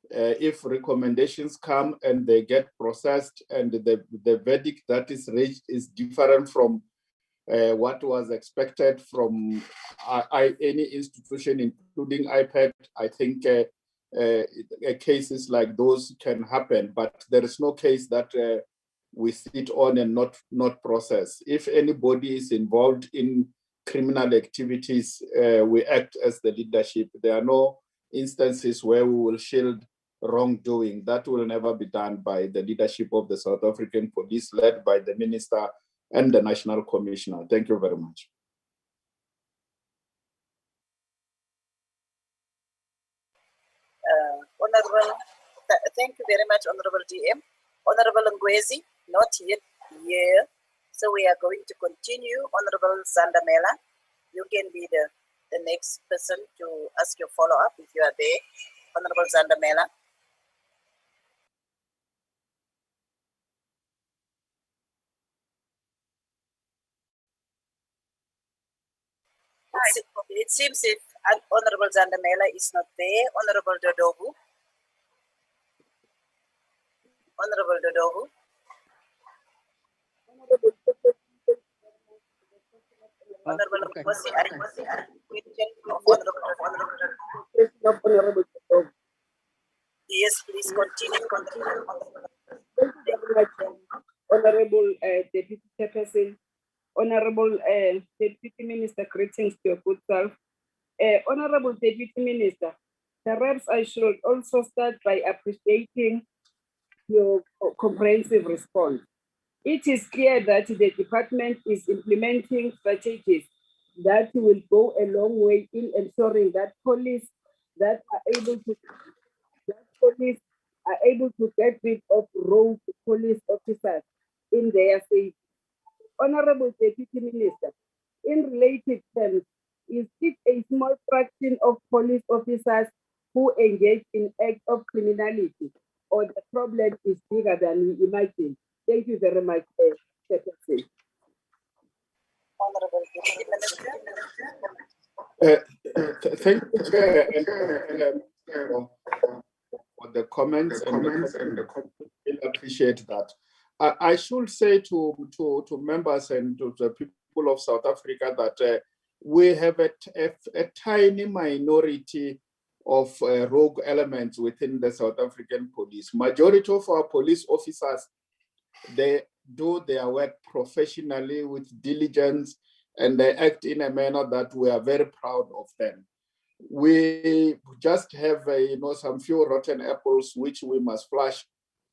If recommendations come and they get processed and the verdict that is reached is different from what was expected from any institution, including IPAC, I think cases like those can happen, but there is no case that we sit on and not process. If anybody is involved in criminal activities, we act as the leadership. There are no instances where we will shield wrongdoing. That will never be done by the leadership of the South African Police, led by the Minister and the National Commissioner. Thank you very much. Thank you very much, Honorable DM. Honorable Ngwezi, not yet here. So we are going to continue. Honorable Zandamela, you can be the next person to ask your follow-up if you are there. Honorable Zandamela. It seems if Honorable Zandamela is not there, Honorable Dodogu. Honorable Dodogu. Honorable Nkosi, I question of Honorable Dodogu. Yes, please continue. Thank you very much, Honorable Deputy Chairperson. Honorable Deputy Minister, greetings to your good self. Honorable Deputy Minister, perhaps I should also start by appreciating your comprehensive response. It is clear that the department is implementing strategies that will go a long way in ensuring that police are able to get rid of rogue police officers in their safety. Honorable Deputy Minister, in related terms, is it a small fraction of police officers who engage in acts of criminality, or the problem is bigger than we imagine? Thank you very much, Chairperson. Honorable Deputy Minister. Thank you, Chair, for the comments and we appreciate that. I should say to members and to the people of South Africa that we have a tiny minority of rogue elements within the South African police. Majority of our police officers, they do their work professionally with diligence, and they act in a manner that we are very proud of them. We just have some few rotten apples which we must flush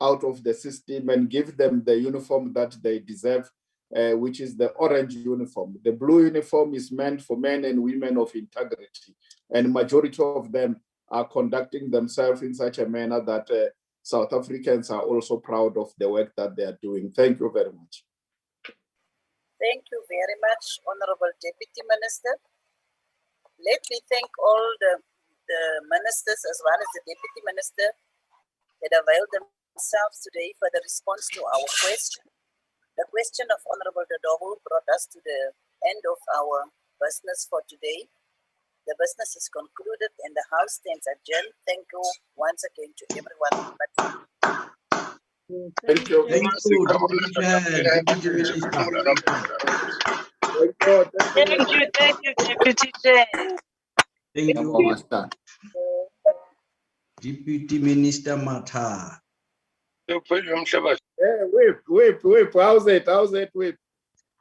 out of the system and give them the uniform that they deserve, which is the orange uniform. The blue uniform is meant for men and women of integrity, and majority of them are conducting themselves in such a manner that South Africans are also proud of the work that they are doing. Thank you very much. Thank you very much, Honorable Deputy Minister. Let me thank all the ministers as well as the Deputy Minister that availed themselves today for the response to our question. The question of Honorable Dodogo brought us to the end of our business for today. The business is concluded and the House stands adjourned. Thank you once again to everyone. Thank you. Thank you, Deputy Minister. Thank you, Deputy Chair. Thank you, Deputy Minister Mata. Whip. How's it, Whip?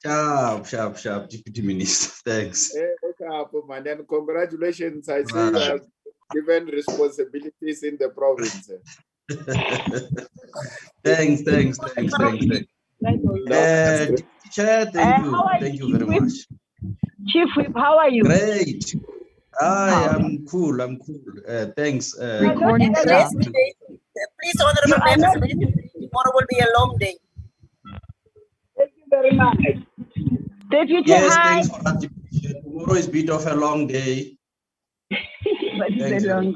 Sharp, Deputy Minister. Thanks. And congratulations. I see you have given responsibilities in the province. Thanks. Chair, thank you very much. Chief Whip, how are you? Great. I'm cool. Thanks. Recording stop. Please, Honorable Members, tomorrow will be a long day. Thank you very much. Deputy, yes, hi. Thanks for that. Tomorrow is a bit of a long day. But it's a long